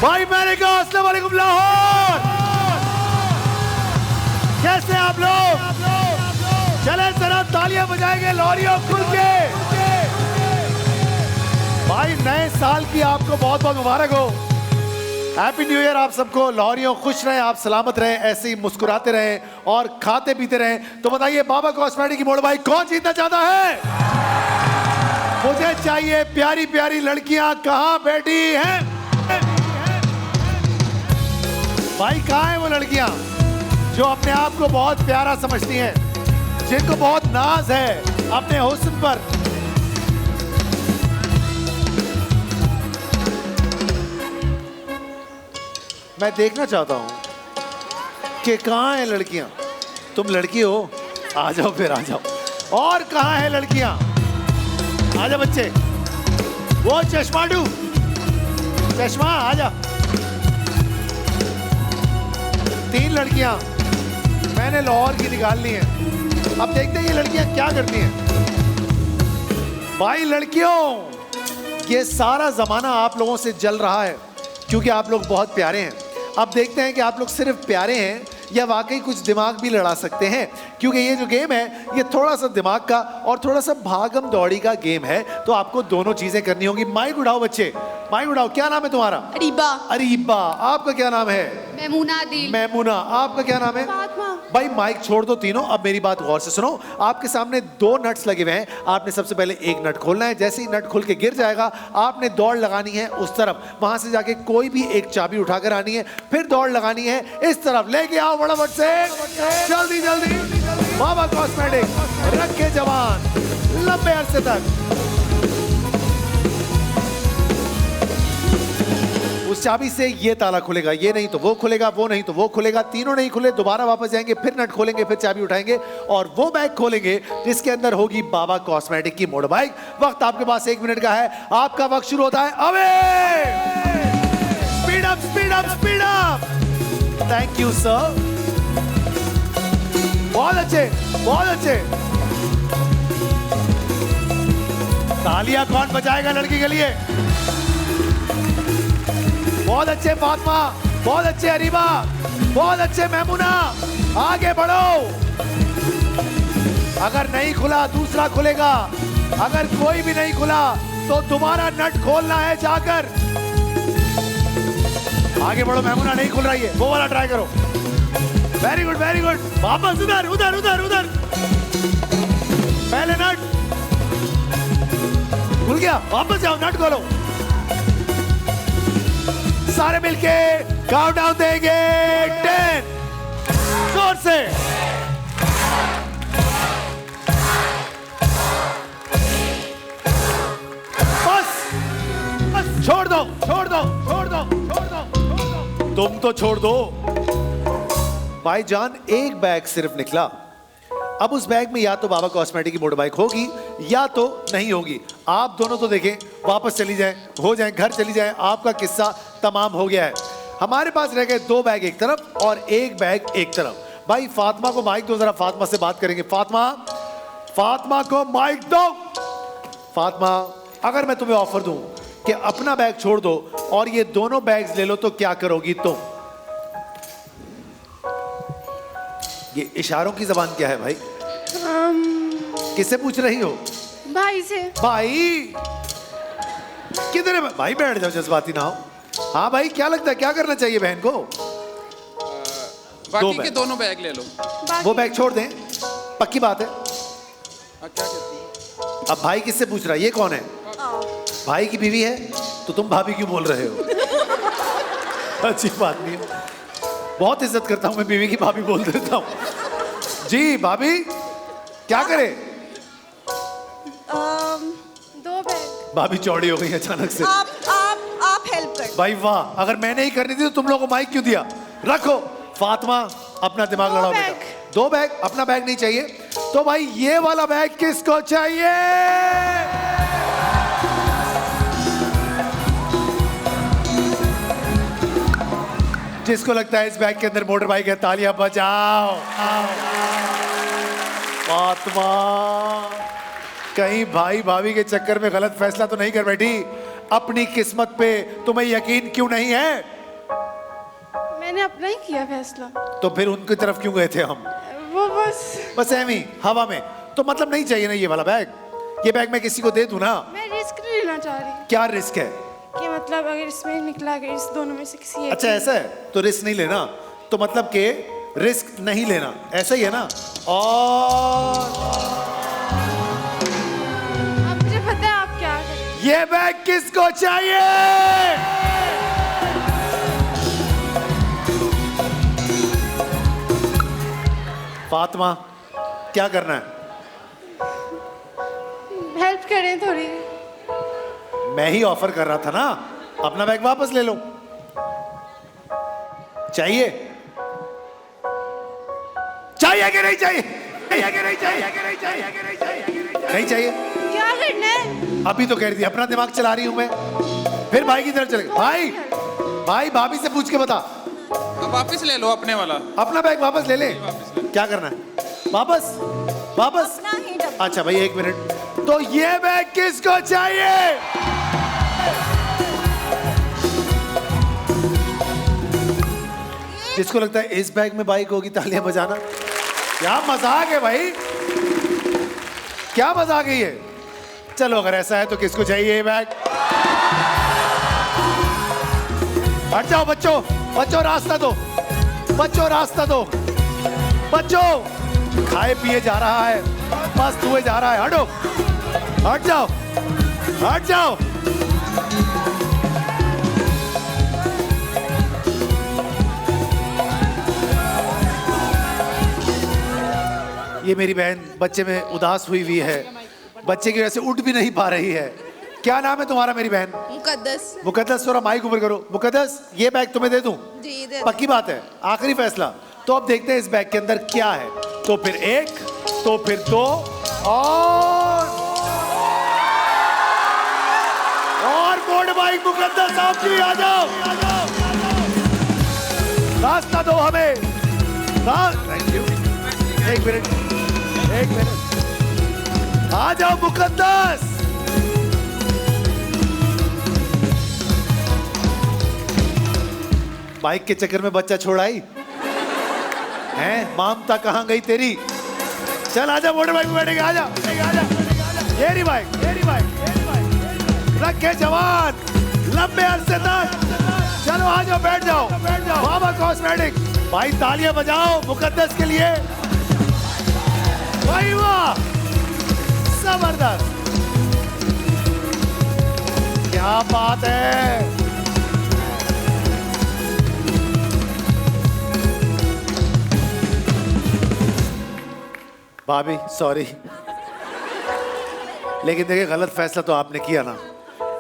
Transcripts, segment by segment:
भाई मैंने कहा अस्सलाम वालेकुम लाहौर, कैसे आप लोग? चले जरा तालियां बजाएंगे लाहौरियों खुल के। भाई नए साल की आपको बहुत बहुत मुबारक हो। हैप्पी न्यू ईयर आप सबको। लाहौरियों खुश रहें, आप सलामत रहें, ऐसे ही मुस्कुराते रहें और खाते पीते रहें। तो बताइए बाबा कॉस्मेटिक की मोड़ भाई कौन जीतना चाहता है? मुझे चाहिए प्यारी प्यारी लड़कियां, कहां बैठी हैं? भाई कहां हैं वो लड़कियां जो अपने आप को बहुत प्यारा समझती हैं, जिनको बहुत नाज है अपने हुस्न पर? मैं देखना चाहता हूं कि कहां हैं लड़कियां। तुम लड़की हो, आ जाओ फिर आ जाओ। और कहां हैं लड़कियां? आजा बच्चे, वो चश्माडू, चश्मा आजा। 3 लड़कियां मैंने लाहौर की निकाल ली हैं। अब देखते हैं ये लड़कियां क्या करती हैं। भाई लड़कियों, ये सारा जमाना आप लोगों से जल रहा है क्योंकि आप लोग बहुत प्यारे हैं। अब देखते हैं कि आप लोग सिर्फ प्यारे हैं या वाकई कुछ दिमाग भी लड़ा सकते हैं, क्योंकि ये जो गेम है ये थोड़ा सा दिमाग का और थोड़ा सा भागम दौड़ी का गेम है। तो आपको दोनों चीजें करनी होगी। माइक उठाओ बच्चे, माइक उठाओ। क्या नाम है तुम्हारा? अरीबा। अरीबा। आपका क्या नाम है? मैमूना दी। मैमूना। आपका क्या नाम है? फातिमा। भाई माइक छोड़ दो तीनों, अब मेरी बात गौर से सुनो। आपके सामने 2 नट्स लगे हुए हैं। आपने सबसे पहले एक नट खोलना है। जैसे ही नट खुल के गिर जाएगा आपने दौड़ लगानी है उस तरफ, वहां से जाके कोई भी एक चाबी उठाकर आनी है, फिर दौड़ लगानी है इस तरफ। लेके आओ फटाफट से, जल्दी जल्दी। बाबा कॉस्मेटिक रखे जवान लंबे अरसे तक। उस चाबी से ये ताला खुलेगा, ये नहीं तो वो खुलेगा, वो नहीं तो वो खुलेगा। तीनों नहीं खुले दोबारा वापस जाएंगे, फिर नट खोलेंगे, फिर चाबी उठाएंगे और वो बैग खोलेंगे जिसके अंदर होगी बाबा कॉस्मेटिक की मोटर बाइक। वक्त आपके पास 1 मिनट का है। आपका वक्त शुरू होता है अबे। Speed up speed up speed up. Thank you sir, बहुत अच्छे बहुत अच्छे। तालियां कौन बजाएगा लड़की के लिए? बहुत अच्छे फातिमा, बहुत अच्छे अरीबा, बहुत अच्छे मैमूना। आगे बढ़ो। अगर नहीं खुला दूसरा खुलेगा, अगर कोई भी नहीं खुला तो दोबारा नट खोलना है जाकर। आगे बढ़ो मैमूना, नहीं खुल रही है वो वाला ट्राई करो। Very good very good. वापस उधर उधर उधर उधर। पहले नट खुल गया, वापस जाओ नट खोलो। सारे मिलके काउंटडाउन देंगे 10। जोर से। बस बस छोड़ दो छोड़ दो छोड़ दो छोड़ दो छोड़ दो। तुम तो छोड़ दो भाईजान। एक बैग सिर्फ निकला। अब उस बैग में या तो बाबा कॉस्मेटिक की मोटर बाइक होगी या तो नहीं होगी। आप दोनों तो देखें, वापस चली जाएं, हो जाएं, घर चली जाएं। आपका किस्सा तमाम हो गया है। हमारे पास रह गए 2 बैग एक तरफ और 1 बैग एक तरफ। भाई फातिमा को माइक दो, जरा फातिमा से बात करेंगे। फातिमा, फातिमा को माइक दो। फातिमा, अगर मैं तुम्हें ऑफर दूं कि अपना बैग छोड़ दो और ये दोनों बैग्स ले लो तो क्या करोगी तुम? ये इशारों की जबान क्या है भाई? किससे पूछ रही हो? भाई से। भाई किधर है भाई? बैठ जाओ, जज्बाती ना हो। हाँ भाई, क्या लगता है क्या करना चाहिए बहन को? बाकी के दोनों बैग ले लो। वो बैग छोड़ दें, पक्की बात है। क्या कहती है? अब भाई किससे पूछ रहा है? ये कौन है? भाई की बीवी है तो तुम भाभी क्यों बोल रहे हो? अच्छी बात नहीं है। बहुत इज्जत करता हूं मैं, बीवी की भाभी बोल देता हूं। जी भाभी, क्या करे? 2 बैग। भाभी चौड़ी हो गई अचानक से। आप हेल्प कर। भाई वाह, अगर मैंने ही करनी थी तो तुम लोगों को माइक क्यों दिया? रखो फातिमा, अपना दिमाग लड़ाओ बेटा। 2 बैग, अपना बैग नहीं चाहिए तो भाई ये वाला बैग किसको चाहिए? जिसको लगता है इस बैग के अंदर मोटर बाइक है, तालियां बजाओ। फातिमा, कहीं भाई भाभी के चक्कर में गलत फैसला तो नहीं कर बैठी? अपनी किस्मत पे तुम्हें यकीन क्यों नहीं है? मैंने अपना ही किया फैसला। तो फिर उनकी तरफ क्यों गए थे हम? वो बस ऐਵੇਂ ही हवा में। तो मतलब नहीं चाहिए ना ये वाला बैग? ये बैग मैं किसी को दे दूं ना? मैं रिस्क नहीं लेना चाह रही क्या रिस्क है? कि मतलब अगर इसमें निकला, अगर इस दोनों में से किसी एक अच्छा ऐसा है, तो रिस्क नहीं लेना। तो मतलब के रिस्क नहीं लेना, ऐसा ही है ना? और अब मुझे पता है आप क्या करें। ये बैग किसको चाहिए? फातिमा, क्या करना है? हेल्प करें थोड़ी। मैं ही ऑफर कर रहा था ना, अपना बैग वापस ले लो। चाहिए? चाहिए कि नहीं चाहिए? चाहिए कि नहीं चाहिए? कि नहीं चाहिए? कि नहीं चाहिए? नहीं चाहिए? क्या करना है? अभी तो कह रही थी अपना दिमाग चला रही हूं मैं, फिर भाई की तरफ चले गए। भाई, भाई भाभी से पूछ के बता। अब वापस ले लो अपने वाला। अपना बैग वापस ले ले। क्या करना है? वापस? वापस? अपना ही डब्बा। अच्छा भाई एक मिनट, तो ये बैग किसको चाहिए? जिसको लगता है इस बैग में बाइक होगी, तालियां बजाना। क्या मजाक है भाई, क्या मजाक है ये? चलो अगर ऐसा है तो किसको चाहिए ये बैग? हट जाओ बच्चों, बच्चों रास्ता दो, बच्चों रास्ता दो, बच्चों खाए पिए जा रहा है, मस्त हुए जा रहा है, हटो, हट जाओ, हट जाओ। ये मेरी बहन बच्चे में उदास हुई हुई है, बच्चे की वजह से उठ भी नहीं पा रही है। क्या नाम है तुम्हारा मेरी बहन? मुकद्दस। मुकद्दस, थोड़ा माइक ऊपर करो। मुकद्दस, ये बैग तुम्हें दे दूं? जी दे। पक्की बात है, आखिरी फैसला। तो अब देखते हैं इस बैग के अंदर क्या है। तो फिर एक, तो फिर दो, और मोड़ बाइक मुकद्दस आप जी आ जाओ, रास्ता दो हमें। Thank you. एक मिनट, एक मिनट, आ जाओ मुकद्दस। बाइक के चक्कर में बच्चा छोड़ आई हैं? ममता कहाँ गई तेरी? चल आजा, मोटर बाइक में बैठेगा, आजा, आजा। ये रही बाइक, ये रही बाइक, ये रही बाइक। रखे जवान लंबे अरसे तक। चलो आ जाओ, बैठ जाओ, बैठ जाओ। बाबा कॉस्मेटिक भाई, तालियां बजाओ मुकद्दस के लिए। भाई वाह, जबरदस्त, क्या बात है। भाभी सॉरी, लेकिन देखिए गलत फैसला तो आपने किया ना।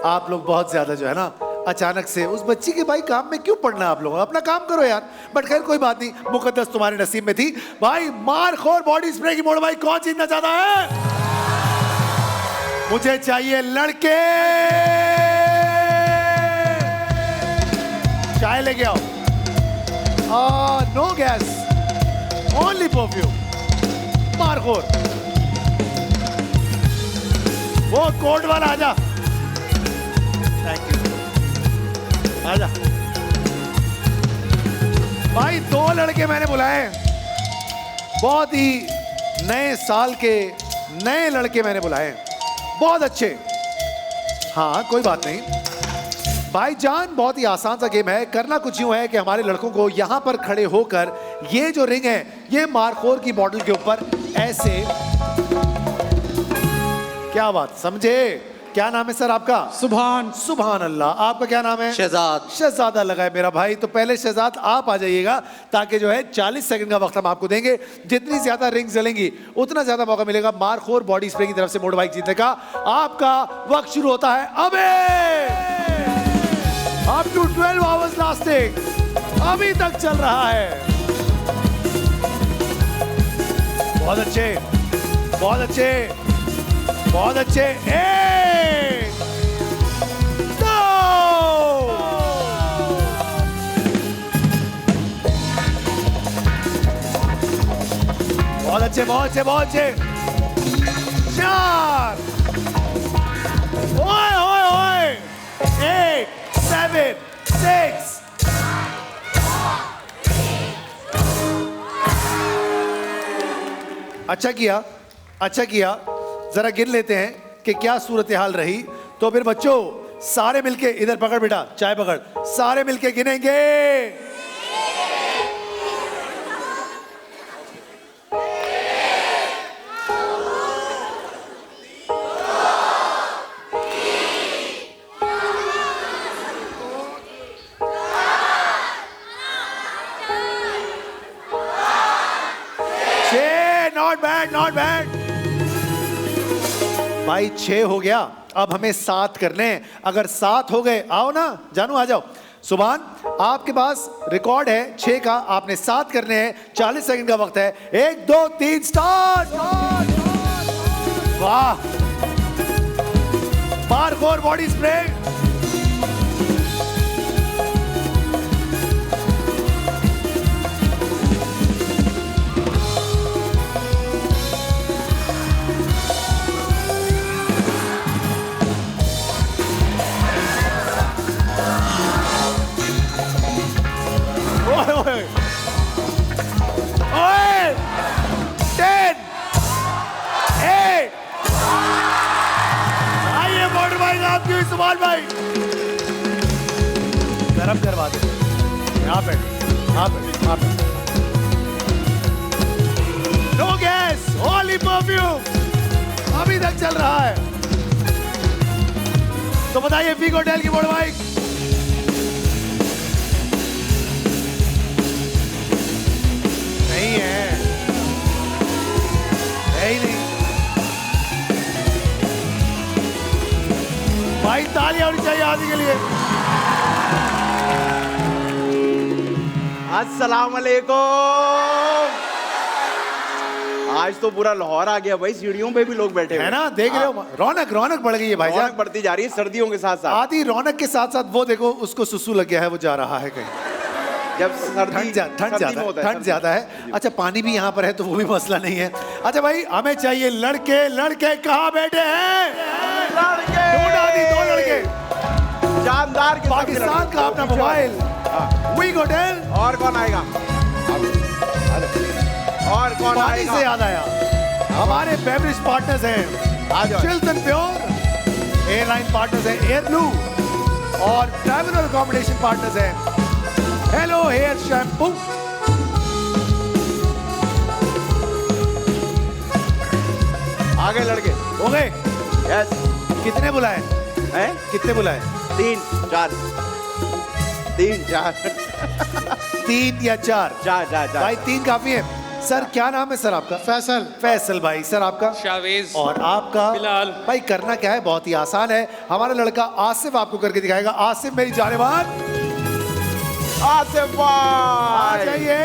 आप लोग बहुत ज्यादा जो है ना, अचानक से उस बच्ची के भाई काम में क्यों पड़ना है? आप लोगों अपना काम करो यार। बट खैर कोई बात नहीं, मुकद्दस तुम्हारे नसीब में थी। भाई मारखोर बॉडी स्प्रे की मोड़ भाई कौन जीतना चाहता है? मुझे चाहिए लड़के। चाय लेके आओ। No gas, only perfume. Markhor, वो कोट वाला आजा। थैंक यू, आजा। भाई दो लड़के मैंने बुलाए, बहुत ही नए साल के नए लड़के मैंने बुलाए, बहुत अच्छे। हाँ कोई बात नहीं भाईजान, बहुत ही आसान सा गेम है। करना कुछ यूं है कि हमारे लड़कों को यहां पर खड़े होकर ये जो रिंग है, ये मारखोर की बॉटल के ऊपर ऐसे, क्या बात समझे? क्या नाम है सर आपका? सुभान। सुभान अल्लाह। आपका क्या नाम है? शहजाद। शहजादा लगा है मेरा भाई। तो पहले शहजाद आप आ जाइएगा, ताकि जो है 40 सेकंड का वक्त हम आपको देंगे। जितनी ज्यादा रिंग जलेंगी उतना ज्यादा मौका मिलेगा मारखोर बॉडी स्प्रे की तरफ से मोटर बाइक जीतने का। आपका वक्त शुरू होता है अबे। अप टू 12 आवर्स लास्टिंग अभी तक चल रहा है। बहुत अच्छे, बहुत अच्छे, बहुत अच्छे। एक, दो, बहुत अच्छे, बहुत अच्छे, बहुत अच्छे। चार, ओए ओए ओए, 8, 7, 6, अच्छा किया, अच्छा किया। जरा गिन लेते हैं कि क्या सूरत हाल रही। तो फिर बच्चों सारे मिलके, इधर पकड़ बेटा, चाय पकड़, सारे मिलके गिनेंगे। नॉट बैड, नॉट बैड भाई। 6 हो गया, अब हमें 7 करने हैं। अगर 7 हो गए, आओ ना जानू, आ जाओ। सुभान, आपके पास रिकॉर्ड है 6 का, आपने 7 करने हैं। 40 सेकंड का वक्त है। 1 2 3 स्टार्ट। वाह, बार 4 बॉडी स्प्रे। ओए 10 8 आइए मोटर भाई, आपकी सुभान भाई गरम करवा दे। यहाँ पे यहाँ पे यहाँ पे नो गैस, ओनली परफ्यूम अभी तक चल रहा है। तो बताइए पीक होटल की मोटर भाई। नहीं है, है ही नहीं भाई। तालियां होनी चाहिए आदि के लिए। अस्सलाम वालेकुम। आज तो पूरा लाहौर आ गया भाई, सीढ़ियों पे भी लोग बैठे है ना, देख रहे हो, रौनक रौनक बढ़ गई है भाई। रौनक बढ़ती जा रही है सर्दियों के साथ साथ। आदि रौनक के साथ साथ वो देखो, उसको सुसु लग गया है, वो जा रहा है कहीं। जब सर्दी ठंड ज्यादा है। अच्छा पानी भी यहाँ पर है तो वो भी मसला नहीं है। अच्छा भाई, हमें चाहिए लड़के। लड़के कहाँ बैठे हैं? दो लड़के जानदार के पाकिस्तान का अपना मोबाइल वीक होटल। और कौन आएगा? और कौन पानी आएगा? से याद आया, हमारे बेवरेज पार्टनर्स हैं चिल्टन प्योर, एयरलाइन पार्टनर्स हैं एयर ब्लू, और ट्रैवलर अकोमोडेशन पार्टनर्स हैं हेलो हेयर शैम्पू। आ गए लड़के, हो गए? यस। कितने बुलाए हैं? कितने बुलाए? 3 4 3 4 3 या 4? 4 भाई 3 काफी है। सर क्या नाम है सर आपका? फैसल। फैसल भाई। सर आपका? शावेज। और आपका? बिलाल। भाई करना क्या है, बहुत ही आसान है। हमारा लड़का आसिफ आपको करके दिखाएगा। आसिफ मेरी जानेवान, आसिफ भाई चाहिए।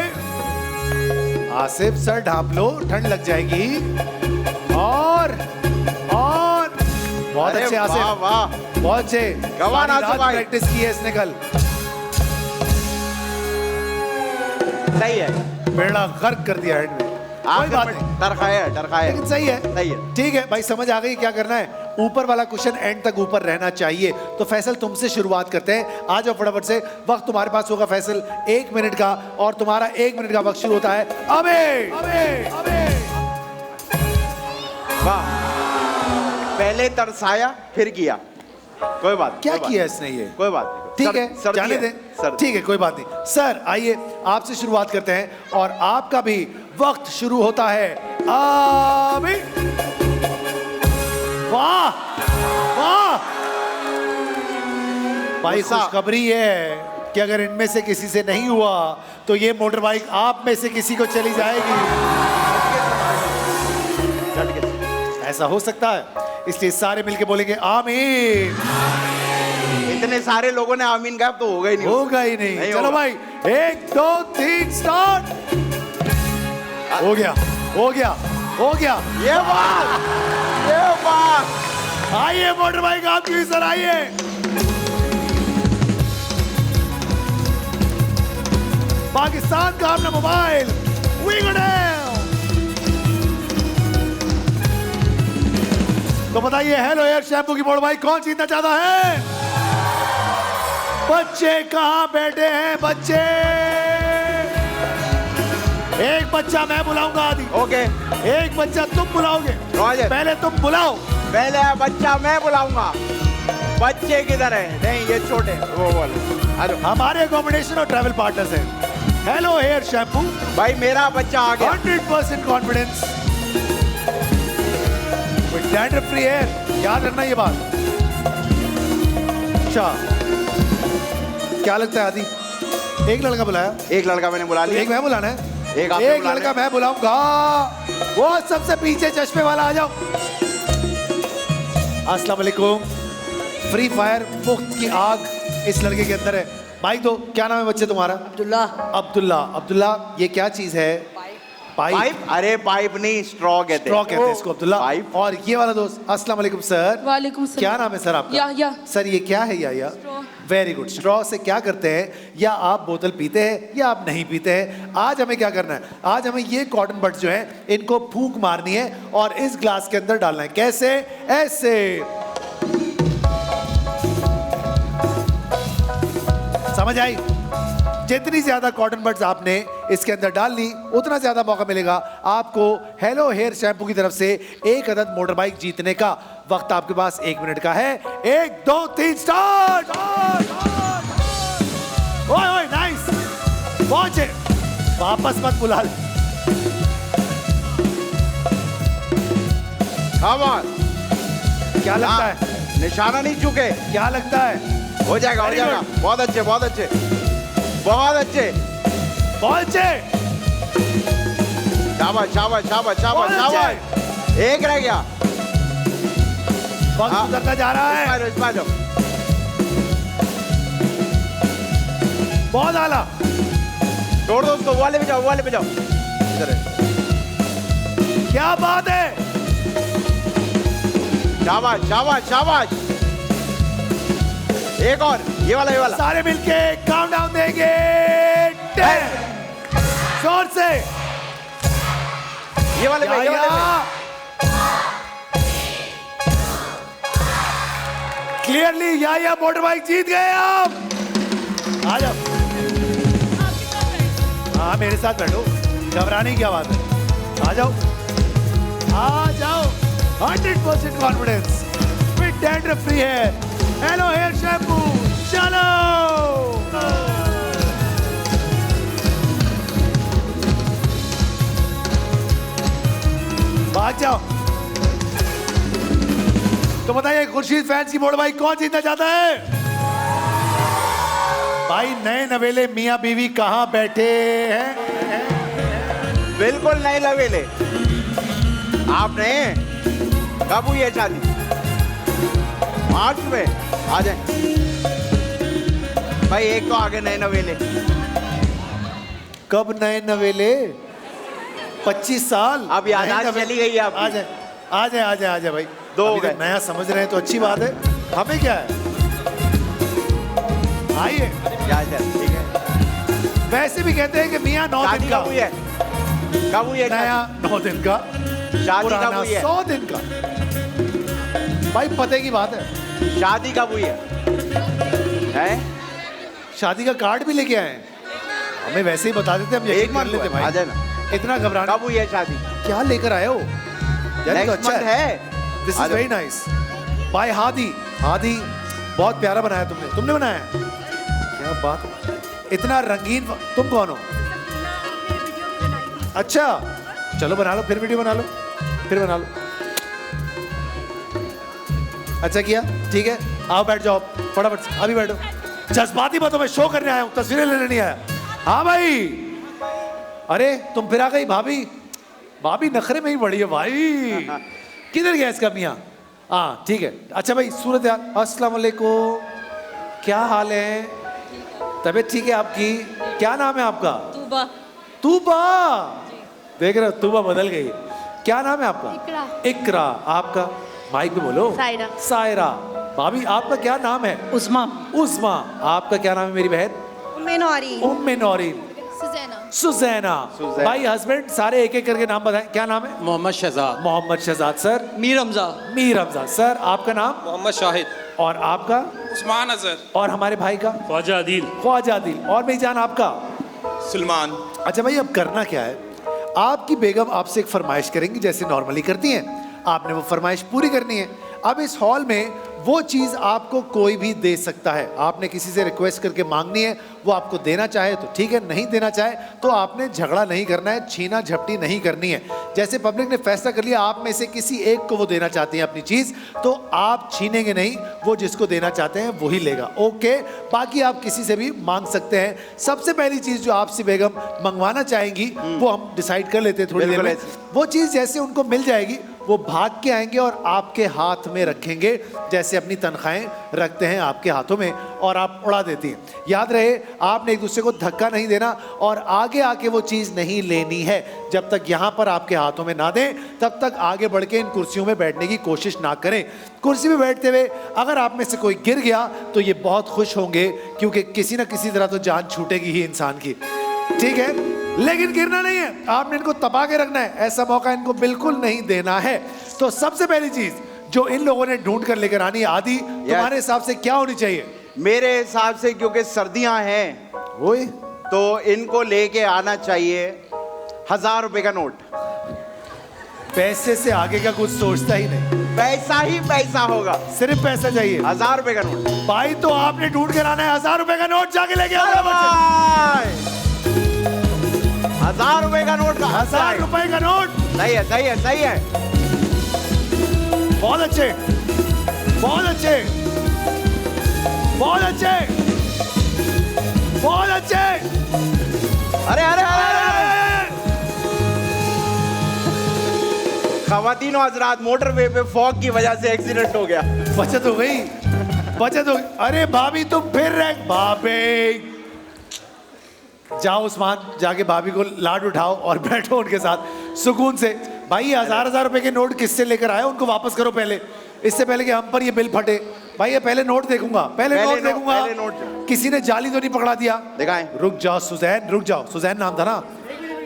आसिफ सर ढांप लो, ठंड लग जाएगी। और बहुत अच्छे आसिफ, वाह बहुत अच्छे। गवान आसिफ भाई। प्रैक्टिस की है इसने कल। सही है, बेड़ा गर्क कर दिया हैंड में। कोई बात नहीं, टरखाया लेकिन सही है, सही है। ठीक है भाई, समझ आ गई क्या करना है। ऊपर वाला क्वेश्चन एंड तक ऊपर रहना चाहिए। तो फैसल तुमसे शुरुआत करते हैं, आ जाओ फटाफट से। वक्त तुम्हारे पास होगा फैसल 1 मिनट का, और तुम्हारा 1 मिनट का वक्त शुरू होता है अबे अबे अबे। वाह, पहले तरसाया फिर किया। कोई बात क्या कोई बात किया इसने ये? कोई बात नहीं। ठीक है, सर्दी जाने है, दें। सर्दी। ठीक है, कोई बात नहीं। सर आइए आपसे शुरुआत करते हैं, और आपका भी वक्त शुरू होता है अभी। वाह वाह भाई, गुस्सा। खुशखबरी ये है कि अगर इनमें से किसी से नहीं हुआ तो ये मोटर बाइक आप में से किसी को चली जाएगी। ऐसा हो सकता है, इसलिए सारे मिलके बोलेंगे आमीन। इतने सारे लोगों ने आमीन कहा तो होगा ही नहीं। होगा ही नहीं। चलो होगा। भाई 1 2 3 स्टार्ट। हो गया हो गया हो गया। ये बात आइए मोटर बाइक आपकी सर, आइए। पाकिस्तान का अपना मोबाइल वीक होटल। तो बताइए हेलो एयर शैम्पू की मोटर बाइक कौन जीतना चाहता है? बच्चे कहां बैठे हैं बच्चे? एक बच्चा मैं बुलाऊंगा आदि, ओके एक बच्चा तुम बुलाओगे। रॉजर। पहले तुम बुलाओ। पहले बच्चा मैं बुलाऊंगा। बच्चे किधर है? नहीं ये छोटे वो बोले। हेलो हमारे अकोमोडेशन और ट्रैवल पार्टनर्स हैं। हेलो हेयर शैम्पू, भाई मेरा बच्चा आ गया। 100% confidence with dandruff free hair, याद रखना ये बात। अच्छा क्या लगता है आदि, एक लड़का बुलाया, एक लड़का मैंने बुला लिया। एक मैं बुलाना है, एक आपने एक बुलाना लड़का है। मैं बुलाऊंगा। वो सबसे पीछे चश्मे वाला आ जाओ। अस्सलाम वालेकुम। फ्री फायर मुफ्त की आग इस लड़के के अंदर है। भाई तो क्या नाम है बच्चे तुम्हारा? अब्दुल्ला। अब्दुल्ला। अब्दुल्ला ये क्या चीज है? पाइप? अरे पाइप नहीं, स्ट्रॉ कहते हैं। स्ट्रॉ कहते हैं इसको अब्दुल्ला। पाइप। और ये वाला दोस्त, अस्सलाम वालेकुम सर। वालेकुम सलाम। क्या नाम है सर आपका? या। सर ये क्या है या? Very good. स्ट्रॉ से क्या करते हैं? या आप बोतल पीते हैं या आप नहीं पीते हैं। आज हमें क्या करना है, आज हमें ये कॉटन बड्स जो हैं इनको फूंक मारनी है और इस ग्लास के अंदर डालना है। कैसे? ऐसे। समझ आई? जितनी ज्यादा कॉटन बड्स आपने इसके अंदर डाल ली उतना ज्यादा मौका मिलेगा आपको हेलो हेयर शैम्पू की तरफ से एक अदद मोटर बाइक जीतने का। वक्त आपके पास 1 मिनट का है। 1 2 3 स्टार्ट। ओए ओए नाइस, पहुंचे। वापस मत बुला ले। क्या लगता है? निशाना नहीं चुके। क्या लगता है? हो जाएगा, हो Very जाएगा। good. बहुत अच्छे, बहुत अच्छे, बहुत अच्छे। पहुंचे। शाबाश शाबाश शाबाश शाबाश बहुत शाबाश। एक रह गया। वक्त हाँ। गुजरता जा रहा है। इस बार जाओ। बहुत आला। छोड़ दो उसको, वाले पे जाओ, वाले पे जाओ। इधर है। क्या बात है? शाबाश शाबाश शाबाश। एक और, ये वाला, ये वाला। सारे मिलके काउंटडाउन देंगे। 10 जोर से। ये वाले पे, ये वाले पे। क्लियरली या मोटर बाइक जीत गए आप। आ जाओ। हाँ मेरे साथ बैठो, घबराने की क्या बात है। आ जाओ, आ जाओ। 100% confidence with dandruff free hair hello hair shampoo. चलो भाग जाओ। तो बताइए खुर्शीद फैंस की मोटर बाइक कौन जीतना चाहता है? भाई नए नवेले मियां बीवी कहां बैठे हैं? बिल्कुल नहीं लवेले। आपने कब हुई है शादी? मार्च में। आ जाए भाई, एक तो आगे नए नवेले। कब नए नवेले? 25 साल। अब यादाश्त नए नवेले- चली गई है आपकी। आ जाए, आ जाए, आ जाए, आ जाए भाई। दो हो अभी तो गए। नया समझ रहे हैं तो अच्छी बात है। हमें क्या है, आइए। क्या ठीक है। वैसे भी कहते हैं कि मियां 9 शादी दिन का, कब हुई है? कब हुई है नया 9 दिन का, शादी पुराना कब हुई है? 100 दिन का। भाई पते की बात है। शादी कब हुई है? हैं? शादी का कार्ड भी लेके आए। हमें वैसे ही बता देते, हम एक यकीन कर मंथ लेते हुआ है, आ भाई। जाना। इतना घबराना कब हुई है शादी? क्या लेकर आए हो यार? ये तो नेक्स्ट अच्छा मंथ है। है। दिस आ इज जाओ। Very nice. Bye Hadi. Hadi बहुत प्यारा बनाया तुमने। तुमने बनाया है? क्या बात, इतना रंगीन। तुम कौन हो? अच्छा चलो बना लो, फिर वीडियो बना लो, फिर बना लो। अच्छा किया, ठीक है। आओ बैठ जाओ फटाफट से, अभी बैठो। जज्बाती बातों में शो करने आया हूं, तस्वीरें लेने नहीं आया। हाँ भाई। अरे तुम फिर आ गई भाभी। भाभी नखरे में ही बड़ी है भाई। किधर गया इसका मियाँ? हाँ ठीक है। अच्छा भाई सूरत यार, अस्सलाम वालेकुम, क्या हाल है? तबीयत ठीक है आपकी? क्या नाम है आपका? तूबा। तूबा। देख रहे हो तूबा बदल गई। क्या नाम है आपका? इकरा। इकरा। आपका? माइक पे बोलो। सायरा। सायरा। भाभी आपका क्या नाम है? उस्मा। उस्मा। आपका क्या नाम है मेरी बहन? मेनौरी। उम्मे नौरीन। सुजैना। सुजैना। सुजैना। भाई हस्बैंड सारे एक एक करके नाम बताएं। क्या नाम है? मोहम्मद शहजाद, मोहम्मद शहजाद सर। मीर हमजा। मीर हमजा सर। आपका नाम? मोहम्मद शाहिद, और आपका? उस्मान अजहर, और हमारे भाई का? ख्वाजा आदिल। ख्वाजा आदिल। और मेरी जान आपका? सलमान, अच्छा भाई, अब करना क्या है? आपकी बेगम आपसे एक फरमाइश करेंगी जैसे नॉर्मली करती हैं, आपने वो फरमाइश पूरी करनी है। अब इस हॉल में वो चीज़ आपको कोई भी दे सकता है, आपने किसी से रिक्वेस्ट करके मांगनी है, वो आपको देना चाहे तो ठीक है, नहीं देना चाहे तो आपने झगड़ा नहीं करना है, छीना झपटी नहीं करनी है। जैसे पब्लिक ने फैसला कर लिया आप में से किसी एक को वो देना चाहती हैं अपनी चीज़, तो आप छीनेंगे नहीं, वो जिसको देना चाहते हैं वही लेगा। ओके, बाकी आप किसी से भी मांग सकते हैं। सबसे पहली चीज़ जो आपसे बेगम मंगवाना चाहेंगी वो हम डिसाइड कर लेते हैं थोड़ी देर में। वो चीज़ जैसे उनको मिल जाएगी वो भाग के आएंगे और आपके हाथ में रखेंगे, जैसे अपनी तनख्वाहें रखते हैं आपके हाथों में और आप उड़ा देती हैं। याद रहे, आपने एक दूसरे को धक्का नहीं देना और आगे आके वो चीज़ नहीं लेनी है। जब तक यहाँ पर आपके हाथों में ना दें तब तक आगे बढ़ के इन कुर्सियों में बैठने की कोशिश ना करें। कुर्सी में बैठते हुए अगर आप में से कोई गिर गया तो ये बहुत खुश होंगे, क्योंकि किसी ना किसी तरह तो जान छूटेगी ही इंसान की, ठीक है? लेकिन गिरना नहीं है, आपने इनको तपा के रखना है, ऐसा मौका इनको बिल्कुल नहीं देना है। तो सबसे पहली चीज जो इन लोगों ने ढूंढ कर लेकर आनी है, आदि तुम्हारे हिसाब से क्या होनी चाहिए? मेरे हिसाब से क्योंकि सर्दियां हैं वही तो इनको लेके आना चाहिए 1000 रुपए का नोट। पैसे से आगे का कुछ सोचता ही नहीं, पैसा ही पैसा होगा, सिर्फ पैसा चाहिए। 1000 रुपए का नोट भाई तो आपने ढूंढ कर आना है, 1000 रुपए का नोट जाके लेके आओ। 1000 रुपए का नोट, 1000 रुपए का नोट। सही है, सही है, सही है। बहुत अच्छे, बहुत अच्छे, बहुत अच्छे, बहुत अच्छे। अरे अरे अरे, खवातीन और हजरात, मोटरवे पे फॉग की वजह से एक्सीडेंट हो गया। बचत हो गई, बचत हो गई। अरे भाभी तुम फिर रहे, भाभी जाओ उस्मान, जाके भाभी को लाड उठाओ और बैठो उनके साथ सुकून से। भाई ये 1000 रुपए के नोट किससे लेकर आए, उनको वापस करो पहले, इससे पहले कि हम पर ये बिल फटे। भाई ये पहले नोट देखूंगा, पहले नोट देखूंगा, पहले नोट। किसी ने जाली तो नहीं पकड़ा दिया? दिखाएं। रुक जाओ सुजैन, रुक जाओ, सुजैन नाम था ना।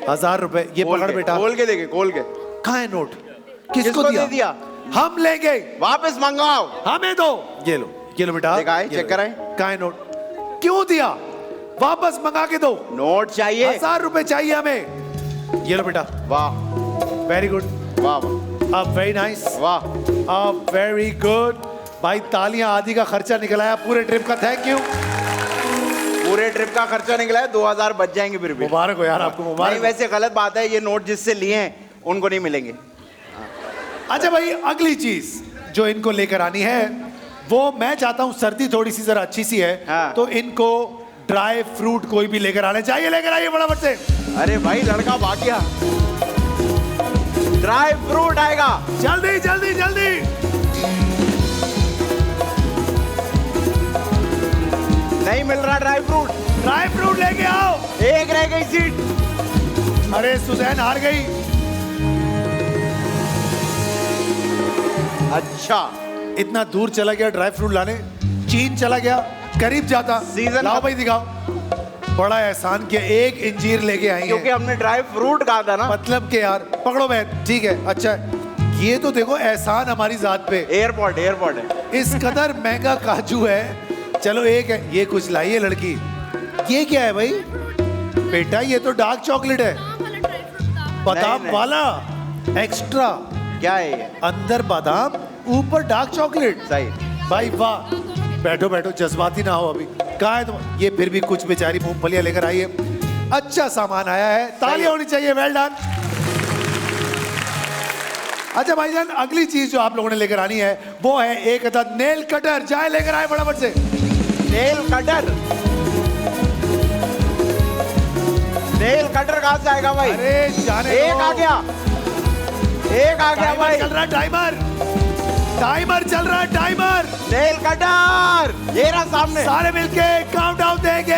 1000 रुपए ये पकड़ बेटा, खोल के देखे, खोल के। कहाँ है नोट? किसको दिया? हम लेंगे, वापस मंगाओ, हमें दो। ये लो, ये लो बेटा, दिखाएं, चेक कराएं। कहाँ है नोट? क्यों दिया? वापस मंगा के दो। नोट चाहिए, 1000 रुपए चाहिए हमें। ये लो बेटा। वाह, वेरी गुड, वाह वाह, वेरी नाइस, वाह, वेरी गुड। भाई तालियां, आदि का खर्चा निकल आया पूरे ट्रिप का, थैंक यू। पूरे ट्रिप का खर्चा निकला है, 2000 बच जाएंगे फिर भी। मुबारक हो यार आपको, नहीं मुबारक। वैसे गलत बात है, ये नोट जिससे लिए हैं उनको नहीं मिलेंगे। अच्छा भाई, अगली चीज जो इनको लेकर आनी है वो मैं चाहता हूं, सर्दी थोड़ी सी जरा अच्छी सी है, हाँ। तो इनको ड्राई फ्रूट कोई भी लेकर आने चाहिए, लेकर आइए फटाफट से। अरे भाई लड़का भाग गया, ड्राई फ्रूट आएगा, जल्दी जल्दी जल्दी। नहीं मिल रहा ड्राई फ्रूट, ड्राई फ्रूट लेके आओ। एक रह गई सीट। अरे सुजैन हार गई। अच्छा, इतना दूर चला गया ड्राई फ्रूट लाने, चीन चला गया, करीब जाता। सीजन लाओ भाई दिखाओ, बड़ा एहसान किया, एक इंजीर लेके आई क्योंकि है। हमने ड्राई फ्रूट कहा था ना। मतलब के यार, पकड़ो बहन, ठीक है, अच्छा ये तो देखो एहसान हमारी जात पे। एयरपोर्ट, एयरपोर्ट है। इस कदर महंगा काजू है, चलो एक है, ये कुछ लाई है लड़की। ये क्या है भाई? बेटा ये तो डार्क चॉकलेट है, बादाम नहीं। वाला एक्स्ट्रा। क्या है ये? अंदर बादाम, ऊपर डार्क चॉकलेट। सही। भाई वाह, बैठो बैठो, जज्बाती ना हो अभी। कहाँ है तुम? ये फिर भी कुछ बेचारी मूंगफलियां लेकर आई है, अच्छा सामान आया है, तालियां होनी चाहिए, वेल डन। अच्छा भाईजान, अगली चीज जो आप लोगों ने लेकर आनी है वो है एक अदद नेल कटर, जाए लेकर आए फटाफट से। नेल कटर, नेल कटर कहां से आएगा भाई? अरे जाने एक दो। आ गया, एक आ गया टाइमर भाई। चल रहा है, टाइमर, टाइमर चल रहा है, टाइमर। नेल कटर ये रहा सामने। सारे मिलके काउंट डाउन देंगे,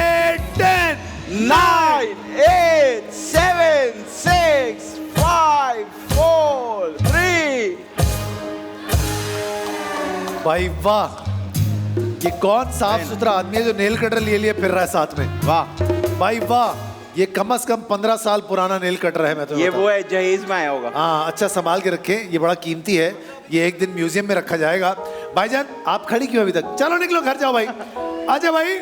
10 9 8 7 6 5 4 3। भाई वाह, ये कौन साफ सुथरा आदमी है जो नेल कटर लिए लिए फिर रहा है साथ में? वाह भाई वाह, ये कम से कम 15 साल पुराना नेल कटर है। मैं तो ये वो है, जहेज में आया होगा। हाँ, अच्छा संभाल के रखें, ये बड़ा कीमती है, ये एक दिन म्यूजियम में रखा जाएगा। भाईजान आप खड़ी क्यों अभी तक? चलो निकलो घर जाओ भाई। अच्छा भाई,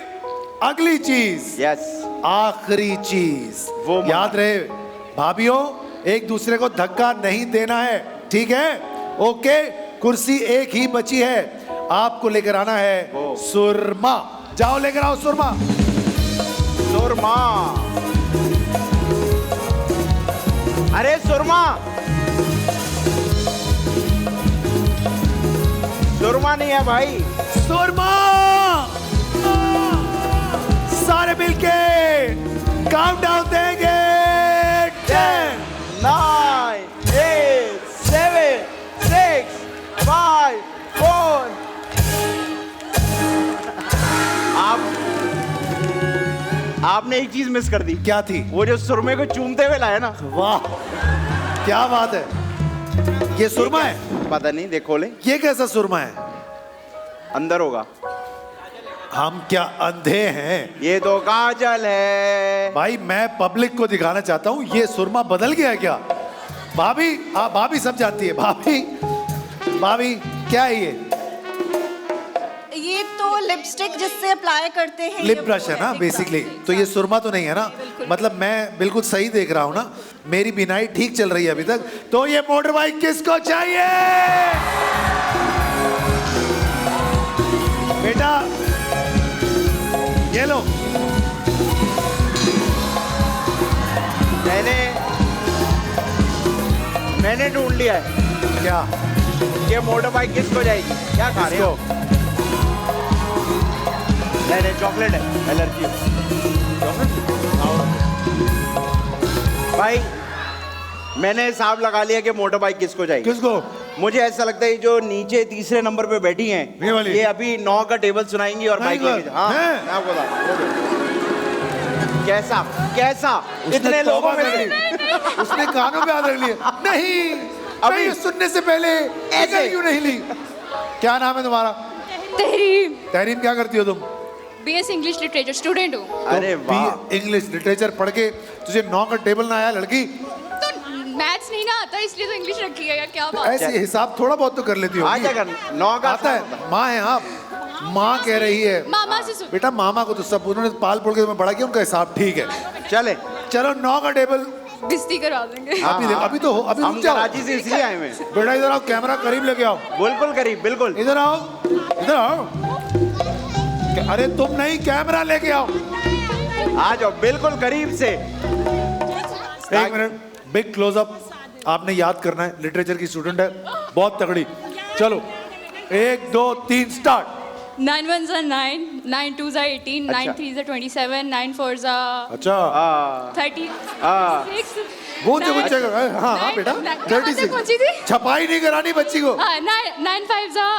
अगली चीज यस, आखिरी चीज वो मना। याद रहे भाभीियों, एक दूसरे को धक्का नहीं देना है, ठीक है? ओके, कुर्सी एक ही बची है, आपको लेकर आना है सुरमा। जाओ लेकर आओ सुरमा। सुरमा, अरे सुरमा, सुरमा नहीं है भाई। सुरमा। सारे मिलके काउंटडाउन देंगे। 10 9 8 7 6 5 4। आपने एक चीज मिस कर दी। क्या थी? वो जो सुरमे को चूमते हुए लाया ना। वाह, क्या बात है। ये सुरमा है? पता नहीं, देखो ले। ये कैसा सुरमा है? अंदर होगा। हम क्या अंधे हैं? ये तो काजल है भाई मैं पब्लिक को दिखाना चाहता हूँ, ये सुरमा बदल गया है क्या? भाभी, भाभी सब जानती है। भाभी, भाभी क्या है ये तो लिपस्टिक जिससे अप्लाई करते हैं। लिप ब्रश है ना बेसिकली। तो ये सुरमा तो नहीं है ना? मतलब मैं बिल्कुल सही देख रहा हूँ ना? मेरी बिनाई ठीक चल रही है अभी तक। तो ये मोटर बाइक किसको चाहिए? बेटा ये लो। मैंने ढूंढ लिया है। क्या? ये मोटर बाइक किसको जाएगी? क्या खा रहे हो? नहीं, चॉकलेट है, एलर्जी है। भाई मैंने हिसाब लगा लिया कि मोटर बाइक किसको जाएगी। किसको? मुझे ऐसा लगता है जो नीचे तीसरे नंबर पे बैठी हैं, ये वाली? ये अभी 9 का टेबल सुनाएंगी और बाइक लेके हाँ, हैं? मैं आपको बता कैसा कैसा इतने लोगों में उसने कानों पे हाथ रख लिया। नहीं, अभी ये सुनने से पहले ऐसे क्यों नहीं ली? क्या नाम है तुम्हारा? तहरीम। तहरीम, क्या करती हो तुम? बीएस इंग्लिश लिटरेचर स्टूडेंट हूँ। अरे वाह, इंग्लिश लिटरेचर पढ़ के तुझे 9 का टेबल ना आया लड़की? तो मैथ्स नहीं ना आता इसलिए तो इंग्लिश रखी है, या क्या बात? ऐसे हिसाब थोड़ा बहुत तो कर लेती हो। आजा कर 9 का आता है? माँ है आप? माँ कह रही है। मामा से सुन। बेटा मामा को तो सब उन्होंने पाल पोल के तुम्हें बड़ा किया, उनका हिसाब ठीक है। चले चलो 9 का टेबल बिस्ती करवा देंगे। अभी देखो, अभी तो हो, अभी हम रुक जाओ। कराची से इसलिए आए हैं। बेटा इधर आओ, कैमरा करीब लेके आओ। बिल्कुल करीब, बिल्कुल इधर आओ, इधर आओ। अरे तुम नहीं, कैमरा लेके आओ। आ जाओ बिल्कुल करीब से। एक मिनट, बिग क्लोजअप आपने याद करना है। लिटरेचर की स्टूडेंट है, बहुत तगड़ी। चलो 1 2 3 start. 9 1s are 9, 9 2s are 18, 9 3s are 27, 9 4s are अच्छा 30, हाँ। 6। वो जो बच्चे का हाँ हाँ बेटा 36 पहुंची थी। छपाई नहीं करानी बच्ची को। 9 5s are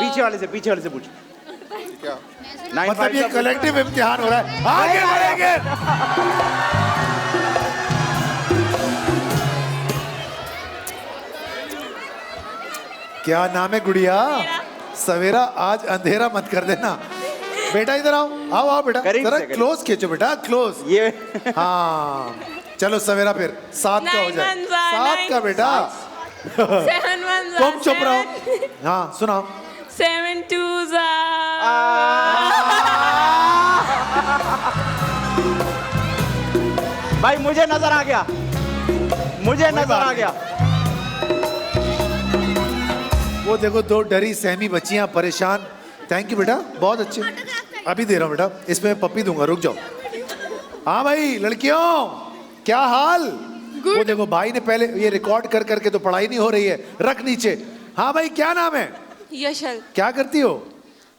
पीछे वाले से पूछ। क्या? मतलब ये कलेक्टिव इम्तिहान हो रहा है। आगे बढ़ेंगे। क्या नाम है गुड़िया? सवेरा, आज अंधेरा मत कर देना। बेटा इधर आओ, आओ आओ बेटा, करीब जरा से, करीब। क्लोज खींचो बेटा, क्लोज। ये हाँ चलो सवेरा, फिर 7 का हो जाए। 7 का बेटा। 7 1s are तुम चुप रहो। हाँ सुनाओ। 7 2s are भाई मुझे नजर आ गया, मुझे नजर आ गया। वो देखो 2 डरी सहमी बच्चियां परेशान। थैंक यू बेटा, बहुत अच्छे। अभी दे रहा हूँ बेटा, इसमें मैं पप्पी दूंगा, रुक जाओ। हाँ भाई लड़कियों, क्या हाल? वो देखो भाई ने पहले ये रिकॉर्ड कर करके तो पढ़ाई नहीं हो रही है, रख नीचे। हाँ भाई क्या नाम है? यशल। क्या करती हो?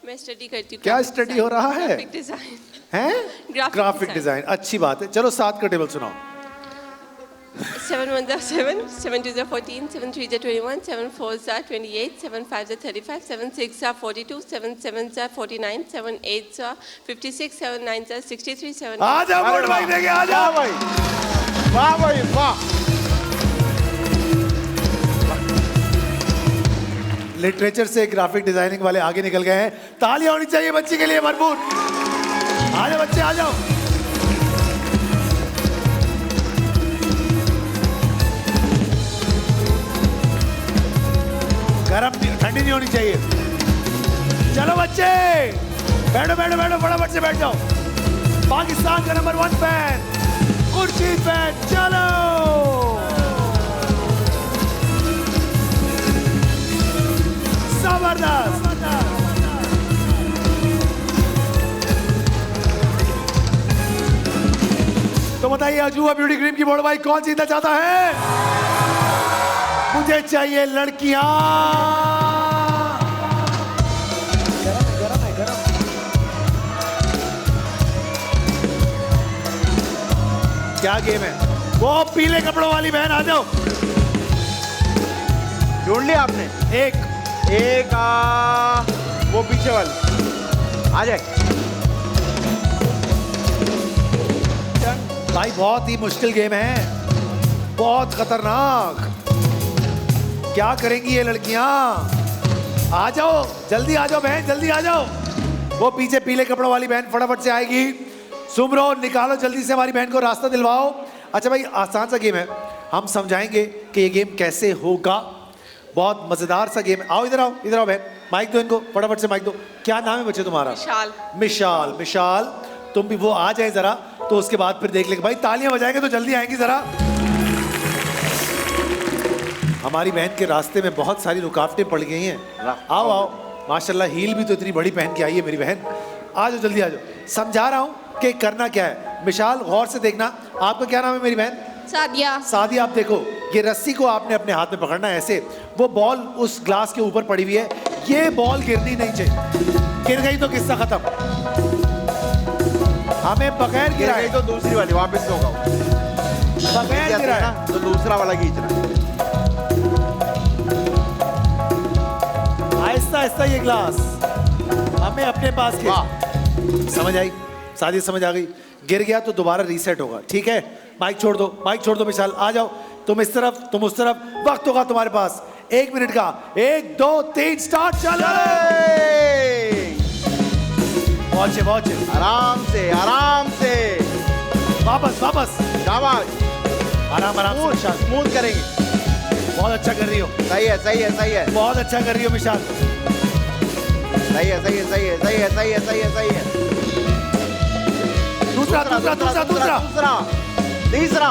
मैं स्टडी करती हूँ। क्या स्टडी हो रहा है? Graphic design. हैं? ग्राफिक ग्राफिक डिजाइन, अच्छी बात है। चलो 7 का टेबल सुनाओ। 7 1s are 7, 7 2s are 14, 7 3s are 21, 7 4s are 28, 7 5s are 35, 7 6s are 42, 7 7s are 49, 7 8s are 56, 7 9s are 63, 7 आ जाओ मोड़ भाई देंगे, आ जाओ भाई, वाह भाई वाह। लिटरेचर से ग्राफिक डिजाइनिंग वाले आगे निकल गए हैं। तालियां होनी चाहिए बच्ची के लिए भरपूर। आ जाओ बच्चे, आ जाओ। गरम ठंडी नहीं होनी चाहिए। चलो बच्चे बैठो बैठो बैठो, फटाफट से बैठ जाओ। पाकिस्तान का नंबर 1 फैन खुर्शीद फैन। चलो जबरदस्त। तो बताइए अजूबा ब्यूटी क्रीम की बोर्ड भाई कौन जीतना चाहता है? मुझे चाहिए लड़कियां। गरम है गरम। क्या गेम है? वो पीले कपड़ों वाली बहन आ जाओ। ढूंढ लिया आपने? एक वो पीछे वाली आ जाए। भाई बहुत ही मुश्किल गेम है, बहुत खतरनाक। क्या करेंगी ये लड़कियां? आ जाओ जल्दी, आ जाओ बहन, जल्दी आ जाओ। वो पीछे पीले कपड़ों वाली बहन फटाफट से आएगी। सुमरो निकालो जल्दी से, हमारी बहन को रास्ता दिलवाओ। अच्छा भाई आसान सा गेम है, हम समझाएंगे कि ये गेम कैसे होगा। बहुत मजेदार सा गेम है। आओ इधर आओ, इधर आओ बहन, माइक दो इनको, फटाफट से माइक दो। क्या नाम है बच्चे तुम्हारा? विशाल। मिशाल। मिशाल तुम भी वो आ जाए जरा, तो उसके बाद फिर देख लेंगे। भाई तालियां बजाएंगे तो जल्दी आएंगी जरा। हमारी बहन के रास्ते में बहुत सारी रुकावटें पड़ गई हैं। आओ आओ, माशाल्लाह हील भी तो इतनी बड़ी पहन के आई है मेरी बहन। आ जाओ जल्दी आ जाओ। समझा रहा हूँ कि करना क्या है। मिशाल गौर से देखना, आपका क्या नाम है मेरी बहन? सादिया। सादिया आप देखो, ये रस्सी को आपने अपने हाथ में पकड़ना है ऐसे। वो बॉल उस ग्लास के ऊपर पड़ी हुई है, ये बॉल गिरनी नहीं चाहिए। गिर गई तो किस्सा खत्म। हमें बगैर गिराए तो दूसरी वाली वापस से होगा। बगैर गिराए तो दूसरा वाला खींचना। आहिस्ता आहिस्ता ये ग्लास हमें अपने पास के। समझ आई सादिया? समझ आ गई? गिर गया तो दोबारा रीसेट होगा, ठीक है? माइक छोड़ दो, माइक छोड़ दो। मिसाल आ जाओ, तुम इस तरफ, तुम उस तरफ। वक्त होगा तुम्हारे पास 1 मिनट का। 1 2 3 स्टार्ट। चलो पहुंचे पहुंचे, आराम से आराम से। वापस वापस, शाबाश। आराम आराम से मिशाल। स्मूथ करेंगे। बहुत अच्छा कर रही हो, सही है सही है सही है बहुत अच्छा कर रही हो मिशाल। सही है सही है सही है सही है सही है सही है सही है। दूसरा दूसरा दूसरा दूसरा दूसरा तीसरा।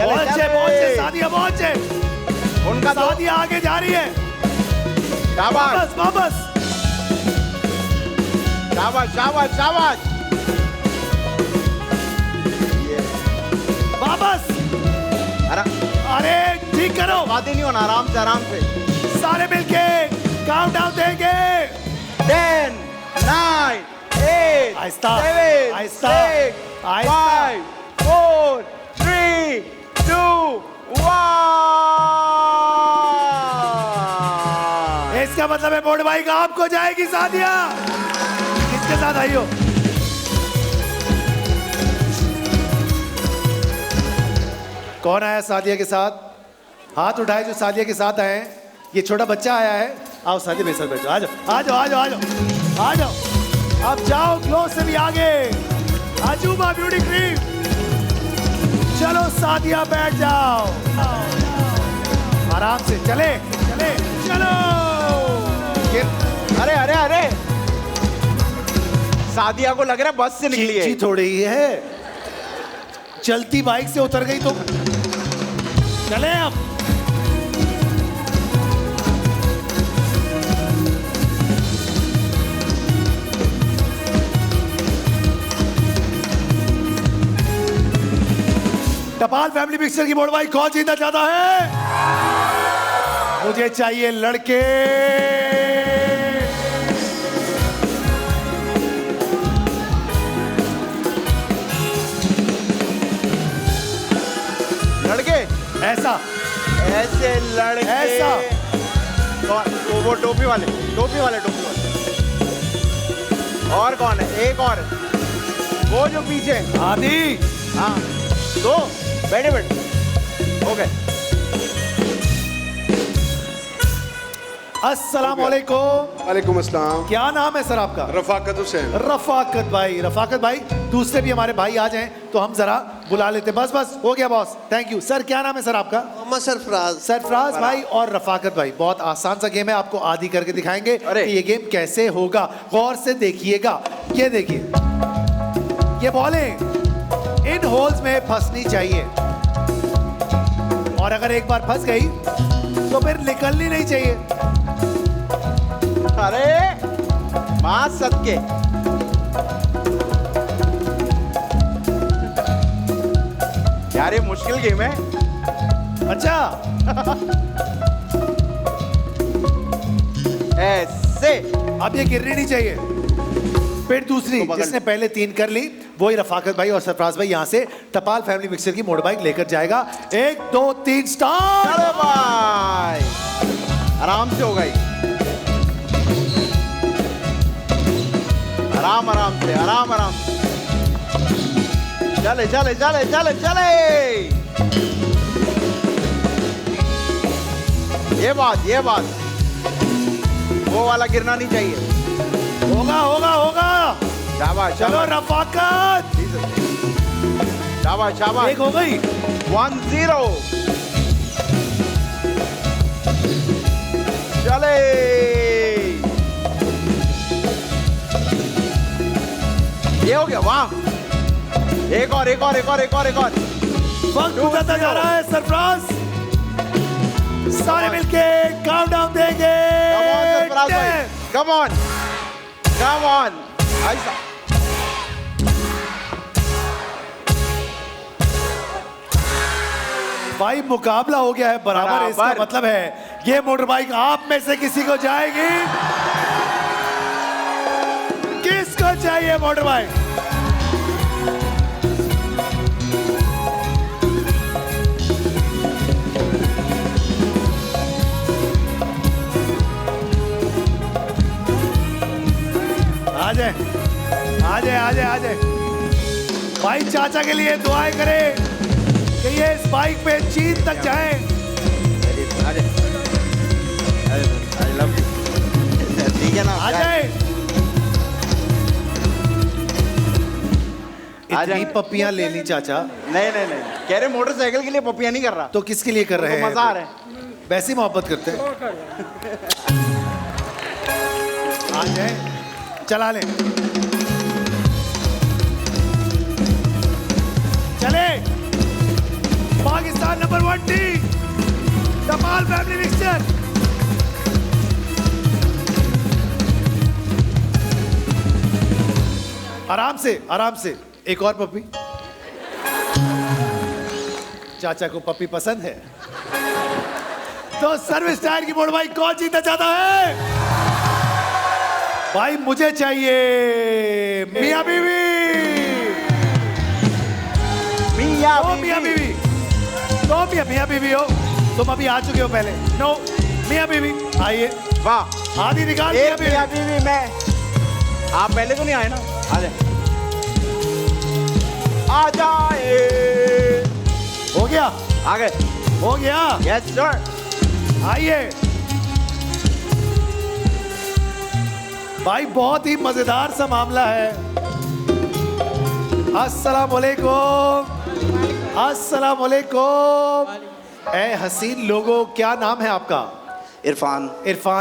पहुंचे पहुंचे, सादिया पहुंचे। उनका तो सादिया आगे जा रही है। शाबाश वापस वापस, शाबाश शाबाश शाबाश। वापस। अरे अरे ठीक करो, बात ही नहीं होना। आराम से सारे मिलके काउंट डाउन देंगे। 10 9 8 आहिस्ता, 7 आहिस्ता, 6 आहिस्ता। 5 4 3 2 1। इसका मतलब है बोर्ड भाई का आपको जाएगी सादिया। किसके साथ आई हो? कौन आया सादिया के साथ? हाथ उठाए जो सादिया के साथ आए हैं। ये छोटा बच्चा आया है। आओ सादिया मेरे साथ बैठो, आ जाओ आ जाओ आ जाओ आ जाओ आ जाओ। अब जाओ ग्लो से भी आगे, अजूबा ब्यूटी क्रीम। चलो सादिया बैठ जाओ, आराम से चले चले चलो। अरे अरे अरे सादिया को लग रहा है बस से निकली है। थोड़ी ही है, चलती बाइक से उतर गई तो। चले अब। टपाल फैमिली पिक्चर की बोर्ड भाई कौन जीतना चाहता है? मुझे चाहिए लड़के। लड़के ऐसा ऐसे लड़के ऐसा। वो टोपी वाले टोपी वाले टोपी वाले। और कौन है? एक और वो जो पीछे। आदि। हाँ दो बैठे बैठे। ओके अस्सलाम वालेकुम। वालेकुम अस्सलाम। क्या नाम है सर आपका? रफाकत हुसैन। रफाकत भाई दूसरे भी हमारे भाई आ जाएं तो हम जरा बुला लेते। बस हो गया बॉस, थैंक यू। सर क्या नाम है सर आपका? मोहम्मद सरफराज। सरफराज भाई और रफाकत भाई। बहुत आसान सा गेम है, आपको आदि करके दिखाएंगे कि ये गेम कैसे होगा। गौर से देखिएगा। ये देखिए, ये बॉलें इन होल्स में फंसनी चाहिए और अगर एक बार फंस गई तो फिर निकलनी नहीं चाहिए। अरे मां सदके, यार ये मुश्किल गेम है। अच्छा ऐसे अब ये गिरनी नहीं चाहिए। फिर दूसरी, जिसने पहले 3 कर ली वही रफाकत भाई और सरफराज भाई यहाँ से टपाल फैमिली मिक्सचर की मोटर बाइक लेकर जाएगा। 1 2 3 स्टार्ट। अरे भाई आराम से हो गई, आराम से, आराम से। चले। ये बात वो वाला गिरना नहीं चाहिए। होगा। शाबाश, चलो रफाकत। शाबाश। एक हो गई। 1-0। चले। ये हो गया, वाह। एक और। वक्त गुजरता जा रहा है सरफराज। सारे मिलके काउंटडाउन देंगे। Come on. ऐसा भाई मुकाबला हो गया है बराबर। इसका मतलब है ये मोटर बाइक आप में से किसी को जाएगी। किसको चाहिए मोटर बाइक? आ जाए भाई। चाचा के लिए दुआएं करें कि ये इस बाइक पे चीन तक जाएं। ठीक है ना, आ जाए। इतनी पप्पियां ले ली चाचा? नहीं कह रहे मोटरसाइकिल के लिए पप्पियां नहीं कर रहा। तो किसके लिए कर रहे हैं? मजा आ रहा है, वैसी मोहब्बत करते हैं। आ जाए, चला ले। चले। पाकिस्तान नंबर 1 टीम टपाल फैमिली मिक्सचर। आराम से एक और पप्पी। चाचा को पप्पी पसंद है तो सर्विस टायर की मोटर बाइक कौन जीतना चाहता है? भाई मुझे चाहिए मियां बीवी। मियां बीवी हो तुम, अभी आ चुके हो पहले। नो मियां बीवी आइए। वाह, आधी निकाल। मियां बीवी मैं, आप पहले तो नहीं आए ना? आ जाए। हो गया, आ गए। हो गया। Yes sir. आइए भाई, बहुत ही मजेदार सा मामला है। अस्सलाम वालेकुम। ए हसीन लोगों, क्या नाम है आपका? इरफान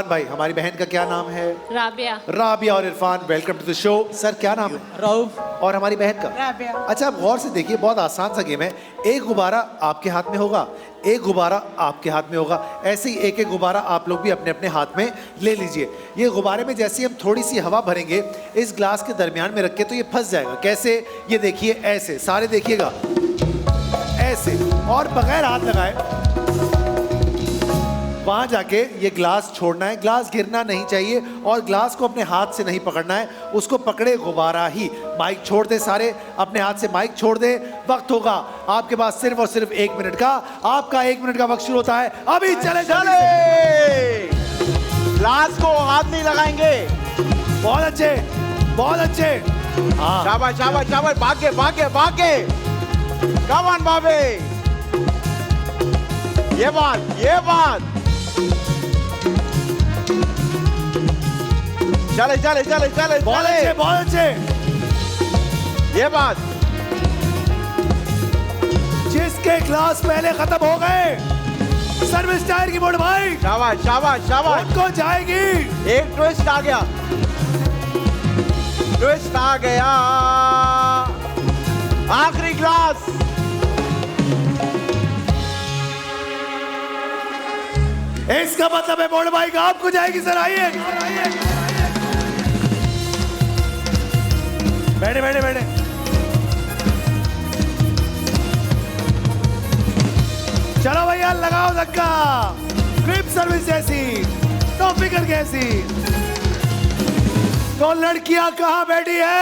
भाई। हमारी बहन का क्या नाम है? राबिया और Irfan, welcome to the show. Sir क्या नाम है? रऊफ। और हमारी बहन का? राबिया। अच्छा, आप गौर से देखिए, बहुत आसान सा गेम है। एक गुब्बारा आपके हाथ में होगा, एक गुब्बारा आपके हाथ में होगा। ऐसे ही एक गुब्बारा आप लोग भी अपने अपने हाथ में ले लीजिए। ये गुब्बारे में जैसे हम थोड़ी सी हवा भरेंगे इस ग्लास के दरमियान में रख के तो ये फंस जाएगा। कैसे? ये देखिए, ऐसे। सारे देखिएगा, ऐसे, और बगैर हाथ लगाए वहां जाके ये ग्लास छोड़ना है। ग्लास गिरना नहीं चाहिए और ग्लास को अपने हाथ से नहीं पकड़ना है, उसको पकड़े गुब्बारा ही। माइक छोड़ दे, सारे अपने हाथ से माइक छोड़ दे। वक्त होगा आपके पास सिर्फ और सिर्फ 1 मिनट का। आपका 1 मिनट का वक्त शुरू होता है अभी। चले। ग्लास को हाथ नहीं लगाएंगे। बहुत अच्छे। हाँ, शाबाश। भागे। कम ऑन बाबे। ये बात। चले चले चले चले बहुत चले। अच्छे, बहुत अच्छे। ये बात। जिसके क्लास पहले खत्म हो गए, सर्विस टायर की मोड़ भाई, शाबाश शाबाश शाबाश। उनको जाएगी। एक ट्विस्ट आ गया, ट्विस्ट आ गया। आखिरी क्लास। इसका मतलब है मोड़ भाई का आपको जाएगी। सर आइए, बैठे बैठे बैठे। चलो भैया लगाओ धक्का। ग्रिप सर्विस जैसी, तो फिकर कैसी। तो लड़कियां कहां बैठी है?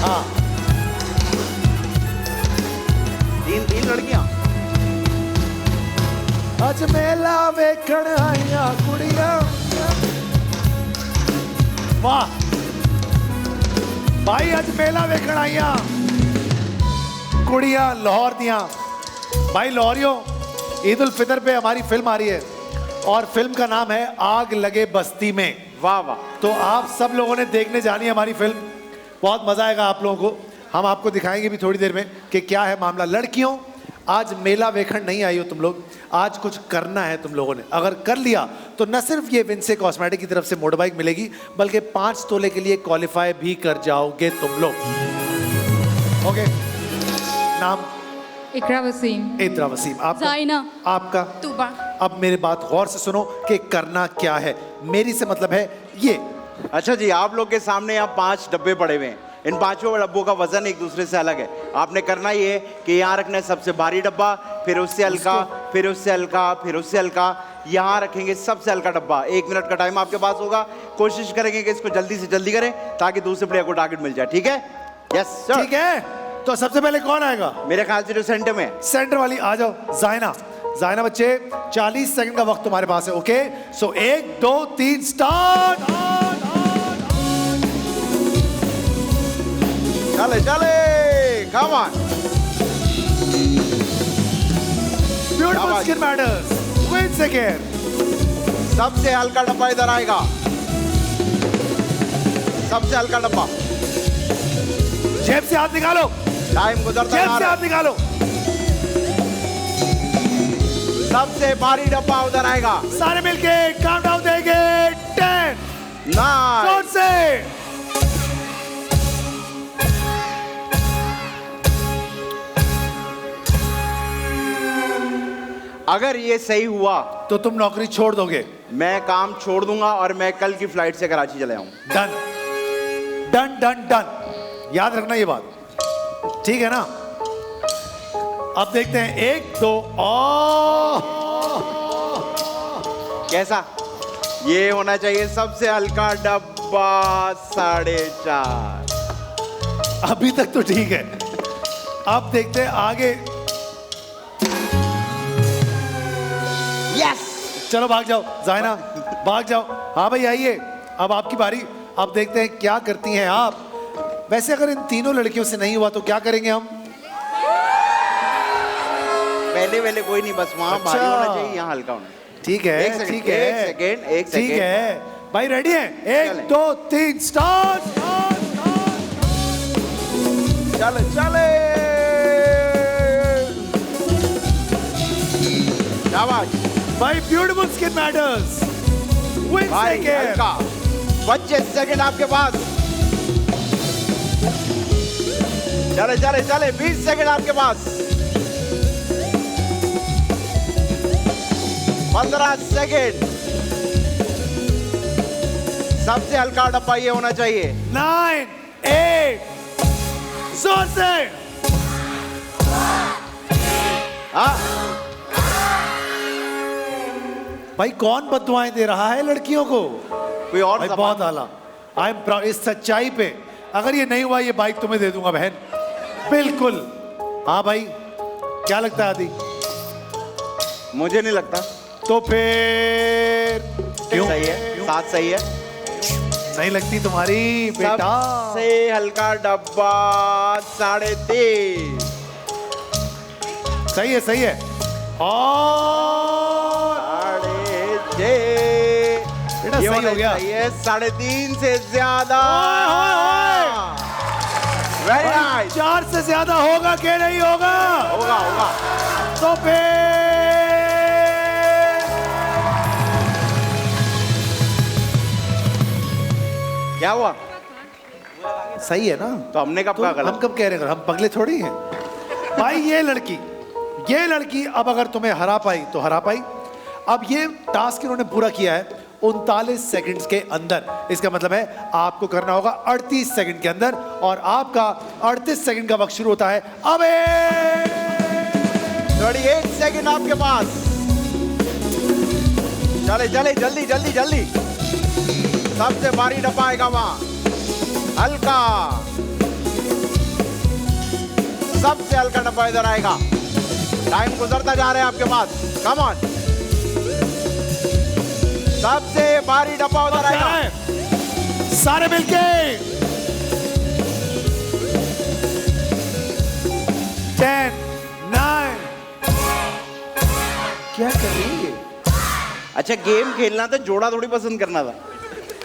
हाँ, तीन लड़कियां। अज मेला वेखण आईया कुड़ियां। वाह भाई, अज मेला वेखण आईया कुड़ियां लाहौर दियां। भाई लाहौरियों, ईद उल फितर पे हमारी फिल्म आ रही है और फिल्म का नाम है आग लगे बस्ती में। वाह वाह। तो आप सब लोगों ने देखने जानी है हमारी फिल्म। बहुत मजा आएगा आप लोगों को। हम आपको दिखाएंगे भी थोड़ी देर में कि क्या है मामला। लड़कियों, आज मेला वेखण नहीं आई हो तुम लोग, आज कुछ करना है तुम लोगों ने। अगर कर लिया तो न सिर्फ ये विंसे कॉस्मेटिक की तरफ से मोटर बाइक मिलेगी, बल्कि 5 तोले के लिए क्वालिफाई भी कर जाओगे तुम लोग। ओके, नाम? इकरा वसीम। इकरा वसीम। आपका? जाइना। आपका? तूबा। अब मेरी बात गौर से सुनो कि करना क्या है। मेरी से मतलब है ये। अच्छा जी, आप लोग के सामने यहाँ 5 डब्बे पड़े हुए हैं। इन 5 डब्बों का वजन एक दूसरे से अलग है। आपने करना ये कि यहाँ रखना है सबसे भारी डब्बा, फिर उससे हल्का, फिर उससे हल्का, फिर उससे हल्का। यहाँ रखेंगे सबसे हल्का डब्बा। 1 मिनट का टाइम आपके पास होगा। कोशिश करेंगे कि इसको जल्दी से जल्दी करें ताकि दूसरे प्लेयर को टारगेट मिल जाए। ठीक है? Yes sir. ठीक है, तो सबसे पहले कौन आएगा? मेरे ख्याल से जो सेंटर में है। सेंटर वाली आ जाओ। जाइना, जाइना बच्चे, 40 सेकंड का वक्त तुम्हारे पास है। ओके, सो 1 2 3 स्टार्ट। चले चले, come on. Beautiful skin matters, win second. सबसे हल्का डब्बा इधर आएगा। सबसे हल्का डब्बा। जेब से हाथ निकालो। टाइम गुजरता जेब जा से रहा हाथ है। निकालो। सबसे भारी डब्बा उधर आएगा। सारे मिलके काउंटडाउन देंगे। 10 9 जोर से। अगर ये सही हुआ तो तुम नौकरी छोड़ दोगे। मैं काम छोड़ दूंगा और मैं कल की फ्लाइट से कराची चले आऊं। डन डन डन डन, याद रखना ये बात, ठीक है ना? अब देखते हैं 1 2 कैसा? ये होना चाहिए सबसे हल्का डब्बा 4.5। अभी तक तो ठीक है। अब देखते हैं आगे। यस। चलो भाग जाओ जाइना, भाग जाओ। हाँ भाई आइए, अब आपकी बारी। अब देखते हैं क्या करती हैं आप। वैसे अगर इन तीनों लड़कियों से नहीं हुआ तो क्या करेंगे हम? पहले कोई नहीं, बस वहां भारी होना चाहिए, यहाँ हल्का होना चाहिए। ठीक है, एक सेकंड, ठीक है, एक सेकंड, एक ठीक सेकंड। है भाई, रेडी है? 1 चलें। 2 3 स्टार्ट। चले चले, शाबाश भाई। ब्यूटीफुल स्किन मैटर्स, विन भाई, सेकंड। हल्का। 25 सेकंड आपके पास। चले चले चले, 20 सेकंड आपके पास। 15 सेकंड। सबसे हल्का डब्बा ये होना चाहिए। 9 8 जोर से। हाँ, भाई कौन बददुआएं दे रहा है लड़कियों को? कोई और भाई सामान? बहुत आला। आई एम प्राउड इस सच्चाई पे। अगर ये नहीं हुआ ये बाइक तुम्हें दे दूंगा बहन, बिल्कुल। हाँ भाई, क्या लगता है आदि? मुझे नहीं लगता। तो फिर क्यों सही है, 7 सही है। नहीं लगती तुम्हारी बेटा? सबसे हल्का डब्बा 3.5। सही है, सही है। और 6.5 बेटा सही हो गया। सही है, 3.5 से ज्यादा। Very nice. 4 से ज्यादा होगा कि नहीं होगा? होगा होगा। तो फिर क्या हुआ? सही है ना? तो हमने कब तो कहा हम गलत? कब कह रहे हैं? हम पगले थोड़ी हैं भाई। ये लड़की अब अगर तुम्हें हरा पाई तो हरा पाई। अब ये टास्क इन्होंने पूरा किया है 39 सेकंड्स के अंदर। इसका मतलब है आपको करना होगा 38 सेकंड के अंदर, और आपका 38 सेकंड का वक्त शुरू होता है अब। 38 सेकंड आपके पास। चले चले, जल्दी जल्दी जल्दी। सबसे भारी डब्बा आएगा वहां, हल्का। सबसे हल्का डब्बा इधर आएगा। टाइम गुजरता जा रहा है आपके पास। Come on. सबसे भारी डब्बा उधर आएगा। सारे मिलके 10, 9। क्या कर रही है? अच्छा, गेम खेलना तो जोड़ा थोड़ी पसंद करना था।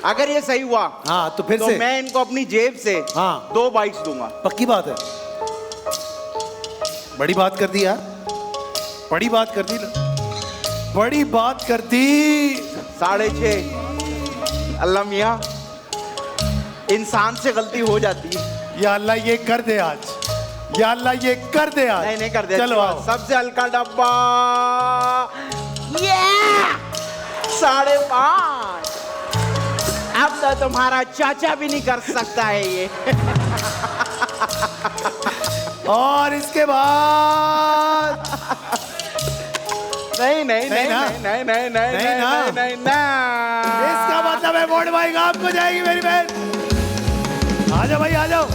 अगर ये सही हुआ हाँ तो फिर तो से मैं इनको अपनी जेब से हाँ 2 बाइट्स दूंगा। पक्की बात है। बड़ी बात कर दी यार, बड़ी बात कर दी, बड़ी बात कर दी। 6.5। अल्लाह मियाँ, इंसान से गलती हो जाती है। या अल्लाह ये कर दे आज, या अल्लाह ये कर दे आज। नहीं कर दे। चलो आओ। सबसे हल्का डब्बा 5.5। अब तो तुम्हारा चाचा भी नहीं कर सकता है ये। और इसके बाद नहीं नहीं नहीं नहीं ना? नहीं नहीं नहीं नहीं ना? नहीं नहीं नहीं। इसका मतलब है वोट भाई आपको जाएगी मेरी बहन। आ जाओ भाई, आ जाओ।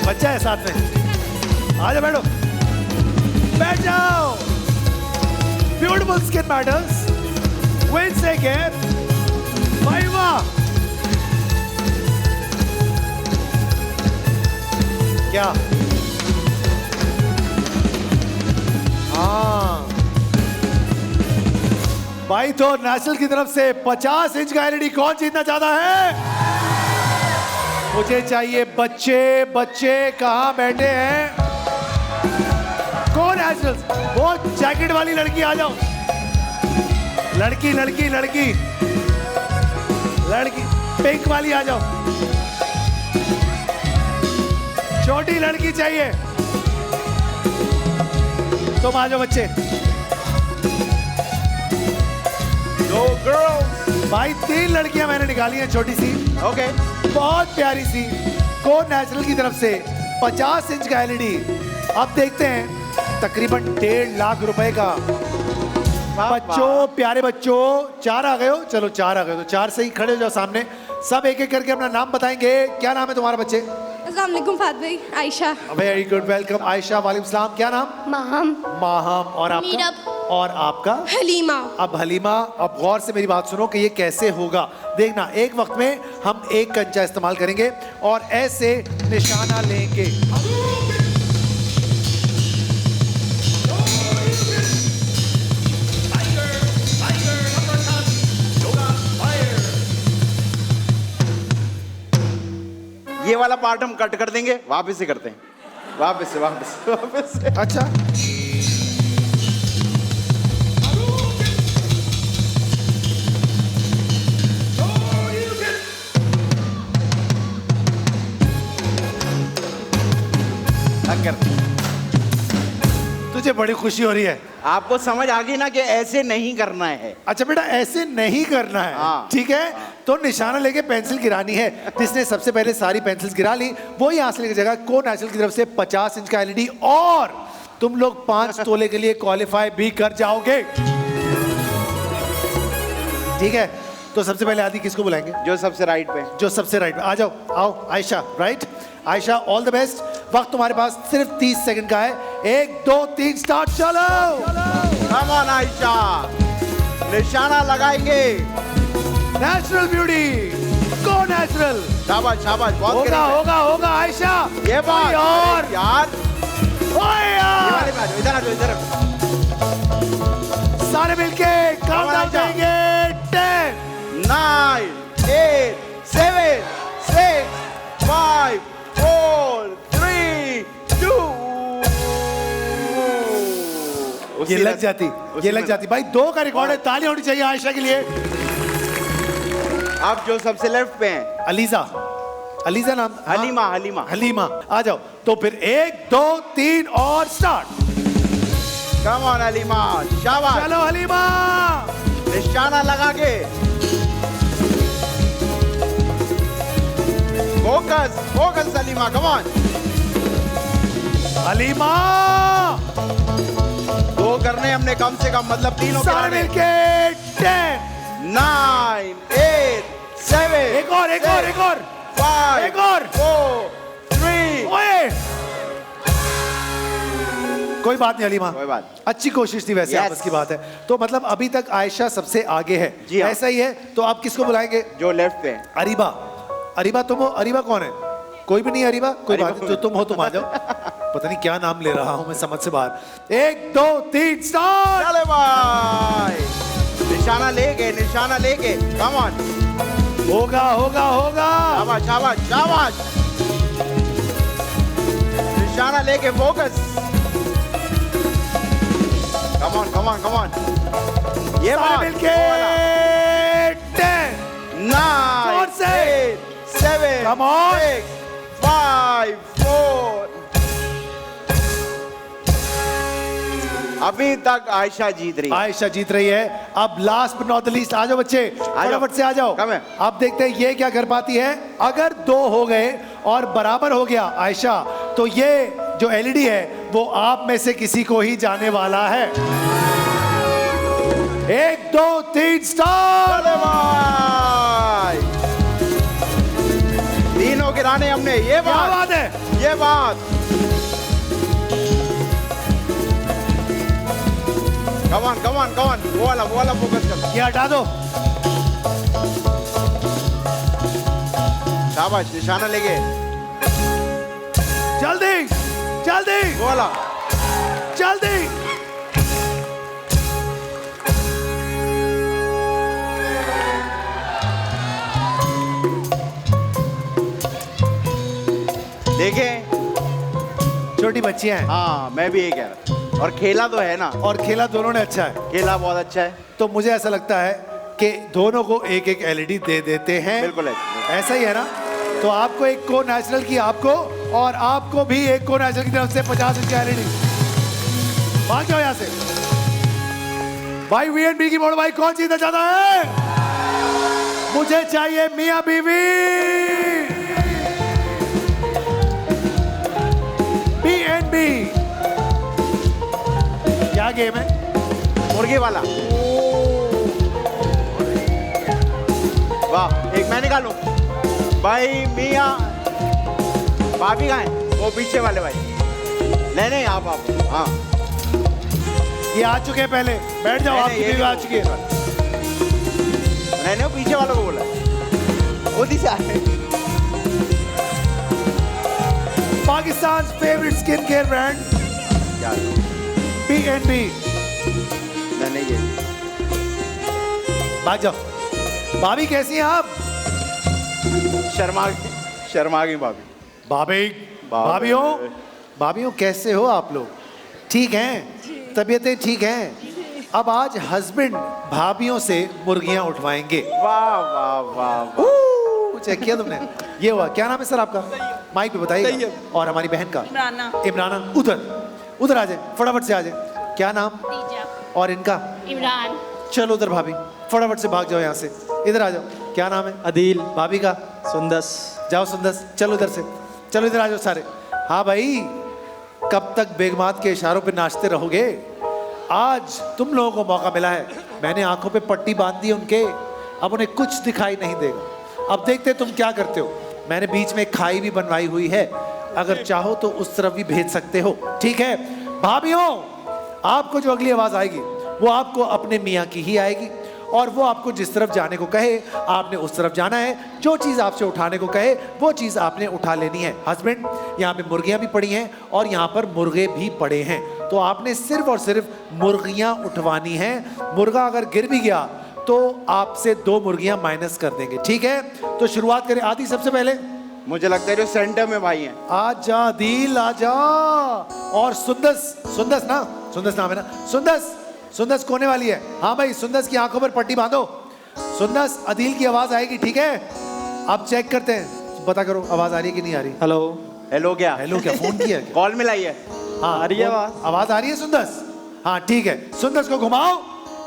बच्चा है साथ में, आ जाओ, बैठो, बैठ जाओ। Beautiful skin matters, Wednesday care, भाई वाह। क्या? हाँ भाई, तो नेशनल की तरफ से 50 इंच का एलईडी कौन जीतना चाहता है? मुझे चाहिए बच्चे। बच्चे कहाँ बैठे हैं? कौन नेशनल? वो जैकेट वाली लड़की आ जाओ। लड़की लड़की लड़की लड़की पिंक वाली आ जाओ। छोटी लड़की चाहिए। तुम आ जाओ बच्चे। 2 girls। भाई 3 लड़कियां मैंने निकाली हैं, छोटी सी, ओके। बहुत प्यारी सी। को नेशनल की तरफ से 50 इंच का एलईडी। अब देखते हैं तकरीबन 1.5 लाख रुपए का। बच्चों, प्यारे बच्चों, 4 आ गए हो? चलो 4 आ गए तो 4 से ही खड़े हो जाओ सामने। सब एक एक करके अपना नाम बताएंगे। क्या नाम है तुम्हारा बच्चे? अस्सलाम वालेकुम फात भाई। Ayesha. Very good, welcome Ayesha. वालेकुम सलाम। क्या नाम? माहम। माहम। और आपका? मीरब। और आपका? हलीमा। अब हलीमा, अब गौर से मेरी बात सुनो कि ये कैसे होगा। देखना, एक वक्त में हम एक कंचा इस्तेमाल करेंगे और ऐसे निशाना लेंगे। ये वाला पार्ट हम कट कर देंगे, वापस से करते हैं। वापस से। अच्छा, तुझे बड़ी खुशी हो रही है? आपको समझ आ गई ना कि ऐसे नहीं करना है। अच्छा बेटा, ऐसे नहीं करना है। हाँ। ठीक है, तो निशाना लेके पेंसिल गिरानी है। जिसने सबसे पहले सारी पेंसिल्स गिरा ली वो यहाँ से लेकर जाएगा को नेशनल की तरफ से 50 इंच का एलईडी, और तुम लोग 5 तोले के लिए क्वालिफाई भी कर जाओगे। ठीक है, तो सबसे पहले आदि किसको बुलाएंगे? जो सबसे राइट पे। जो सबसे राइट पे। आ जाओ, आओ Ayesha. Right, Ayesha, all the best. वक्त तुम्हारे पास सिर्फ 30 सेकंड का है। 1 2 3 स्टार्ट, चलो। कम ऑन आयशा, निशाना लगाएंगे। नेचुरल ब्यूटी, गो नेचुरल। शाबाश शाबाश, बहुत होगा करीब है। होगा होगा आयशा। ये बात और यार, ओए ये यार, वाले पे आ जाओ, इधर आ जाओ, इधर। सारे मिलके काउंट डाउन देंगे। 10 9 8 7 6 5 4 3 2। ये लग जाती, ये लग जाती भाई। 2 का रिकॉर्ड है, ताली होनी चाहिए आयशा के लिए। अब जो सबसे लेफ्ट पे हैं, अलीजा, अलीजा नाम, हाँ? हलीमा हलीमा। हलीमा, आ जाओ। तो फिर 1 2 3 और स्टार्ट। कम ऑन हलीमा, शाबाश। चलो हलीमा, निशाना लगा के, focus focus Halima, come on. Halima, 2 करने हमने कम से कम, मतलब 3 सारे मिलके 10 9 8 7। एक और, एक और, एक और, 5 एक और। 4 3। ओए, कोई बात नहीं हलीमा, कोई बात। अच्छी कोशिश थी वैसे, Yes. आपस की बात है। तो मतलब अभी तक आयशा सबसे आगे है। जी हाँ। ऐसा ही है, तो आप किसको बुलाएंगे? जो लेफ्ट पे हैं। अरीबा, अरीबा तुम हो। अरीबा कौन है? कोई भी नहीं अरीबा, कोई अरीबा बात नहीं, जो तुम हो तुम आ जाओ। पता नहीं क्या नाम ले रहा हूं मैं, समझ से बाहर। 1 2 3 स्टार्ट। चले भाई, निशाना लेके, निशाना लेके, कम ऑन। होगा होगा होगा। शाबाश शाबाश शाबाश, निशाना लेके, focus. Come on come on come on. ये सारे बात, मिलके 10 9 जोर से। 8 7 Come on. 6 5 4। अभी तक आयशा जीत रही है। आयशा जीत रही है। अब last but not the least, आ जाओ बच्चे, फटाफट से आ जाओ। कम है। अब देखते हैं ये क्या कर पाती है। अगर 2 हो गए और बराबर हो गया आयशा, तो ये जो एलईडी है वो आप में से किसी को ही जाने वाला है। 1 2 3 स्टार्ट। चले भाई, तीनों गिराने हमने। ये क्या बात, बात है। ये बात। कमान कमान कमान, वो वाला फोकस कर। ये हटा दो। शाबाश, निशाना लेके, जल्दी जल्दी वो वाला। जल्दी। देखें, छोटी बच्चियां हैं हाँ मैं भी ये कह रहा। और खेला तो है ना, और खेला दोनों ने अच्छा है। खेला बहुत अच्छा है। तो मुझे ऐसा लगता है कि दोनों को एक एक एलईडी दे देते हैं। बिल्कुल है। ऐसा ही है ना। तो आपको एक को नेशनल की, आपको, और आपको भी एक को नेशनल की तरफ से 50 इंच एलईडी। भाग जाओ यहाँ से भाई। वीएनबी की बोर्ड भाई कौन जीतना चाहता है? मुझे चाहिए मियां बीवी। बीएनबी क्या गेम है? मुर्गे वाला। वाह, एक मैं निकालूं भाई। मियाँ भाभी कहाँ हैं? वो पीछे वाले भाई। नहीं आप हाँ, ये आ चुके हैं पहले, बैठ जाओ। नहीं, आपकी ये बीवी आ नहीं, चुकी है। नहीं वो पीछे वालों को बोला। वो दिशा है। Pakistan favourite skin care brand क्या? बीएनबी। नहीं ये भाग जाओ। भाभी कैसी हैं आप? शर्मा गई भाभी। भाभी, भाभीओ, भाभीओ कैसे हो आप लोग? ठीक हैं, तबीयतें ठीक हैं। अब आज हस्बैंड भाभीओं से मुर्गियां उठवाएंगे। वाह वाह वाह वाह। चेक किया तुमने? ये हुआ। क्या नाम है सर आपका? माइक पे बताइए। और हमारी बहन का? इमराना। इमराना। उधर आ जाए, फटाफट से आ जाए। क्या नाम? और इनका? इमरान। चलो उधर भाभी, फटाफट से भाग जाओ यहाँ से। इधर आ जाओ। क्या नाम है? अदील। भाभी का? सुंदस। जाओ सुंदस, चलो इधर से, चलो इधर आ जाओ सारे। हाँ भाई, कब तक बेगमात के इशारों पे नाचते रहोगे? आज तुम लोगों को मौका मिला है। मैंने आंखों पे पट्टी बांध दी उनके, अब उन्हें कुछ दिखाई नहीं देगा। अब देखते तुम क्या करते हो। मैंने बीच में खाई भी बनवाई हुई है, अगर चाहो तो उस तरफ भी भेज सकते हो। ठीक है, भाभीओ, आपको जो अगली आवाज आएगी वो आपको अपने मियाँ की ही आएगी, और वो आपको जिस तरफ जाने को कहे आपने उस तरफ जाना है। जो चीज़ आपसे उठाने को कहे वो चीज़ आपने उठा लेनी है। हस्बैंड, यहाँ पे मुर्गियाँ भी पड़ी हैं और यहाँ पर मुर्गे भी पड़े हैं, तो आपने सिर्फ और सिर्फ मुर्गियाँ उठवानी हैं। मुर्गा अगर गिर भी गया तो आपसे 2 मुर्गियाँ माइनस कर देंगे, ठीक है? तो शुरुआत करें। आदि सबसे पहले। मुझे लगता है जो सेंटर में भाई हैं। आजा दिल आजा। और सुंदस, सुंदस ना, सुंदस नाम है ना, सुंदस, सुंदस कोने वाली है। हाँ भाई, सुंदस की आंखों पर पट्टी बांधो। सुंदस, अदील की आवाज आएगी, ठीक है? आप चेक करते हैं, पता करो आवाज आ रही है कि नहीं आ रही। हेलो हेलो क्या? हेलो क्या, फोन किया क्या? कॉल मिलाई है। हाँ आ रही है आवाज? आवाज आ रही है सुंदस? हाँ ठीक है, सुंदस को घुमाओ,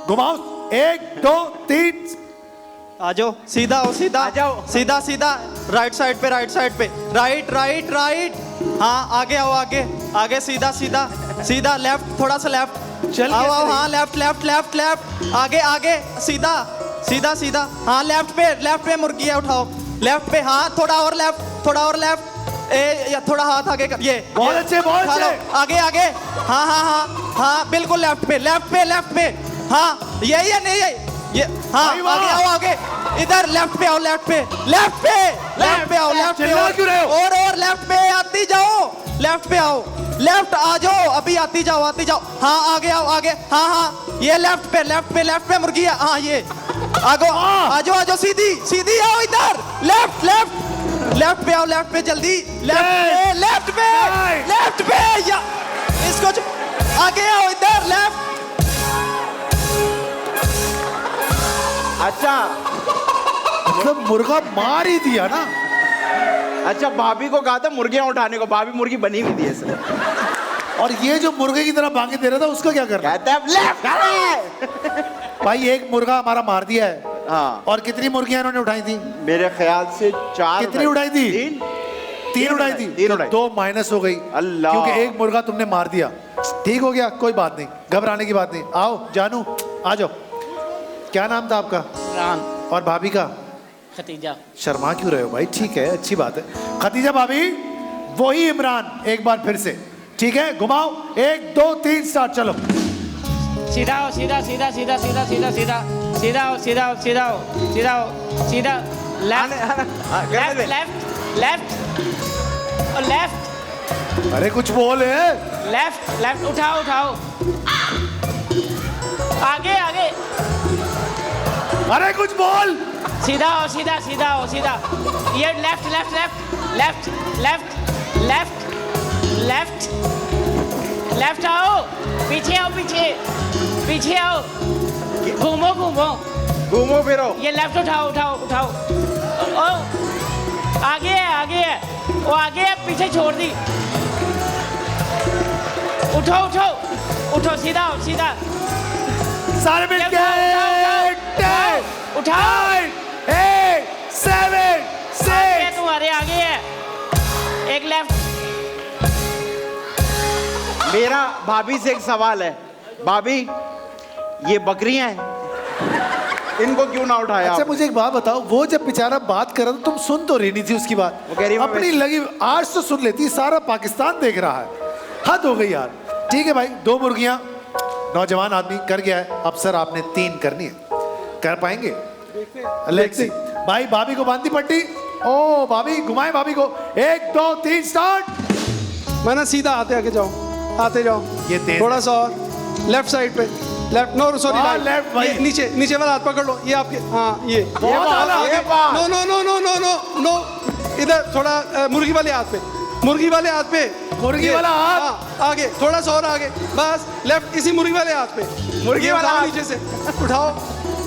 घुमाओ, 1 2 3। आ जाओ, सीधा हो, सीधा आ जाओ। सीधा सीधा, राइट साइड पे, राइट साइड पे, राइट राइट राइट। हाँ आगे आओ, आगे आगे, सीधा सीधा सीधा, लेफ्ट, थोड़ा सा लेफ्ट, चल आओ कैसे आओ, रही? हाँ लेफ्ट लेफ्ट लेफ्ट लेफ्ट, आगे आगे, सीधा सीधा सीधा, हाँ लेफ्ट पे मुर्गी है, उठाओ लेफ्ट पे, हाँ थोड़ा और लेफ्ट, थोड़ा और लेफ्ट, या थोड़ा हाथ आगे कर, ये बहुत अच्छे, बहुत उठा लो, अच्छे। आगे आगे, हाँ हाँ हाँ हाँ, बिल्कुल लेफ्ट पे लेफ्ट पे लेफ्ट पे, हाँ यही है, नहीं ये, हाँ भाई वाह। आगे आओ, आगे इधर, लेफ्ट पे आओ, लेफ्ट पे, लेफ्ट पे, लेफ्ट पे आओ, लेफ्ट पे, चिल्ला क्यों रहे हो? और लेफ्ट पे आती जाओ, लेफ्ट पे आओ, लेफ्ट आ जाओ, अभी आती जाओ, आती जाओ, हाँ आगे आओ, आगे, हाँ हाँ, ये लेफ्ट पे लेफ्ट पे मुर्गी है, हाँ ये आगो, आ जाओ सीधी सीधी आओ, इधर लेफ्ट लेफ्ट लेफ्ट पे आओ, लेफ्ट पे जल्दी, लेफ्ट पे या इसको आगे आओ, इधर लेफ्ट। अच्छा मतलब मुर्गा मार ही दिया ना। अच्छा, भाभी को कहा था मुर्गियां उठाने को, भाभी मुर्गी बनी हुई थी इसने। और ये जो मुर्गे की तरह भागे दे रहा था उसका क्या करना? कहता है लेफ्ट। भाई एक मुर्गा हमारा मार दिया है। हाँ। और कितनी मुर्गियां इन्होंने उठाई थी? मेरे ख्याल से 4। कितनी उड़ाई थी? 3 उड़ाई थी। तीन उड़ाई। 2 माइनस हो गई, अल्लाह। क्योंकि एक मुर्गा तुमने मार दिया। ठीक हो गया, कोई बात नहीं, घबराने की बात नहीं। आओ जानू, आ जाओ। क्या नाम था आपका? राम। और भाभी का? खतीजा। शर्मा क्यों रहे हो भाई? ठीक है, अच्छी बात है। खतीजा भाभी, वही इमरान, एक बार फिर से, ठीक है? घुमाओ, 1 2 3 स्टार्ट, चलो। सीधा हो, सीधा सीधा सीधा सीधा सीधा सीधा सीधा हो, सीधा हो, सीधा हो, सीधा हो, सीधा, लेफ्ट लेफ्ट लेफ्ट लेफ्ट और लेफ्ट, अरे कुछ बोल है। लेफ्ट लेफ्ट, उठाओ उठाओ, आगे आगे, अरे कुछ बोल। सीधा हो, सीधा सीधा हो, सीधा, ये left left left left left left left left, आओ पीछे, आओ पीछे, पीछे आओ, घूमो घूमो, घूमो फिरो। ये लेफ्ट उठाओ उठाओ उठाओ, ओ आगे है, आगे है, वो आगे है, पीछे छोड़ दी, उठो उठो उठो, सीधा हो, सीधा, सारे मिल के उठाओ, 8 7 आगे 6। तुम्हारे आगे है, एक लेफ्ट। मेरा भाभी से एक सवाल है, भाभी ये बकरियां हैं, इनको क्यों ना उठाया? अच्छा आपने? मुझे एक बात बताओ, वो जब बेचारा बात कर रहा था तुम सुन तो रही नहीं थी उसकी बात? वो कह रही मैं अपनी वैसे- लगी, आज तो सुन लेती, सारा पाकिस्तान देख रहा है। हद हो गई यार। ठीक है भाई, 2 मुर्गियां, नौजवान आदमी कर गया है, अब सर आपने 3 करनी है, कर पाएंगे? Let's see. भाई भाभी को बांधी पट्टी, ओ भाभी घुमाए भाभी को, 1 2 3 स्टार्ट। मैं ना सीधा आते आगे जाओ, आते जाओ, ये तेज थोड़ा है। सा और लेफ्ट साइड पे, लेफ्ट, नो सॉरी हाँ, left भाई। नीचे नीचे वाला हाथ पकड़ लो, ये आपके, हाँ ये बहुत आला। ये बात। No no no no no no no, इधर थोड़ा मुर्गी वाले हाथ पे, मुर्गी वाले हाथ पे, मुर्गी ये, वाला हाथ। हाँ, आगे थोड़ा सा और आगे, बस लेफ्ट, इसी मुर्गी वाले हाथ पे, मुर्गी ये वाला उठाओ हाथ। नीचे से, उठाओ,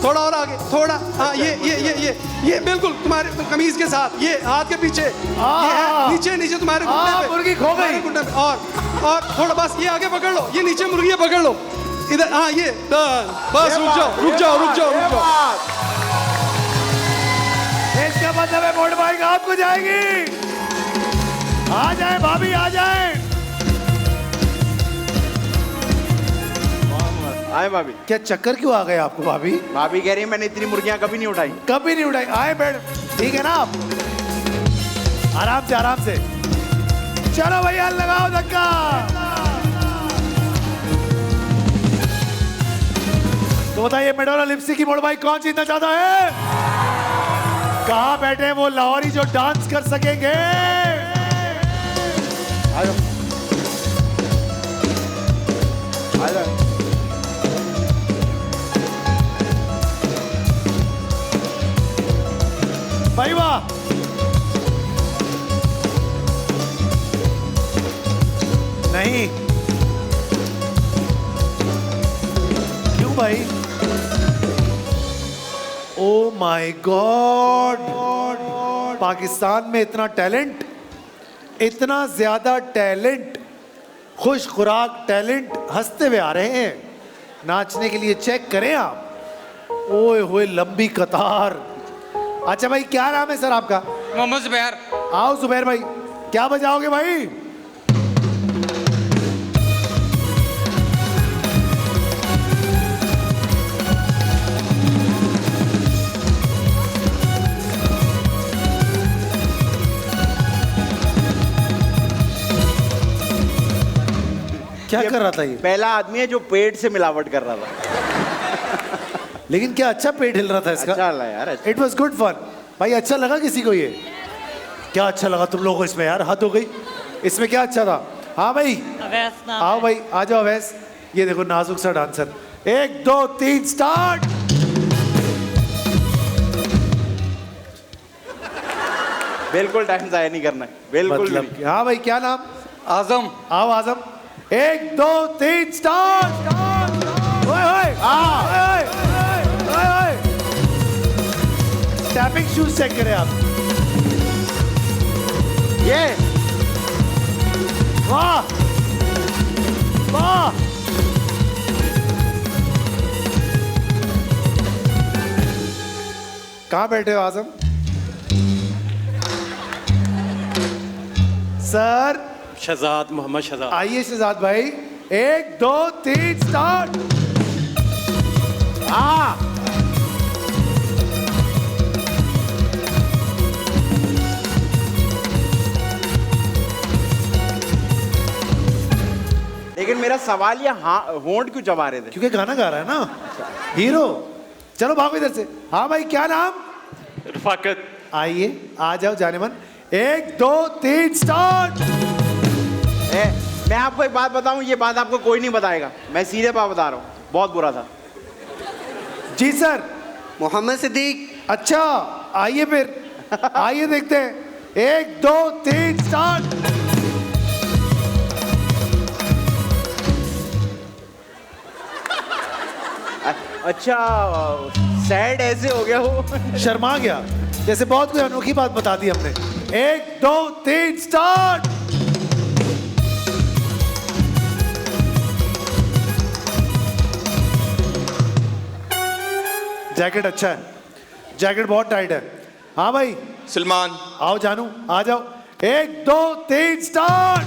थोड़ा और आगे, थोड़ा, हाँ ये बिल्कुल तुम्हारे कमीज के साथ, ये हाथ के पीछे, ये है, नीचे नीचे तुम्हारे घुटने पे, मुर्गी खो गई। तुम्हारे घुटने पे, और थोड़ा बस ये आगे पकड़ लो, ये नीचे मुर्गियां पकड़ लो, इधर, हाँ ये डन, बस रुक जाओ रुक जाओ रुक जाओ रुक जाओ। इसका मतलब है मोड़ भाई का आपको जाएगी। आ जाए भाभी, आ जाए। आए भाभी। क्या चक्कर क्यों आ गए आपको भाभी? भाभी कह रही है मैंने इतनी मुर्गियां कभी नहीं उठाई। कभी नहीं उठाई। आए बैठ, ठीक है ना आप? आराम से, आराम से। चलो भैया लगाओ धक्का। बताइए मेडोना लिपस्टिक की मोड़ भाई कौन जीतना चाहता है? कहाँ बैठे हैं वो लाहौरी जो डांस कर सकेंगे? आ जाओ आ जाओ। भाई वाह, नहीं क्यों भाई? ओ माय गॉड, पाकिस्तान में इतना टैलेंट, इतना ज्यादा टैलेंट, खुश खुराक टैलेंट हंसते हुए आ रहे हैं नाचने के लिए। चेक करें आप, ओए होए लंबी कतार। अच्छा भाई क्या नाम है सर आपका? मोहम्मद जुबैर। आओ जुबैर भाई, क्या बजाओगे भाई? क्या कर रहा था ये? पहला आदमी है जो पेट से मिलावट कर रहा था। लेकिन क्या अच्छा पेट हिल रहा था इसका। अच्छा लगा यार, अच्छा। इट वॉज गुड फन भाई। अच्छा लगा किसी को ये? क्या अच्छा लगा तुम लोगों को इसमें यार? हद हो गई। इसमें क्या अच्छा था? हाँ भाई अवैस नाम आओ है। भाई, आ जाओ अवैस। ये देखो नाजुक सा डांसर। 1 2 3 स्टार्ट। बिल्कुल टाइम जाया नहीं करना है, बिल्कुल मतलब नहीं। हाँ भाई क्या नाम? आजम। आओ आजम। 1 2 3 स्टार्ट। ओए ओए ओए ओए ओए। टैपिंग शूज चेक करें आप। ये वाह वाह। कहाँ बैठे हो आजम? सर शहजाद मोहम्मद शहजाद। आइए शहजाद भाई। 1 2 3 स्टार्ट। लेकिन मेरा सवाल ये होंठ क्यों चबा रहे थे? क्योंकि गाना गा रहा है ना हीरो। चलो भागो इधर से। हाँ भाई क्या नाम? रफाकत। आइए आ जाओ जाने मन। 1 2 3 स्टार्ट। मैं आपको एक बात बताऊं, ये बात आपको कोई नहीं बताएगा, मैं सीधे बात बता रहा हूँ, बहुत बुरा था। जी सर। मोहम्मद सिद्दीक। अच्छा आइए फिर, आइए देखते हैं। 1 2 3 स्टार्ट। अच्छा सैड ऐसे हो गया हो। शर्मा गया जैसे बहुत कोई अनोखी बात बता दी हमने। 1 2 3 स्टार्ट। जैकेट अच्छा है, जैकेट बहुत टाइट है। हाँ भाई सलमान। आओ जानू आ जाओ। 1 2 3 स्टार्ट।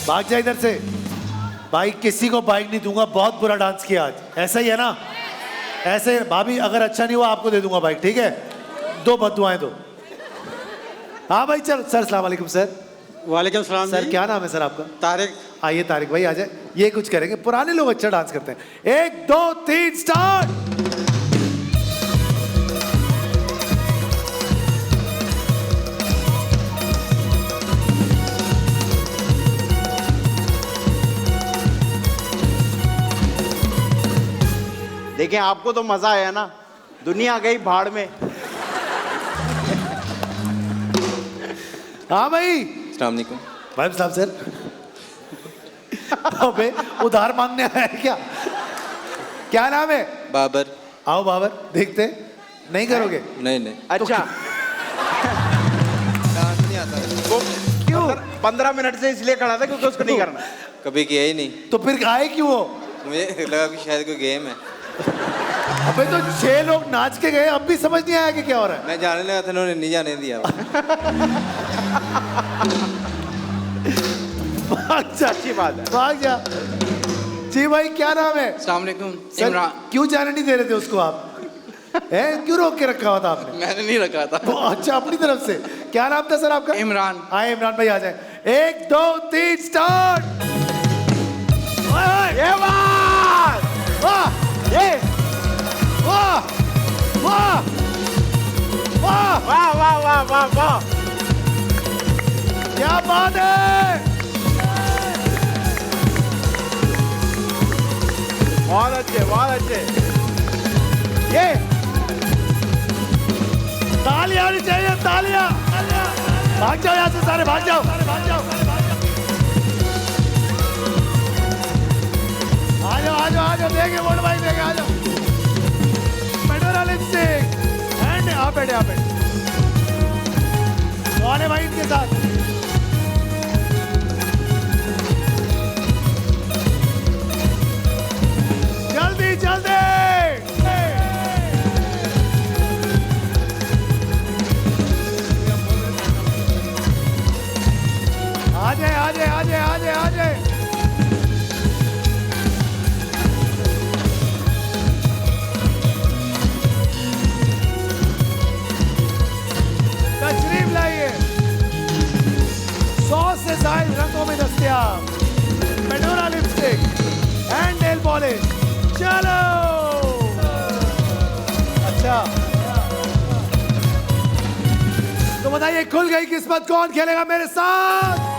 भाग जा इधर से भाई, किसी को बाइक नहीं दूंगा। बहुत बुरा डांस किया आज, ऐसा ही है ना? ऐसे भाभी अगर अच्छा नहीं हुआ आपको दे दूंगा बाइक, ठीक है? 2 बददुआएं दो। हाँ भाई चल। सर अस्सलाम वालेकुम सर। वालेकुम सलाम सर जी। क्या नाम है सर आपका? तारिक। आइए तारिक भाई आ जाए। ये कुछ करेंगे, पुराने लोग अच्छा डांस करते हैं। 1 2 3 स्टार्ट। देखिए आपको तो मजा आया ना, दुनिया गई भाड़ में। हाँ भाई अस्सलाम वालेकुम। भाई साहब सर। अबे उधार मांगने आया है क्या? क्या नाम है? बाबर। आओ बाबर देखते हैं। नहीं करोगे? नहीं नहीं। अच्छा नहीं आता। वो क्यों 15 मिनट से इसलिए खड़ा था क्योंकि उसको नहीं करना। कभी किया ही नहीं। तो फिर आए क्यों हो? मुझे लगा कि शायद कोई गेम है। अबे तो 6 लोग नाच के गए, अब भी समझ नहीं आया कि क्या हो रहा है? मैं जाने लगा था, उन्होंने नहीं जाने दिया। भाग जा, अच्छी बात है। भाग जा। जी भाई क्या नाम है? अस्सलाम वालेकुम। सर, इमरान। क्यों जाने नहीं दे रहे थे उसको आप? क्यों रोक के रखा हुआ था आपने? मैंने नहीं रखा था। तो अच्छा अपनी तरफ से क्या नाम था सर आपका? इमरान। आए इमरान भाई आ जाए। 1 2 3 स्टार्ट। ये बात वाह ये वाह वाह वाह वाह वाह वाह वाह वाह क्या बात है। बहुत अच्छे बहुत अच्छे। ये तालियां आनी चाहिए, तालियां। भाग जाओ यहाँ से सारे, भाग जाओ, भाग जाओ। आ जाओ आ जाओ आ जाओ, देंगे वोट भाई, देंगे, आ जाओ। मेडोरा लिपस्टिक एंड आप बैठे, आप बैठे। कौन है भाई इनके साथ? जल्दी जल्दी। आ जाए आ जाए आ जाए आ जाए आ जाए। तशरीफ लाइए। 100 से ज्यादा रंगों में दस्तयाब मेडोरा लिपस्टिक एंड नेल पॉलिश। चलो अच्छा, तो बताइए खुल गई किस्मत, कौन खेलेगा मेरे साथ?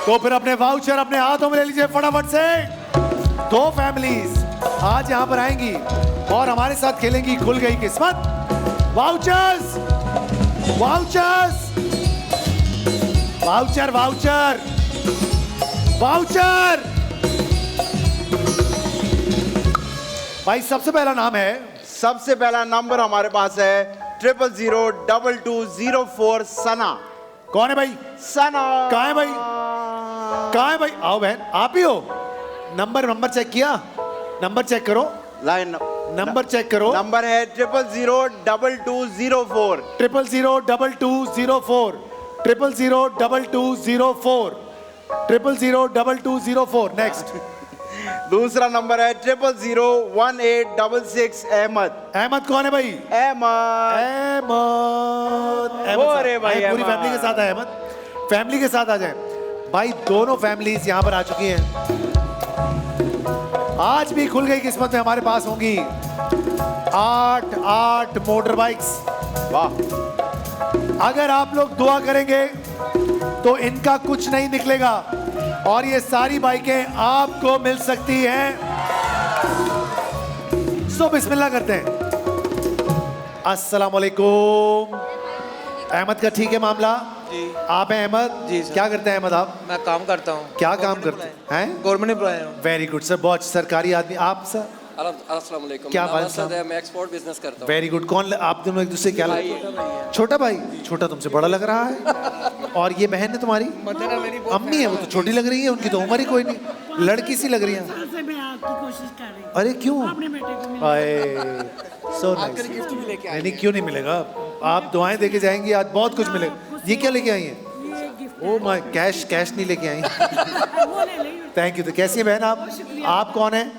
तो फिर अपने वाउचर अपने हाथों में ले लीजिए फटाफट से। 2 फैमिलीज आज यहां पर आएंगी और हमारे साथ खेलेंगी खुल गई किस्मत। Vouchers vouchers voucher voucher voucher. भाई सबसे पहला नाम है, सबसे पहला नंबर हमारे पास है 00022204 सना। कौन है भाई? सना कहाँ है भाई? कहाँ है भाई? आओ बहन, आप ही हो। नंबर चेक किया? नंबर चेक करो, लाइन नंबर चेक करो। नंबर है 00022204 002204 002204 002204। नेक्स्ट। दूसरा नंबर है 001866 अहमद। अहमद कौन है भाई? अहमद अहमद वो रे भाई, आए, पूरी अहमद। फैमिली के साथ आए अहमद, फैमिली के साथ आ जाए भाई। दोनों फैमिलीज यहाँ पर आ चुकी हैं। आज भी खुल गई किस्मत में हमारे पास होंगी 8 मोटर बाइक्स। वाह, अगर आप लोग दुआ करेंगे तो इनका कुछ नहीं निकलेगा और ये सारी बाइकें आपको मिल सकती हैं। सो बिस्मिल्लाह करते हैं। अस्सलाम वालेकुम। अहमद का ठीक है मामला? जी। आप हैं अहमद? जी सर। क्या करते हैं अहमद आप? मैं काम करता हूँ। क्या काम करते हैं? गवर्नमेंट एम्प्लॉय हूँ। वेरी गुड सर, बहुत सरकारी आदमी। आप सर? अस्सलाम वालेकुम। क्या नाम बात असद है? है, मैं एक्सपोर्ट बिजनेस करता हूँ। Very good. कौन आप दोनों एक दूसरे क्या भाई लगते? छोटा भाई? छोटा तुमसे बड़ा लग रहा है। और ये बहन है तुम्हारी? अम्मी है, वो तो छोटी लग रही है, उनकी तो उम्र ही कोई नहीं, लड़की सी लग रही है। अरे क्यों? So nice. नहीं क्यों नहीं मिलेगा, आप दुआएं देके जाएंगी, आज बहुत कुछ मिलेगा। ये क्या लेके आई हैं? ओ माय, कैश नहीं लेके आई। Thank you. तो कैसी है बहन आप कौन है?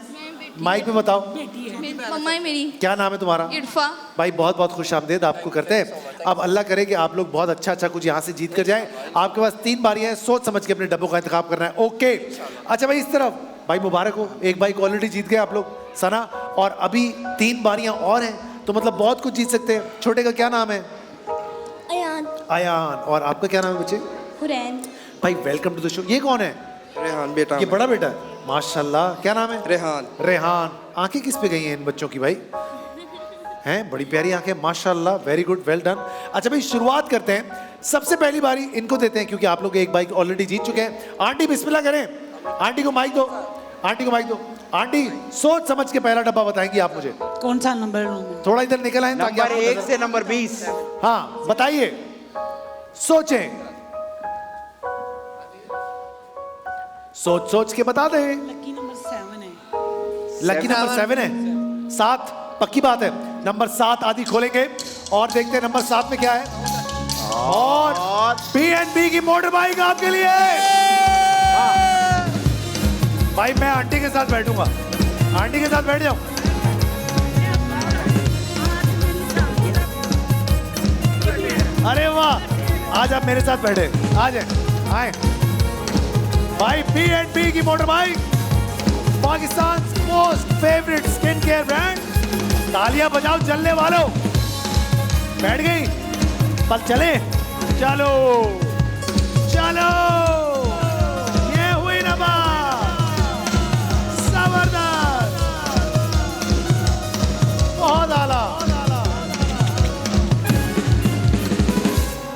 माइक में बताओ। मम्मा है मेरी। क्या नाम है तुम्हारा? इरफा। भाई बहुत बहुत खुश आमदेद आपको करते हैं। अब अल्लाह करे कि आप लोग बहुत अच्छा कुछ यहाँ से जीत कर जाएं। आपके पास 3 बारियां हैं, सोच समझ के अपने डब्बों का इंतखाब करना है। ओके अच्छा भाई, इस तरफ भाई मुबारक हो, एक बाइक ऑलरेडी जीत गए आप लोग सना, और अभी 3 बारियां और हैं, तो मतलब बहुत कुछ जीत सकते हैं। छोटे का क्या नाम है? अयान। अयान। और आपका क्या नाम है बच्चे? हुरैन। भाई वेलकम टू द शो। ये कौन है? रेहान बेटा। ये बड़ा बेटा है, माशाल्लाह। क्या नाम है? रेहान। रेहान। आंखें किस पे गई हैं इन बच्चों की भाई? हैं बड़ी प्यारी आंखें, माशाल्लाह, वेरी गुड, वेल डन। अच्छा भाई शुरुआत करते हैं। सबसे पहली बारी इनको देते हैं क्योंकि आप लोग एक बाइक ऑलरेडी जीत चुके हैं। आंटी बिस्मिल्लाह करें। आंटी को माइक दो, आंटी को माइक दो। आंटी सोच समझ के पहला डब्बा बताएंगी आप मुझे। कौन सा नंबर लूंगी? थोड़ा इधर निकल आए ताकि नंबर आपको 1 नजर- से नंबर 20। हाँ बताइए, सोचें, सोच के बता दें। लकी नंबर 7 है। लकी नंबर 7 है। 7 पक्की बात है। नंबर 7 आदि खोलेंगे और देखते हैं नंबर 7 में क्या है। और B&B की मोटर बाइक आपके लिए। भाई मैं आंटी के साथ बैठूंगा, आंटी के साथ बैठ जाऊं। अरे आज आप मेरे साथ बैठे, आ जाए, आए भाई। P&P की motor bike, Pakistan most favourite skin care brand. तालियां बजाओ जलने वालों। बैठ गई, बस चले, चलो चलो, ये हुई ना बात, जबरदस्त, बहुत आला।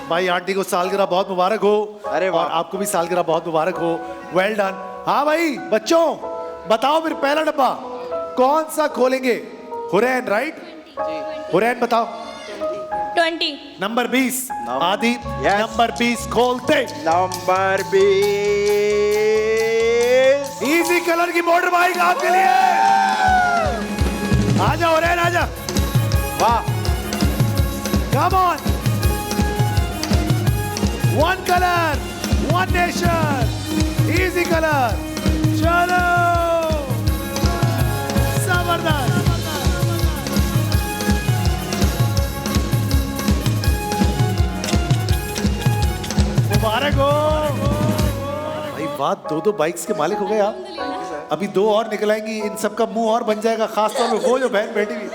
भाई आंटी को सालगिरह बहुत मुबारक हो। अरे वाह। और आपको भी सालगिरह बहुत मुबारक हो। Well done. हाँ भाई बच्चों, बताओ फिर पहला डब्बा कौन सा खोलेंगे? हुरैन, राइट? हुरैन बताओ। 20. नंबर 20। आदि, Yes. नंबर 20 खोलते। नंबर 20। इजी कलर की मोटर बाइक आपके लिए। आजा हुरैन, आजा। वाह। Come on. One colour, one nation, easy colour. चलो, जबरदस्त। मुबारक हो भाई, वाह, दो बाइक्स के मालिक हो गए आप। अभी 2 और निकल आएंगी, इन सबका मुंह और बन जाएगा, खासतौर में वो जो बहन बैठी हुई,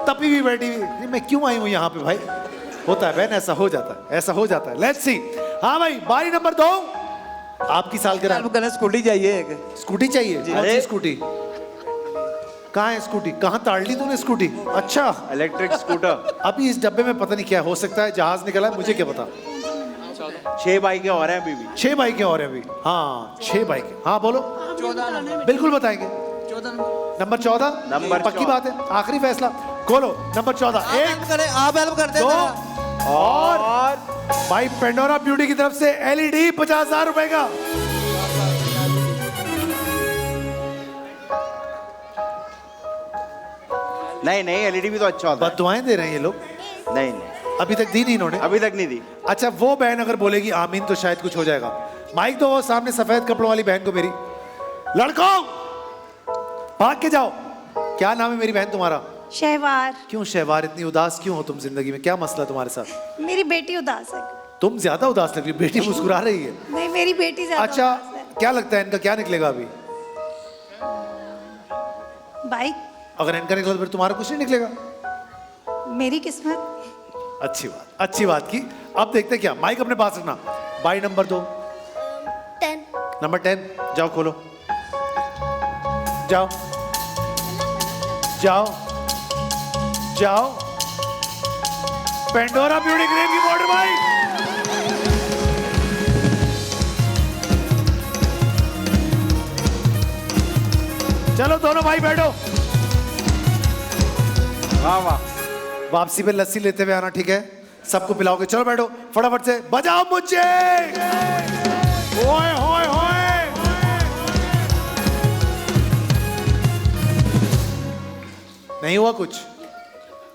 तपी भी बैठी हुई। मैं क्यों आई हूँ यहाँ पे भाई? होता है बहन, ऐसा हो जाता है, ऐसा हो जाता है। Let's see. हाँ भाई, बारी नंबर 2 आपकी सालगिरह। स्कूटी चाहिए एक। स्कूटी चाहिए? कौन सी स्कूटी? कहाँ है स्कूटी? कहाँ ताड़ ली तूने स्कूटी? अच्छा, इलेक्ट्रिक स्कूटर। अभी इस डब्बे में पता नहीं क्या हो सकता है, जहाज निकला है, मुझे क्या पता। 6 बाइकें और हैं अभी भी। 6 बाइकें और हैं अभी। हाँ 6 बाइकें। हाँ बोलो। 14 बिल्कुल बताएंगे। 14 नंबर 14। नंबर पक्की 14। बात है, आखिरी फैसला। खोलो नंबर 14। एक, आप हेल्प कर दे। 2 और भाई पेंडोरा ब्यूटी की तरफ से LED 50,000 रुपए का। नहीं नहीं, एलईडी भी तो अच्छा होता है। बददुआएं दे रहे हैं ये लोग। नहीं नहीं, अभी तक दी नहीं इन्होंने। अभी तक नहीं दी। अच्छा, वो बहन अगर बोलेगी आमीन तो शायद कुछ हो जाएगा। माइक दो वो सामने सफेद कपड़ों वाली बहन को मेरी। लड़कों भाग के जाओ। क्या नाम है मेरी बहन तुम्हारा? शहवार। क्यों शहवार, इतनी उदास क्यों हो तुम जिंदगी में? क्या मसला तुम्हारे साथ? मेरी बेटी उदास है। तुम ज्यादा उदास लग रही हो। बेटी मुस्कुरा रही है। नहीं, मेरी बेटी ज्यादा अच्छा, उदास है। क्या लगता है इनका क्या निकलेगा अभी? बाइक। अगर इनका निकला तो फिर तुम्हारा कुछ नहीं निकलेगा। मेरी किस्मत। अच्छी बात, अच्छी बात की। अब देखते हैं क्या। माइक अपने पास रखना। By number 2। 10। नंबर 10 जाओ, खोलो, जाओ जाओ जाओ। पेंडोरा ब्यूटी क्रीम की मोटर बाइक। चलो दोनों भाई बैठो। वाह वाह। वापसी पे लस्सी लेते हुए आना, ठीक है? सबको पिलाओगे। चलो बैठो फटाफट से, बजाओ मुझे। ओए होए होए। नहीं हुआ कुछ?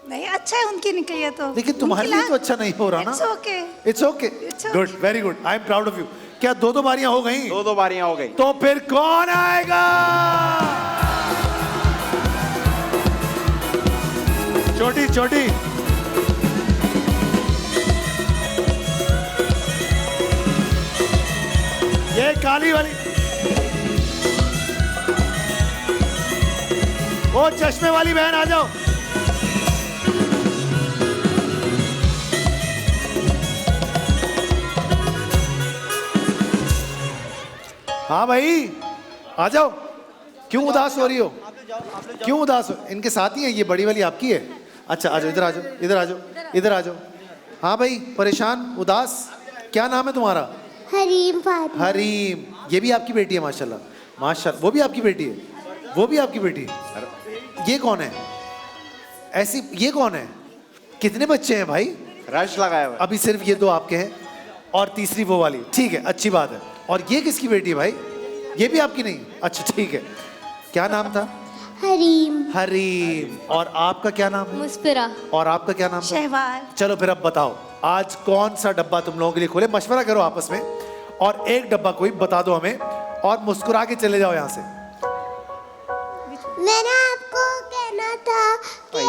नहीं, अच्छा है उनकी निकली है तो। लेकिन तुम्हारे लिए तो अच्छा नहीं हो रहा ना। It's okay. It's okay, good, very good, I am proud of you. क्या 2 बारियां हो गई? 2 बारियां हो गई। तो फिर कौन आएगा? छोटी छोटी। ये काली वाली, वो चश्मे वाली बहन आ जाओ। हाँ भाई आ जाओ। क्यों उदास हो रही हो? क्यों उदास हो? इनके साथ ही है, ये बड़ी वाली आपकी है। अच्छा आ जाओ, इधर आ जाओ, इधर आ जाओ, इधर आ जाओ। हाँ भाई, परेशान, उदास, क्या नाम है तुम्हारा? हरीम फातिमा। हरीम, ये भी आपकी बेटी है? माशाल्लाह माशाल्लाह। वो भी आपकी बेटी है? वो भी आपकी बेटी है? ये कौन है ऐसी? ये कौन है? कितने बच्चे हैं भाई? रश लगाया हुआ। अभी सिर्फ ये 2 आपके हैं और तीसरी वो वाली, ठीक है, अच्छी बात है। और ये किसकी बेटी है भाई? ये भी आपकी नहीं? अच्छा ठीक है। क्या नाम था? हरीम। हरीम। और आपका क्या नाम है? मुस्फिरा। और आपका क्या नाम है? शहवार। चलो फिर अब बताओ, आज कौन सा डब्बा तुम लोगों के लिए खोले? मशवरा करो आपस में और एक डब्बा कोई बता दो हमें और मुस्कुरा के चले जाओ यहाँ से। मैंने आपको कहना था कि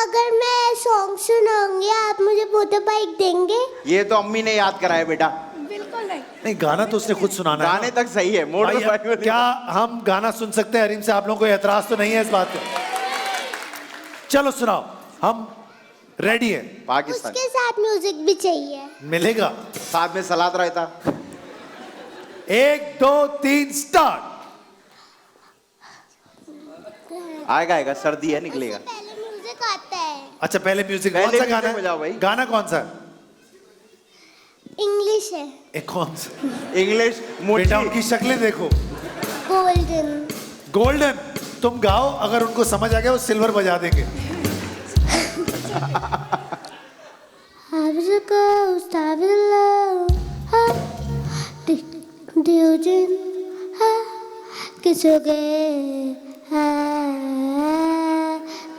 अगर मैं सॉन्ग सुनाऊंगी आप मुझे मोटर बाइक देंगे? ये तो अम्मी ने याद कराया बेटा। बिल्कुल नहीं। नहीं, गाना तो उसने खुद सुनाना है गाने ना। तक सही है, मोटर भाई, बाइक में क्या हम गाना सुन सकते हैं हरीम से? आप लोगों को एतराज तो नहीं है इस बात पे? चलो सुनाओ, हम रेडी है। पाकिस्तान उसके साथ म्यूजिक भी चाहिए। मिलेगा, साथ में सलाद रायता। 1 2 3 स्टार्ट। आएगा आएगा, सर्दी है, निकलेगा। पहले म्यूजिक आता है। अच्छा पहले म्यूजिक, पहले कौन सा music गाना बजाओ भाई। है? गाना कौन सा है? इंग्लिश है। एक कौन सा? इंग्लिश बेटा उनकी शक्लें देखो। गोल्डन। गोल्डन। तुम गाओ, अगर उनको समझ आ गया वो सिल्वर बजा देंगे।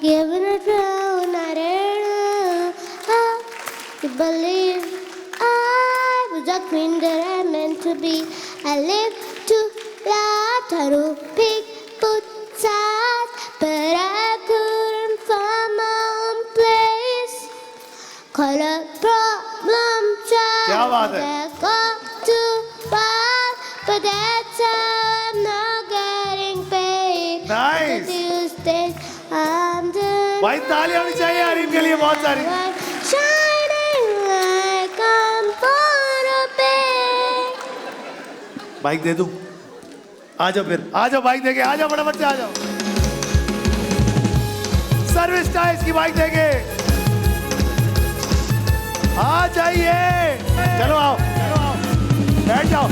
Given a drown, I don't know. To believe I was a queen that I meant to be. I lived to love, try to pick both sides, but I couldn't find my own place. Call a problem child. क्या बात है? I got too far, but that's how I'm not getting paid. Nice. The Tuesdays I'm the भाई ताली होनी चाहिए हरीम के लिए बहुत सारी। shining like I'm gonna be. Bike दे दूं? आ जाओ फिर, आ जाओ बाइक देके, आ जाओ फटाफट से आ जाओ। सर्विस टाइस की बाइक देंगे, आ जाइए। चलो आओ, चलो आओ, बैठ जाओ,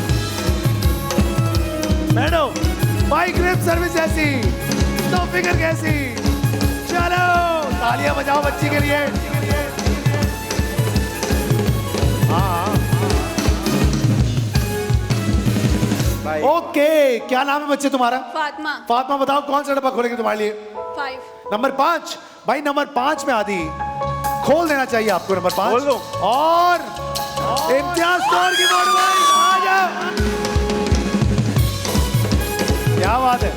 बैठो। बाइक रिप सर्विस ऐसी तो फिगर कैसी। चलो तालियां बजाओ बच्ची के लिए। हाँ भाई ओके, क्या नाम है बच्चे तुम्हारा? फातिमा। फातिमा बताओ कौन सा डब्बा खोलेंगे तुम्हारे लिए? 5। नंबर 5। भाई नंबर 5 में आदि खोल देना चाहिए आपको। नंबर 5 खोल दो। और इम्तियाज स्टोर की मोटर बाइक आ जाओ। क्या बात है,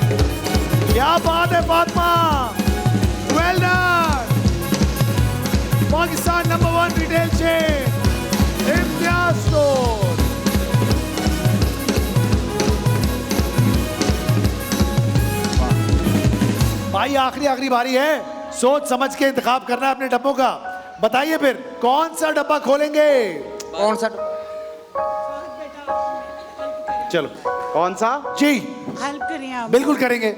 क्या बात है Fatima, well done. Pakistan number 1 retail chain Imtiaz store. भाई आखिरी बारी है, सोच समझ के इंतखाब करना है अपने डब्बों का। बताइए फिर कौन सा डब्बा खोलेंगे? कौन सा? चलो कौन सा? जी हेल्प करिए आप। बिल्कुल करेंगे।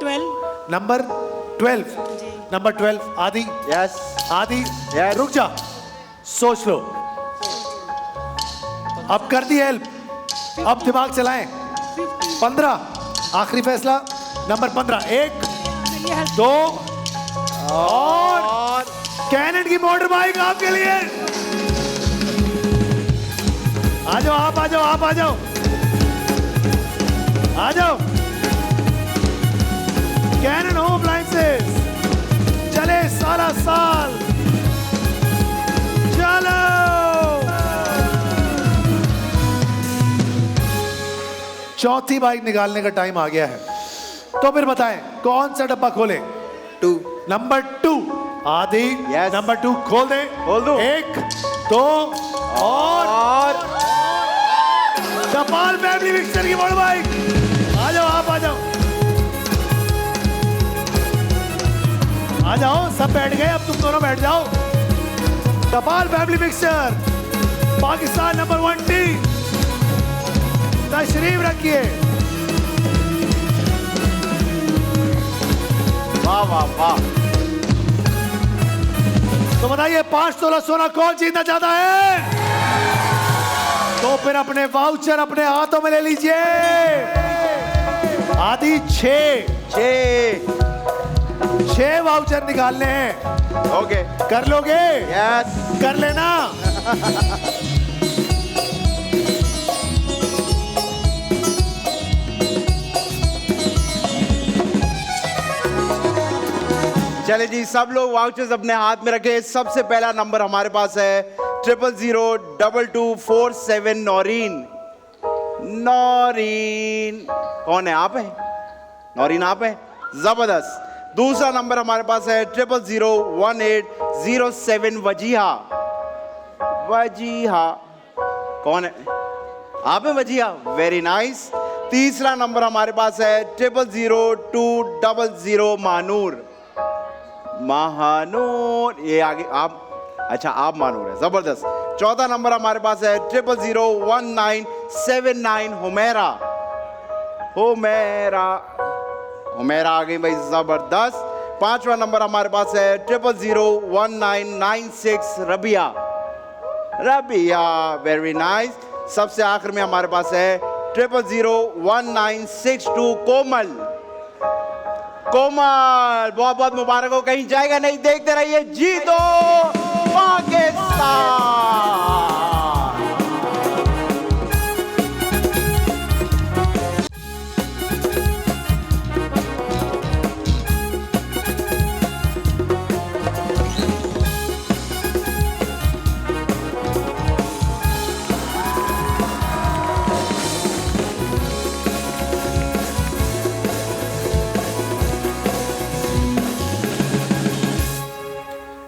12। नंबर 12। नंबर 12 आदि। यस आदि Yes. रुक जा, सोच लो। अब कर दी हेल्प, अब दिमाग चलाएं। 15 आखिरी फैसला। नंबर 15 1 2 और कैनन की मोटर बाइक आपके लिए। आ जाओ, आप आ जाओ, आप आ जाओ, आ जाओ। कैनन होम अप्लायंसेस चले सारा साल। चलो चौथी बाइक निकालने का टाइम आ गया है, तो फिर बताएं कौन सा डब्बा खोले? 2। नंबर 2 आदि। Yes. नंबर 2 खोल दे। खोल दो। 1 2 और कपाल फैमिली मिक्सर की मोटर बाइक। आ जाओ, आप आ जाओ, आ जाओ, सब बैठ गए, अब तुम दोनों बैठ जाओ। कपाल family mixer Pakistan number 1 team तशरीफ रखिए। वाह वाह वाह। तो बताइए 5 तोला सोना कौन जीतना चाहता है? तो फिर अपने वाउचर अपने हाथों में ले लीजिए। आदि 6 वाउचर निकालने हैं। ओके कर लोगे? यस कर लेना। चले जी, सब लोग वाउचर्स अपने हाथ में रखे। सबसे पहला नंबर हमारे पास है 000224 नौरीन। नौरीन कौन है? आप हैं नौरीन? आप हैं? जबरदस्त। दूसरा नंबर हमारे पास है 001807 वजीहा। वजीहा कौन है? आप है वजीहा? Very nice. तीसरा नंबर हमारे पास है 000200 महानूर। महानूर, ये आगे आप, अच्छा आप मानूर है, जबरदस्त। चौथा नंबर हमारे पास है 001979 हुमैरा। हुमैरा, हुमैरा आ गई भाई, जबरदस्त। पांचवा नंबर हमारे पास है 001996 रबिया। Rabia, very nice. सबसे आखिर में हमारे पास है 001962 कोमल। कोमल, बहुत बहुत मुबारक हो, कहीं जाएगा नहीं, देखते रहिए जीतो पाकिस्तान।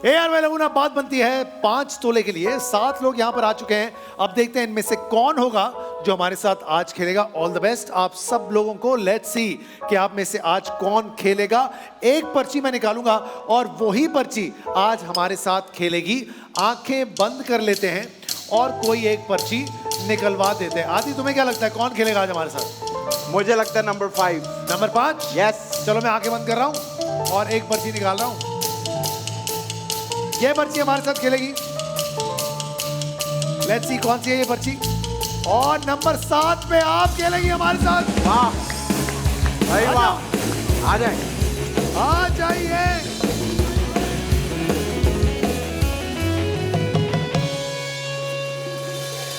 यार भाई लोगों ना, बात बनती है 5 तोले के लिए। 7 लोग यहाँ पर आ चुके हैं। अब देखते हैं इनमें से कौन होगा जो हमारे साथ आज खेलेगा। ऑल द बेस्ट आप सब लोगों को। लेट्स सी कि आप में से आज कौन खेलेगा। एक पर्ची मैं निकालूंगा और वही पर्ची आज हमारे साथ खेलेगी। आंखें बंद कर लेते हैं और कोई एक पर्ची निकलवा देते हैं। आदि तुम्हें क्या लगता है कौन खेलेगा आज हमारे साथ? मुझे लगता है नंबर 5। नंबर 5? यस। चलो मैं आंखें बंद कर रहा हूं और एक पर्ची निकाल रहा हूं। ये पर्ची हमारे साथ खेलेगी। लेट्स सी कौन सी है ये पर्ची। और नंबर 7 पे आप खेलेगी हमारे साथ। वाह भाई वाह, आ जाए, आ जाइए।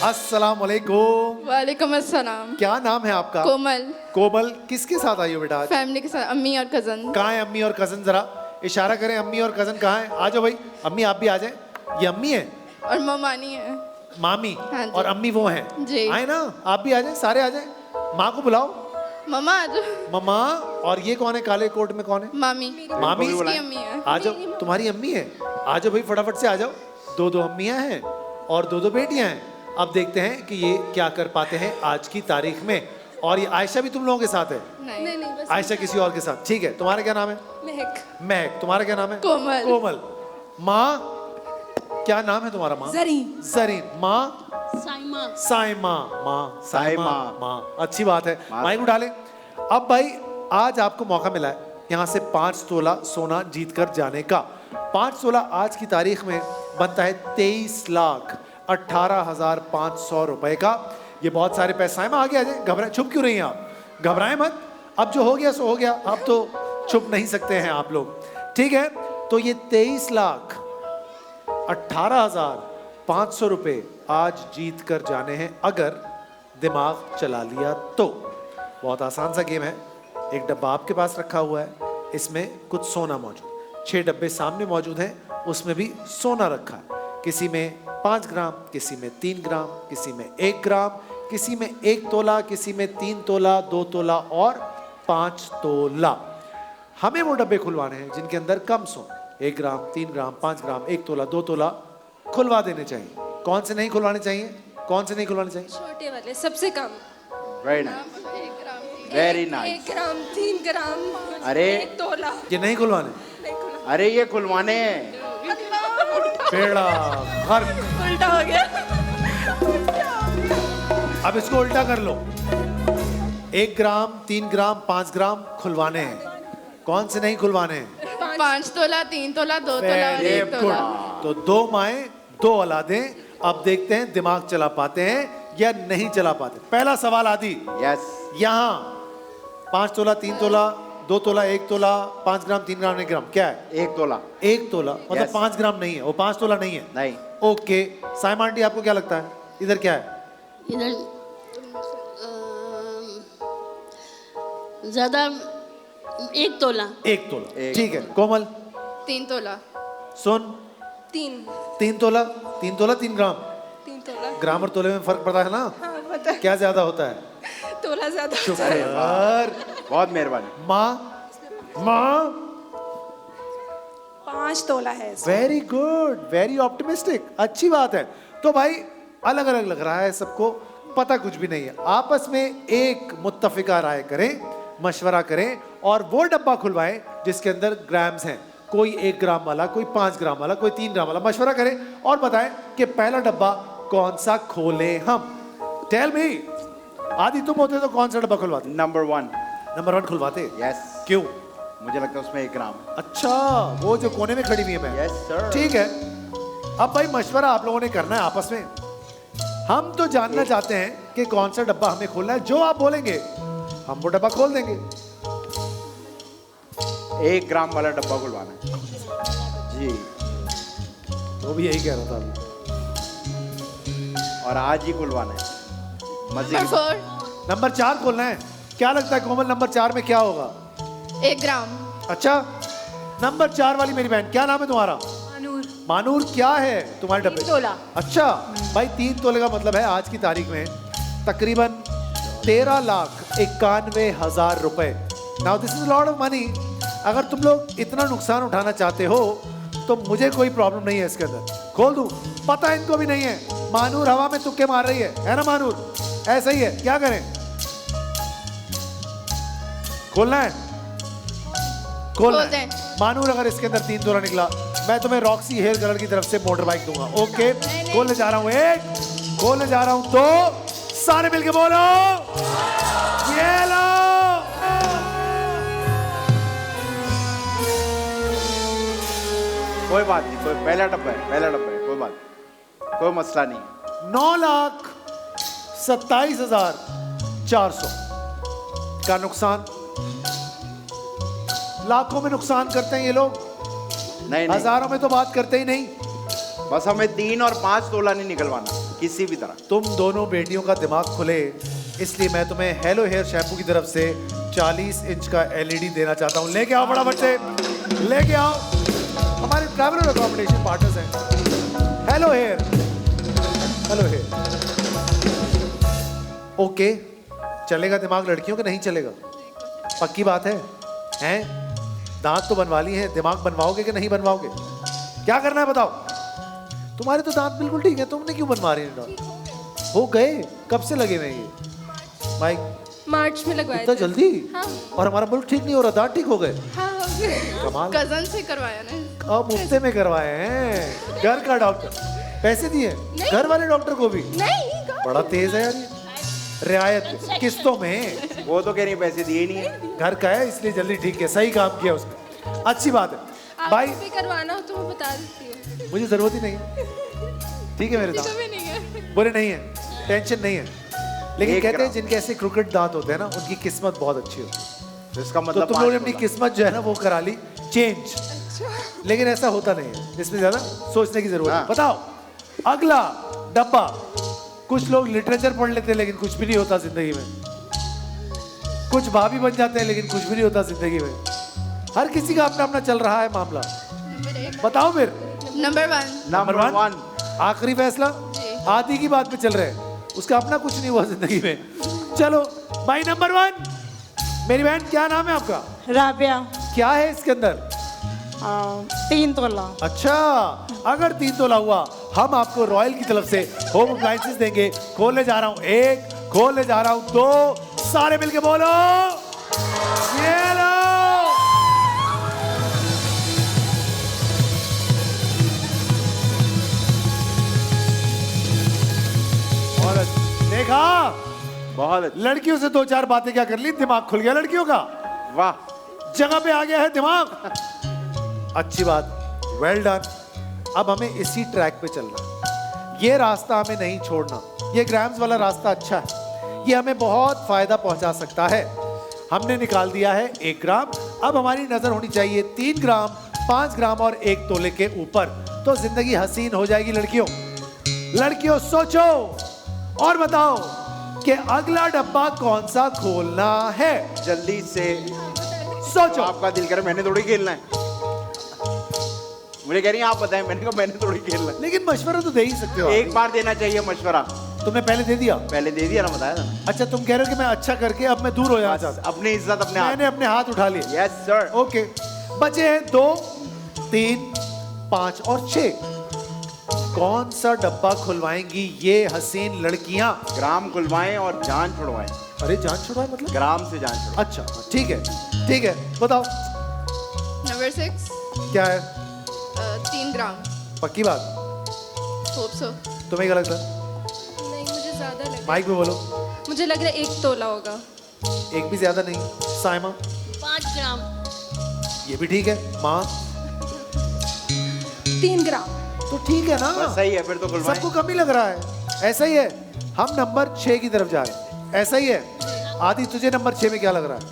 अस्सलाम वालेकुम। वालेकुम अस्सलाम। क्या नाम है आपका? कोमल। कोमल, किसके साथ आई हो बेटा आज? फैमिली के साथ, अम्मी और कजन। कहाँ है अम्मी और कजन? जरा इशारा करें, अम्मी और कजन कहाँ है? आ जाओ भाई, अम्मी आप भी आ जाए। ये अम्मी है और ममानी है। मामी। हाँ जी। और अम्मी वो हैं जी। आए ना, आप भी आ जाए, सारे आ जाए। माँ को बुलाओ। ममा आ जाओ। ममा। और ये कौन है काले कोट में, कौन है? मामी। मामी इसकी अम्मी है। आ जाओ, तुम्हारी अम्मी है। आ जाओ भाई, फटाफट से आ जाओ। 2-2 अम्मियां हैं और 2-2 बेटियां हैं। अब देखते हैं कि ये क्या कर पाते हैं आज की तारीख में। और ये आयशा भी तुम लोगों के साथ है? नहीं नहीं, बस आयशा किसी और के साथ, ठीक है। तुम्हारा क्या नाम है? महक। महक। तुम्हारा क्या नाम है? कोमल। कोमल। माँ, क्या नाम है तुम्हारा? माँ जरीन। जरीन। माँ साइमा। साइमा। माँ साइमा। माँ, अच्छी बात है। माँ। माइक उठा ले। अब भाई आज आपको मौका मिला है यहाँ से 5 तोला सोना जीत कर जाने का। 5 तोला आज की तारीख में बनता है 23,18,500 रुपए का। ये बहुत सारे पैसे। साइमा आगे आ जाए, घबराए, छुप क्यों रही हैं आप? घबराएं मत, अब जो हो गया सो हो गया, अब तो छुप नहीं सकते हैं आप लोग, ठीक है। तो ये 23,18,500 रुपए आज जीत कर जाने हैं अगर दिमाग चला लिया तो। बहुत आसान सा गेम है। एक डब्बा आपके पास रखा हुआ है, इसमें कुछ सोना मौजूद। 6 डब्बे सामने मौजूद हैं, उसमें भी सोना रखा है। किसी में 5 ग्राम, किसी में 3 ग्राम, किसी में 1 ग्राम, किसी में 1 तोला, किसी में 3 तोला, 2 तोला और 5 तोला। हमें वो डब्बे खुलवाने हैं जिनके अंदर कम सोना, 1 ग्राम, 3 ग्राम, 5 ग्राम, 1 तोला, 2 तोला खुलवा देने चाहिए। कौन से नहीं खुलवाने चाहिए? कौन से नहीं खुलवाने चाहिए? छोटे वाले, सबसे कम। Very nice, very nice. 1 gram, 3 gram, अरे 1 तोला। ये नहीं खुलवाने? अरे ये खुलवाने हैं। पेड़ा फर्क। उल्टा हो गया। अब इसको उल्टा कर लो। 1 ग्राम, 3 ग्राम, 5 ग्राम खुलवाने हैं। कौन से नहीं खुलवाने हैं? 5 तोला, 3 तोला, 2 तोला और 1 तोला। तो 2 माएं 2 औलादें। अब देखते हैं दिमाग चला पाते हैं या नहीं चला पाते। पहला सवाल आदि। यस। यहाँ 5 तोला, 3 तोला, 2 तोला, 1 तोला, 5 ग्राम, 3 ग्राम, 1 ग्राम क्या है? 1 तोला। 1 तोला मतलब Yes. 5 ग्राम नहीं है, वो 5 तोला नहीं है। नहीं। ओके, साइमा आंटी आपको क्या लगता है इधर क्या है? इधर ज्यादा 1 तोला। 1 तोला, ठीक है। कोमल? 3 तोला। सुन? 3 तोला। 3 तोला, 3 ग्राम। 3 तोला। ग्राम और तोले में फर्क पड़ता है ना? हाँ, पता है। क्या ज्यादा होता है? तोला ज्यादा। शुक्र। बहुत मेहरबानी। माँ, माँ 5 तोला है इसमें। वेरी गुड, वेरी ऑप्टिमिस्टिक, अच्छी बात है। तो भाई अलग अलग लग रहा है सबको, पता कुछ भी नहीं है। आपस में एक मुत्तफिका राय करें, मशवरा करें और वो डब्बा खुलवाएं जिसके अंदर ग्राम्स हैं। कोई 1 ग्राम वाला, कोई 5 ग्राम वाला, कोई 3 ग्राम वाला, मशवरा करें और बताएं कि पहला डब्बा कौन सा खोलें हम। टेल मी, आदि तुम होते तो कौन सा डब्बा खुलवाते? नंबर 1। नंबर 1 खुलवाते? यस। क्यों? मुझे लगता है उसमें 1 ग्राम। अच्छा, वो जो कोने में खड़ी हुई है मैं। Yes sir. ठीक है, अब भाई मशवरा आप लोगों ने करना है आपस में। हम तो जानना चाहते हैं कि कौन सा डब्बा हमें खोलना है। जो आप बोलेंगे हम वो डब्बा खोल देंगे। 1 ग्राम वाला डब्बा खुलवाना है जी। वो भी यही कह रहा था अभी। और आज ही खुलवाना है। मजे नंबर 4 नंबर 4 खोलना है। क्या लगता है कोमल, नंबर 4 में क्या होगा? 1 ग्राम। अच्छा, नंबर 4 वाली मेरी बहन, क्या नाम है तुम्हारा? मानूर। मानूर, क्या है तुम्हारे डब्बे? 3 तोला। अच्छा भाई, 3 तोले का मतलब है आज की तारीख में तकरीबन 13,91,000 रुपए। Now this is lot of money. अगर तुम लोग इतना नुकसान उठाना चाहते हो तो मुझे कोई प्रॉब्लम नहीं है इसके अंदर, खोल दूं। पता इनको भी नहीं है। मानूर हवा में तुक्के मार रही है ना मानूर? ऐसा ही है, क्या करें? खोलना है? खोलना खोल है। दें। मानूर, अगर इसके अंदर 3 तोला निकला मैं तुम्हें रॉक्सी हेयर कलर की तरफ से मोटर बाइक दूंगा। ओके, खोलने जा रहा हूं 1, खोलने जा रहा हूं 2, सारे मिलके बोलो ये लो। कोई बात नहीं, कोई पहला डब्बा है, पहला डब्बा है, कोई बात नहीं, कोई मसला नहीं। 9,27,400 का नुकसान। लाखों में नुकसान करते हैं ये लोग, नहीं, हजारों में तो बात करते ही नहीं। बस हमें 3 और 5 तोला नहीं निकलवाना किसी भी तरह। तुम दोनों बेटियों का दिमाग खुले, इसलिए मैं तुम्हें हेलो हेयर शैम्पू की तरफ से 40 इंच का LED देना चाहता हूं। लेके आओ फटाफट से, लेके आओ। हमारे ट्रैवल और अकोमोडेशन पार्टनर्स हैं hello hair, hello hair. Okay, चलेगा दिमाग लड़कियों के? नहीं चलेगा, पक्की बात है? हैं? दांत तो बनवा लिए हैं, दिमाग बनवाओगे कि नहीं बनवाओगे? क्या करना है बताओ? तुम्हारे तो दांत बिल्कुल ठीक है, तुमने क्यों बनवा रहे हैं दांत? हो गए, कब से लगे हुए हैं ये? माइक मार्च में लगवाया इतना था। जल्दी? हाँ। और हमारा मुल्क ठीक नहीं हो रहा, दांत ठीक हो गए? हाँ, कमाल। कजन से करवाया ना। अब मुफ्ते में करवाए हैं, घर का डॉक्टर, पैसे दिए घर वाले डॉक्टर को भी? नहीं, बड़ा तेज है यार ये, रियायत किस्तों में। वो तो कह रही पैसे दिए नहीं है, घर का है इसलिए जल्दी ठीक है, सही काम किया उसने, अच्छी बात है भाई। भी करवाना हो तो मैं बता देती हूँ। मुझे जरूरत ही नहीं है, ठीक है मेरे दांत नहीं है। बुरे नहीं है, टेंशन नहीं है। लेकिन कहते हैं जिनके ऐसे क्रिकेट दांत होते हैं ना, उनकी किस्मत बहुत अच्छी होती है। तो इसका तो मतलब तुम लोगों ने अपनी किस्मत जो है ना वो करा ली चेंज, लेकिन ऐसा होता नहीं है, इसमें ज्यादा सोचने की जरूरत है। बताओ अगला डब्बा। कुछ लोग लिटरेचर पढ़ लेते हैं लेकिन कुछ भी नहीं होता जिंदगी में, कुछ भाभी बन जाते हैं लेकिन कुछ भी नहीं होता जिंदगी में। हर किसी का अपना अपना चल रहा है मामला। बताओ फिर। नंबर 1 आखिरी फैसला, आदि की बात पे चल रहे हैं, उसका अपना कुछ नहीं हुआ जिंदगी में। चलो भाई नंबर 1, मेरी बहन क्या नाम है आपका? राबिया। क्या है इसके अंदर? 3 तोला। अच्छा, अगर 3 तोला हुआ हम आपको रॉयल की तरफ से होम अप्लायंसेस देंगे। खोलने जा रहा हूं 1, खोलने जा रहा हूं 2, सारे मिलके बोलो ये लो। देखा, बहुत लड़कियों से 2-4 बातें क्या कर ली, दिमाग खुल गया लड़कियों का। वाह, जगह पे आ गया है दिमाग, अच्छी बात, वेल डन। अब हमें इसी ट्रैक पे चलना है, ये रास्ता हमें नहीं छोड़ना। ये ग्राम्स वाला रास्ता अच्छा है, ये हमें बहुत फायदा पहुंचा सकता है। हमने निकाल दिया है 1 ग्राम, अब हमारी नजर होनी चाहिए 3 ग्राम, 5 ग्राम और 1 तोले के ऊपर, तो जिंदगी हसीन हो जाएगी। लड़कियों लड़कियों सोचो और बताओ कि अगला डब्बा कौन सा खोलना है। जल्दी से सोचो। आपका दिल करे, मैंने थोड़ी खेलना है। मुझे कह रही हैं आप बताएं, मैंने कहा मैंने थोड़ी खेलना है। लेकिन मशवरा तो दे ही सकते हो। एक बार देना चाहिए मशवरा। तुमने पहले दे दिया? पहले दे दिया ना, बताया था। अच्छा, तुम कह रहे हो कि मैं अच्छा करके अब मैं दूर हो जाना चाहता हूं। अपनी इज्जत अपने हाथ। मैंने अपने हाथ उठा लिए। Yes sir. ओके, बचे हैं 2, 3, 5 और 6। कौन सा डब्बा खुलवाएंगी ये हसीन लड़कियां? ग्राम खुलवाएं और जान छुड़वाएं। अरे जान छुड़वाएं मतलब? ग्राम से जान छुड़वाएं। अच्छा ठीक है, ठीक है, बताओ Number 6, क्या है? 3 ग्राम। पक्की बात? Hope so. तुम्हें क्या लगता है? नहीं, मुझे ज़्यादा लग रहा माइक में बोलो। है। मुझे लग रहा है 1 तोला होगा। एक भी ज्यादा नहीं। साइमा? 5 ग्राम। ये भी ठीक है। माँ? 3 ग्राम। तो ठीक है ना, बस सही है, फिर तो खुलवाएं। सबको कम ही लग रहा है। ऐसा ही है, हम नंबर 6 की तरफ जा रहे हैं। ऐसा ही है। आदि तुझे नंबर 6 में क्या लग रहा है?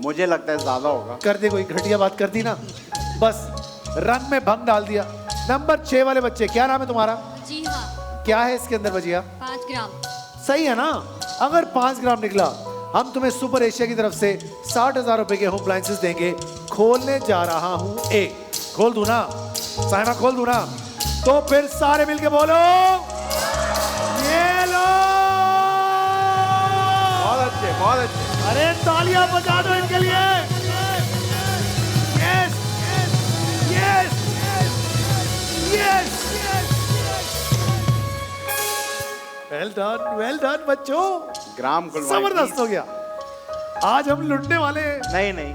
मुझे लगता है ज्यादा होगा। कर दे, कोई घटिया बात कर दी ना, बस रंग में भंग डाल दिया। नंबर 6 वाले बच्चे, क्या नाम है तुम्हारा? जी हाँ। क्या है इसके अंदर बजिया? 5 ग्राम। सही है ना? अगर 5 ग्राम निकला, हम तुम्हें सुपर एशिया की तरफ से 60,000 रुपए के होम अप्लायंसेस देंगे। खोलने जा रहा हूं एक। खोल दूं ना साइमा, खोल दूं ना? तो फिर सारे मिलके बोलो, ये लो। बहुत अच्छे, बहुत अच्छे। अरे तालियां बजा दो इनके लिए। Yes yes yes. Well done बच्चों, ग्राम खुलवाएं। जबरदस्त हो गया। आज हम लुटने वाले हैं। नहीं नहीं,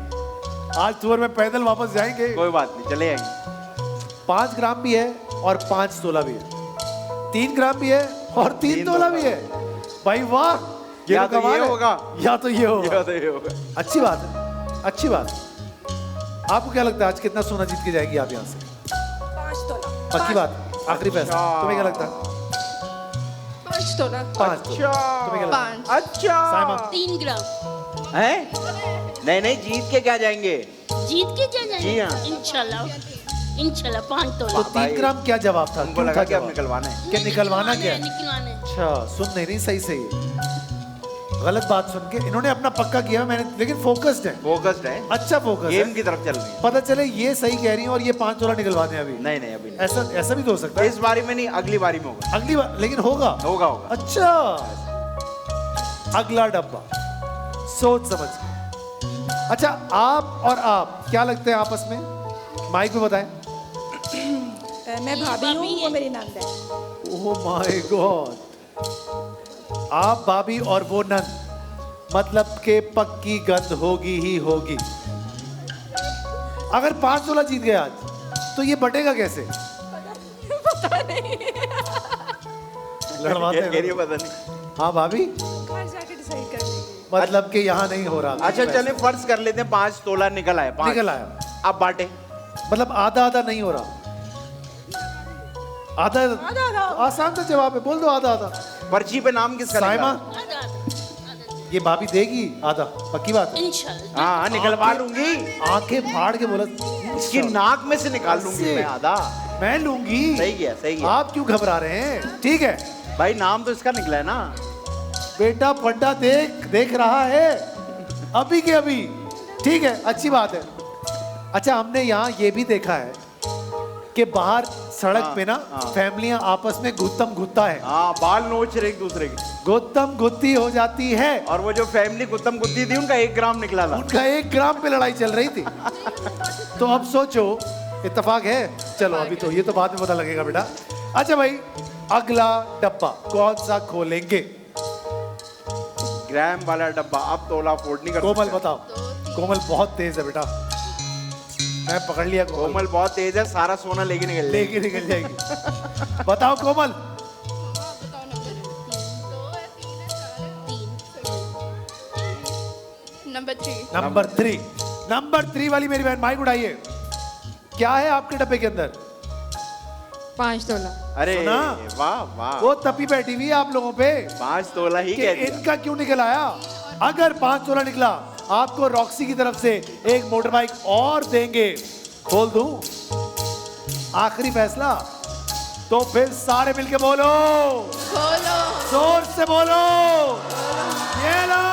आज टूर में पैदल वापस जाएंगे। कोई बात नहीं, चले आएंगे। 5 ग्राम भी है और 5 तोला भी है। 3 ग्राम भी है और 3 तोला भी है। भाई वाह, या तो कमाल ये है। होगा या तो ये होगा। या तो ये होगा। अच्छी बात है, अच्छी बात है। आपको क्या लगता है आज कितना सोना जीत के जाएगी आप यहाँ से? 5 तोला। पक्की बात, आखिरी पैसा। तुम्हें क्या लगता है? 5 तोला। 5 तोला। तुम्हें क्या लगता है? 5। अच्छा, साइमा? 3 ग्राम। हैं? नहीं नहीं, जीत के क्या जाएंगे? जीत के जा जाएंगे। जी हाँ। इंशाल्लाह 5 तोला। तो 3 ग्राम क्या जवाब था? हमको क्यों लगा था कि अब जवाब? निकलवाना है। क्या निकलवाना क्या है? निकलवाना है। अच्छा, सुन नहीं सही सही। गलत बात सुन के इन्होंने अपना पक्का किया मैंने, लेकिन फोकस्ड है। फोकस्ड है, अच्छा फोकस गेम है। की तरफ चल रही है। पता चले ये सही कह रही है और ये 5 तोला निकलवाने अभी। नहीं नहीं, अभी नहीं। ऐसा भी तो हो सकता है। इस बारी में नहीं, अगली बारी में होगा। अगली बार लेकिन होगा। होगा होगा। अच्छा, अगला डब्बा सोच समझ के। अच्छा, आप और आप क्या लगते हैं आपस में? माइक में बताएं। मैं भाभी हूँ, वो मेरी नंद है। ओह माय गॉड, आप भाभी और वो नंद, मतलब के पक्की गंद होगी ही होगी। अगर 5 तोला जीत गए आज, तो ये बटेगा कैसे? पता नहीं। लड़वाते हैं। पता नहीं। हाँ भाभी, घर जाके डिसाइड कर लेंगे। मतलब के यहाँ नहीं हो रहा। अच्छा चले, फर्ज कर लेते हैं 5 तोला निकल आया। 5 निकल आया, आप बांटे। मतलब आधा आधा नहीं हो रहा। आधा आधा। आसान सा जवाब है, बोल दो आधा आधा। पर्ची पे नाम किसका साइमा? लिखा है? ये भाभी देगी आधा, पक्की बात है। इंशाल्लाह। हाँ, निकलवा लूंगी। आंखें फाड़ के बोला, इसकी नाक में से निकाल लूंगी मैं आधा। मैं लूंगी। सही है, सही है। आप क्यों घबरा रहे हैं? ठीक है भाई, नाम तो इसका निकला है ना। बेटा, पड्डा देख रहा है अभी के अभी। ठीक है, अच्छी बात है। अच्छा, हमने यहाँ ये भी देखा है कि बाहर सड़क पे ना फैमिलियां आपस में गुत्तम गुत्ता है। हाँ, बाल नोच रहे एक दूसरे की, गुत्तम गुत्ती हो जाती है। और वो जो फैमिली गुत्तम गुत्ती थी, उनका 1 ग्राम निकला था। उनका 1 ग्राम पे लड़ाई चल रही थी। तो अब सोचो, इत्तेफाक है? चलो अभी तो ये तो बाद में पता लगेगा बेटा। अच्छा भाई, अगला डब्बा कौन सा खोलेंगे? ग्राम वाला डब्बा। अब तोला अफोर्ड नहीं कर कोमल सकते। बताओ। कोमल बहुत तेज है बेटा, मैं पकड़ लिया। कोमल बहुत तेज है, सारा सोना लेके निकल जाएगी। बताओ कोमल। नंबर 3 वाली मेरी बहन, माइक उठाइए। क्या है आपके डब्बे के अंदर? 5 तोला। अरे सुना? वाह वाह, वो तपी बैठी हुई है आप लोगों पे। 5 तोला ही कि कह दिया। इनका क्यों निकल आया? अगर 5 तोला निकला, आपको रॉक्सी की तरफ से एक मोटर बाइक और देंगे। खोल दूं? आखिरी फैसला। तो फिर सारे मिलके बोलो, खोलो। जोर से बोलो, ये लो।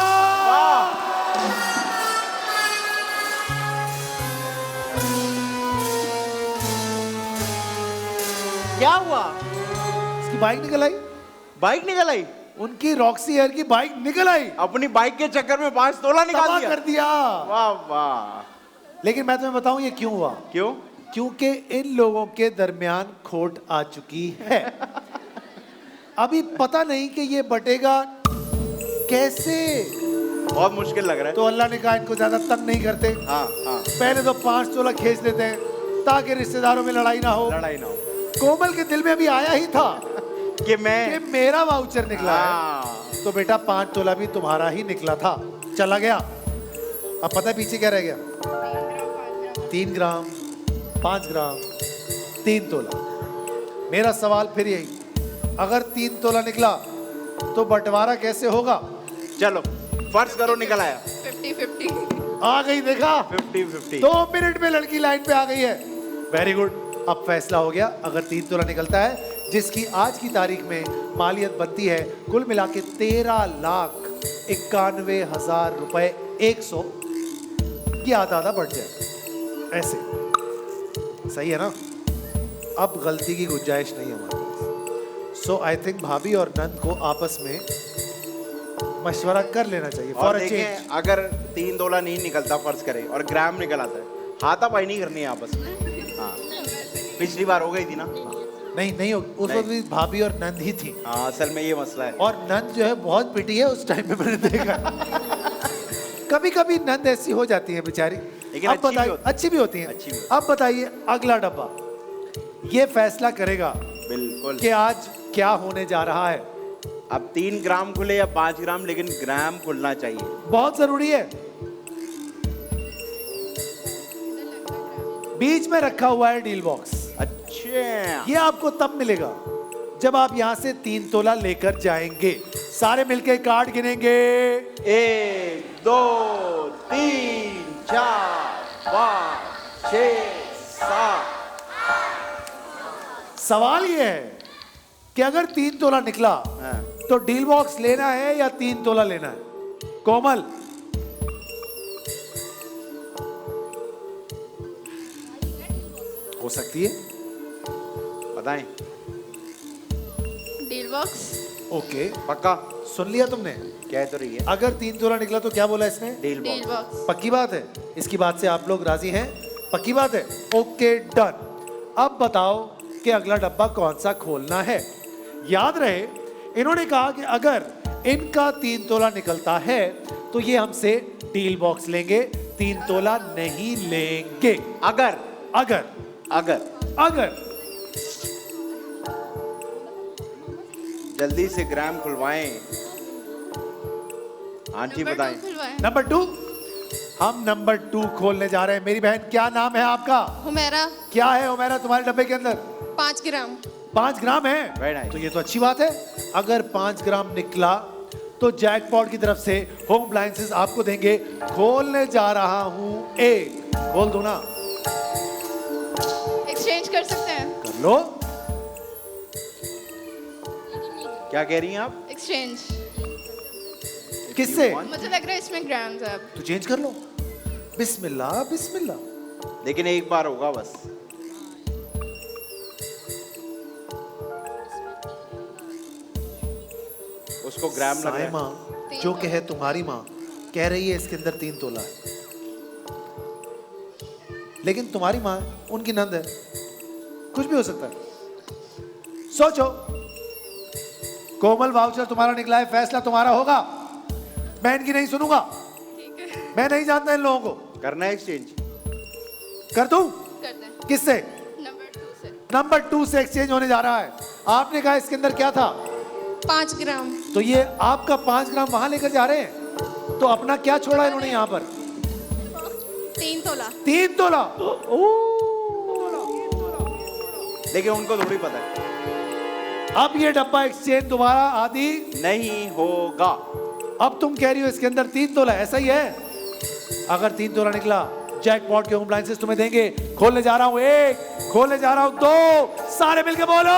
क्या हुआ? इसकी बाइक निकल आई। बाइक निकल आई? उनकी रॉक्सी एयर की बाइक निकल आई। अपनी बाइक के चक्कर में 5 तोला निकाल तबाह दिया। कर दिया। वाह वाह, लेकिन मैं तुम्हें बताऊं ये क्यों हुआ? क्यों? क्योंकि इन लोगों के दरमियान खोट आ चुकी है। अभी पता नहीं कि ये बटेगा कैसे। बहुत मुश्किल लग रहा है। तो अल्लाह ने कहा इनको ज्यादा तंग नहीं करते। हाँ हाँ। पहले तो 5 तोला खींच लेते हैं ताकि रिश्तेदारों में लड़ाई ना हो। लड़ाई ना हो। कोमल के दिल में भी आया ही था कि मेरा वाउचर निकला है, तो बेटा 5 तोला भी तुम्हारा ही निकला था, चला गया। अब पता है पीछे क्या रह गया? 3 ग्राम, 5 ग्राम, 3 तोला। मेरा सवाल फिर यही, अगर 3 तोला निकला तो बंटवारा कैसे होगा? चलो फर्ज करो निकल आया 50-50 आ गई, देखा? 50-50। 2 मिनट में लड़की लाइन पे आ गई है। Very good. अब फैसला हो गया। अगर 3 तोला निकलता है, जिसकी आज की तारीख में मालियत बनती है कुल मिला के 13,91,000 रुपए 100, ये आधा बढ़ जाए ऐसे। सही है ना? अब गलती की गुंजाइश नहीं है हमारे पास। सो आई थिंक भाभी और नंद को आपस में मशवरा कर लेना चाहिए। और देखें, अगर 3 तोला नहीं निकलता फर्ज करें और ग्राम निकल आता है, हाथापाई नहीं करनी है आपस में। हाँ, पिछली बार हो गई थी ना? नहीं हो, उस वक्त भी भाभी और नंद ही थी। हाँ, असल में ये मसला है। और नंद जो है बहुत पिटी है उस टाइम में, मैंने देखा। कभी कभी नंद ऐसी हो जाती है बेचारी, लेकिन अब बताइए अच्छी भी होती है। अब बताइए अगला डब्बा ये फैसला करेगा बिल्कुल कि आज क्या होने जा रहा है। अब 3 ग्राम खुले या 5 ग्राम, लेकिन ग्राम खुलना चाहिए, बहुत जरूरी है। बीच में रखा हुआ है डील बॉक्स। अच्छा, ये आपको तब मिलेगा जब आप यहां से 3 तोला लेकर जाएंगे। सारे मिलके कार्ड गिनेंगे। 1 2 3 4 5 6 7। सवाल ये है कि अगर 3 तोला निकला तो डील बॉक्स लेना है या 3 तोला लेना है? कोमल, हो सकती है, बताएं। Deal box. ओके, पक्का? सुन लिया तुमने? कह तो रही है। अगर 3 तोला निकला तो क्या बोला इसने? Deal deal box. पक्की बात है? इसकी बात से आप लोग राजी हैं? पक्की बात है? Okay, done. अब बताओ कि अगला डब्बा कौन सा खोलना है। याद रहे, इन्होंने कहा कि अगर इनका 3 तोला निकलता है तो ये हमसे डील बॉक्स लेंगे, 3 तोला नहीं लेंगे। अगर अगर अगर अगर जल्दी से ग्राम खुलवाएं। हाँ जी, बताएं। नंबर 2, हम नंबर 2 खोलने जा रहे हैं। मेरी बहन, क्या नाम है आपका? हुमैरा। क्या है हुमैरा तुम्हारे डब्बे के अंदर? 5 ग्राम। 5 ग्राम है, तो ये तो अच्छी बात है। अगर 5 ग्राम निकला तो जैकपॉट की तरफ से होम अप्लायंसेस आपको देंगे। खोलने जा रहा हूं 1, खोल दो ना? एक्सचेंज कर सकते हैं? कर लो। क्या कह रही हैं आप? एक्सचेंज। किससे? मुझे लग रहा है इसमें ग्राम्स है। तो चेंज कर लो। बिस्मिल्लाह बिस्मिल्लाह। लेकिन एक बार होगा बस। उसको ग्राम लग रहा है। माँ जो कहे तुम्हारी माँ कह रही है इसके अंदर 3 तोला है, लेकिन तुम्हारी माँ उनकी नंद है, कुछ भी हो सकता है। सोचो। कोमल, वाउचर तुम्हारा निकला है, फैसला तुम्हारा होगा। मैं इनकी नहीं सुनूंगा। मैं नहीं जानता इन लोगों को। करना है एक्सचेंज? कर दूं? करते हैं। किससे? नंबर 2 से। नंबर 2 से एक्सचेंज होने जा रहा है। आपने कहा इसके अंदर क्या था? 5 ग्राम। तो ये आपका 5 ग्राम वहां लेकर जा रहे हैं, तो अपना क्या छोड़ा इन्होंने यहाँ पर? 3 तोला। 3 तोला। लेकिन उनको थोड़ी पता है। अब ये डब्बा एक्सचेंज दोबारा आदि नहीं होगा। अब तुम कह रही हो इसके अंदर 3 तोला, ऐसा ही है? अगर 3 तोला निकला, जैकपॉट के होम अप्लायंसेस तुम्हें देंगे। खोलने जा रहा हूं 1, खोलने जा रहा हूं 2, सारे मिलके बोलो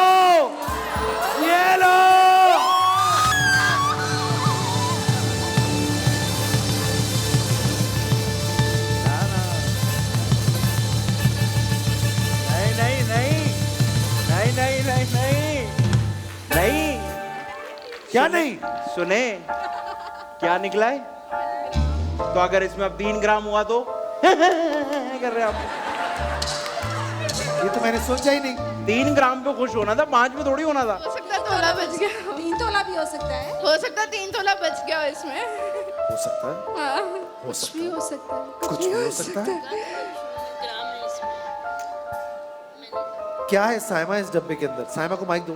ये लो। नहीं नहीं नहीं नहीं नहीं नहीं नहीं। क्या नहीं? सुने क्या निकला है? तो अगर इसमें अब 3 ग्राम हुआ तो कर रहे हैं आप। ये तो मैंने सोचा ही नहीं। 3 ग्राम पे खुश होना था, 5 पे थोड़ी होना था। हो सकता है तोला बच गया, 3 तोला भी हो सकता है। हो सकता है 3 तोला बच गया हो इसमें। हो सकता है, हाँ, हो सकता है, हो सकता है, कुछ भी हो सकता है। ग्राम है इसमें। क्या है साइमा इस डब्बे के अंदर? साइमा को माइक दूं?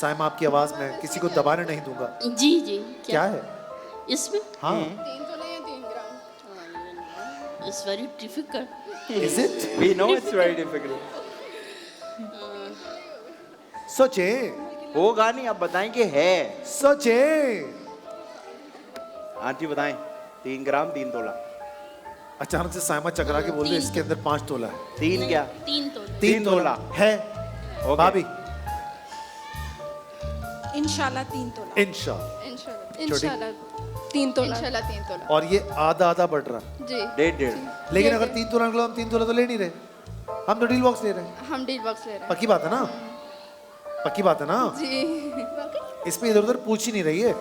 साइमा आपकी आवाज में किसी को दबाने नहीं दूंगा। जी जी। क्या है इसमें? हाँ 3 तोले या 3 ग्राम? It's very difficult. Is it? We know it's very difficult. सोचे होगा नहीं, आप बताएं कि है। सोचे। आंटी बताएं। 3 ग्राम 3 तोला। अचानक से साइमा चकरा के बोल रहे इसके अंदर 5 तोला है। 3 क्या? 3 तोले। 3 तोला है। भाभी इंशाल्लाह 3 तोला। इंशाल्लाह 3 तोला। इंशाल्लाह 3 तोला। और ये आधा आधा बढ़ रहा। जी। 1.5। लेकिन अगर 3 तोला निकला, हम 3 तोला तो ले नहीं रहे, हम तो डील बॉक्स ले रहे हैं। हम डील बॉक्स ले रहे हैं। पक्की बात है ना? पक्की बात है ना? जी। इसमें इधर उधर पूछ ही नहीं रही है।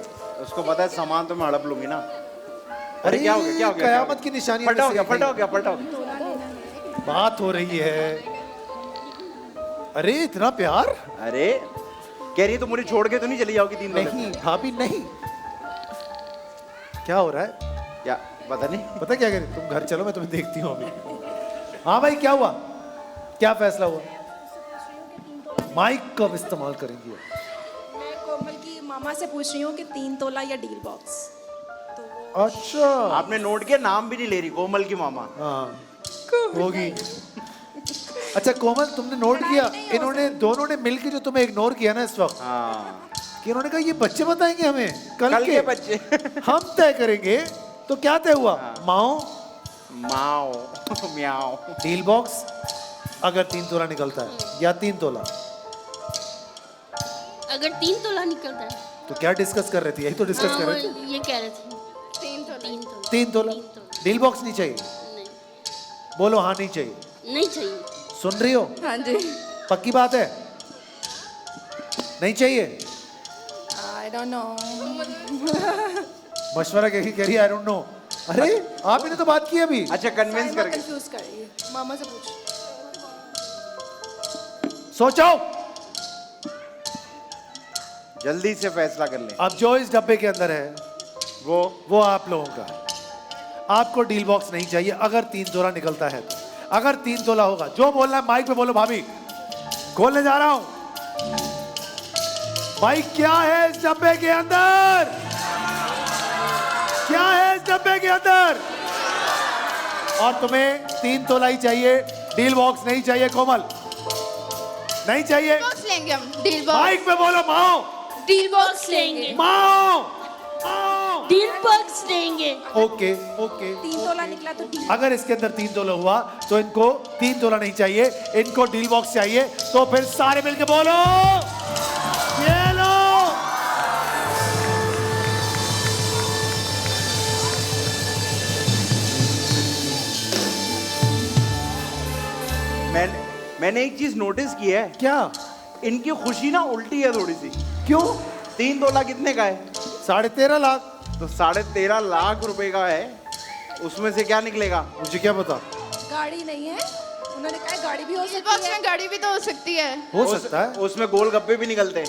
उसको पता है सामान तो मैं हड़प लूंगी ना। अरे क्या हो गया? क्या हो गया? कयामत की निशानी। फटा हो गया, फटा हो गया, फटा हो गया। बात हो रही है। अरे इतना प्यार। अरे कह रही है तो मुझे छोड़ के तो नहीं चली जाओगी 3 नहीं भाभी नहीं। क्या हो रहा है? क्या पता नहीं। पता क्या कह रही? तुम घर चलो, मैं तुम्हें देखती हूँ अभी। हाँ भाई क्या हुआ? क्या फैसला हुआ? माइक कब इस्तेमाल करेंगी? मैं कोमल की मामा से पूछ रही हूँ कि 3 तोला या डील बॉक्स। अच्छा आपने नोट किया? नाम भी नहीं ले रही, कोमल की मामा। हाँ होगी। अच्छा कोमल तुमने नोट किया, इन्होंने दोनों ने मिलकर जो तुम्हें इग्नोर किया ना इस वक्त, हाँ कि इन्होंने कहा ये बच्चे बताएंगे हमें कल के बच्चे। हम तय करेंगे। तो क्या तय हुआ? माओ माओ म्याओ। डील बॉक्स अगर 3 तोला निकलता है या 3 तोला। अगर 3 तोला निकलता है तो क्या डिस्कस कर रहे थे? यही तो डिस्कस कर रहे थे। ये कह रहे थे 3 तोला। 3 तोला डील बॉक्स नहीं चाहिए? नहीं, बोलो हाँ नहीं चाहिए। नहीं चाहिए। सुन रही हो? हाँ जी। पक्की बात है? नहीं चाहिए? I don't know. मशवरा कह रही आई डोंट नो। अरे आपने तो बात की अभी। अच्छा कन्विंस करके। कंफ्यूज कर रही है। मामा से पूछ। सोचो जल्दी से फैसला कर ले। अब जो इस डब्बे के अंदर है वो आप लोगों का है। आपको डील बॉक्स नहीं चाहिए अगर 3 तोला निकलता है तो। अगर 3 तोला होगा, जो बोलना है माइक पे बोलो। भाभी खोलने जा रहा हूं। भाई क्या है इस डब्बे के अंदर? क्या है इस डब्बे के अंदर? और तुम्हें 3 तोला ही चाहिए, डील बॉक्स नहीं चाहिए। कोमल नहीं चाहिए? बॉक्स लेंगे हम। Deal box. माइक पे बोलो माओ। डील बॉक्स लेंगे। माओ डील बॉक्स लेंगे। Okay okay. 3 तोला निकला तो डील। अगर इसके अंदर 3 तोला हुआ तो इनको 3 तोला नहीं चाहिए, इनको डील बॉक्स चाहिए। तो फिर सारे मिलके बोलो ये लो। मैंने एक चीज नोटिस की है। क्या? इनकी खुशी ना उल्टी है थोड़ी सी। क्यों? 3 तोला कितने का है? 13.5 लाख। तो 13.5 लाख रुपए का है, उसमें से क्या निकलेगा? मुझे क्या पता। गाड़ी नहीं है, उन्होंने कहा गाड़ी भी हो डील सकती बॉक्स है। में गाड़ी भी तो हो सकती है। हो सकता है। उसमें गोलगप्पे भी निकलते।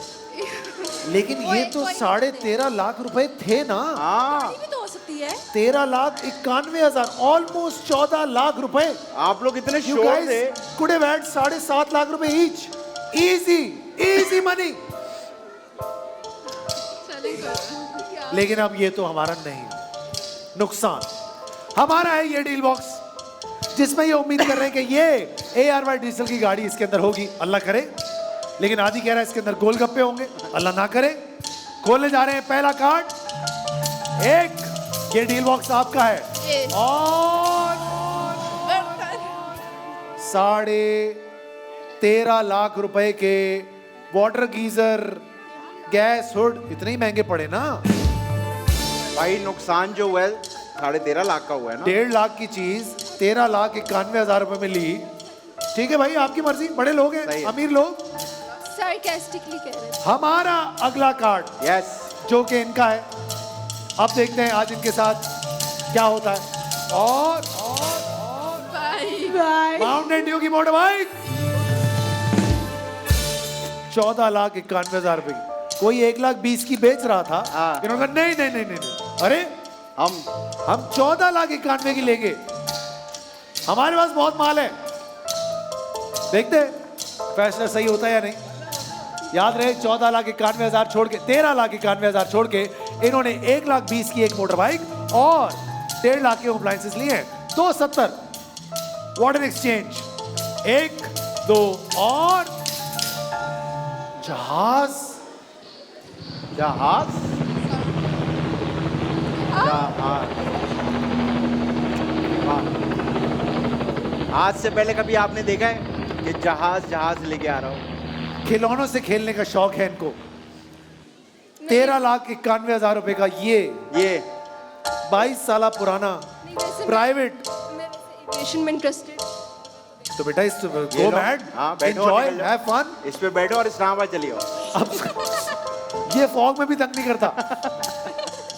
लेकिन ये तो 13.5 लाख रुपए थे ना। हाँ गाड़ी भी तो हो सकती है। 13,91,000 ऑलमोस्ट 14 लाख रुपए। आप लोग इतने You श्योर guys थे। could have had 7.5 लाख रुपए ईच। Easy money. लेकिन अब ये तो हमारा नहीं, नुकसान हमारा है। ये डील बॉक्स जिसमें ये उम्मीद कर रहे हैं कि ये ARY डीजल की गाड़ी इसके अंदर होगी, अल्लाह करे। लेकिन आदि कह रहा है इसके अंदर गोलगप्पे होंगे, अल्लाह ना करे। खोलने जा रहे हैं पहला कार्ड। एक ये डील बॉक्स आपका है और 13.5 लाख रुपए के वाटर गीजर, गैस हुड, इतने ही महंगे पड़े ना भाई। नुकसान जो हुआ है 13.5 लाख का हुआ है ना। 1.5 लाख की चीज 13,91,000 रुपए में ली। ठीक है भाई, आपकी मर्जी। बड़े लोग हैं, अमीर लोग। सार्कास्टिकली कह रहे हैं। हमारा अगला कार्ड यस जो कि इनका है। अब देखते हैं आज इनके साथ क्या होता है। और बाइक। माउंटेन ड्यू की मोटर बाइक 14,91,000 रुपए की। कोई 1,20,000 की बेच रहा था, इन्होंने कहा नहीं नहीं नहीं नहीं, अरे हम 14,91,000 की लेंगे, हमारे पास बहुत माल है। देखते हैं फैसला सही होता है या नहीं। याद रहे 14,91,000 छोड़ के 13,91,000 छोड़ के इन्होंने 1,20,000 की एक मोटर बाइक और 1.5 लाख के अप्लायंसेस लिए हैं। 270 व्हाट एन एक्सचेंज। 1 2 और जहाज जहाज आज से पहले कभी आपने देखा है कि जहाज लेके आ रहा हूं? खिलौनों से खेलने का शौक है इनको। 13,91,000 रुपए का ये 22 साल पुराना प्राइवेट। एविएशन में इंटरेस्टेड। तो बेटा इस go mad, enjoy, have fun. इस पे बैठो और इस्लामाबाद चलिए। अब ये फॉग में भी तंग नहीं करता।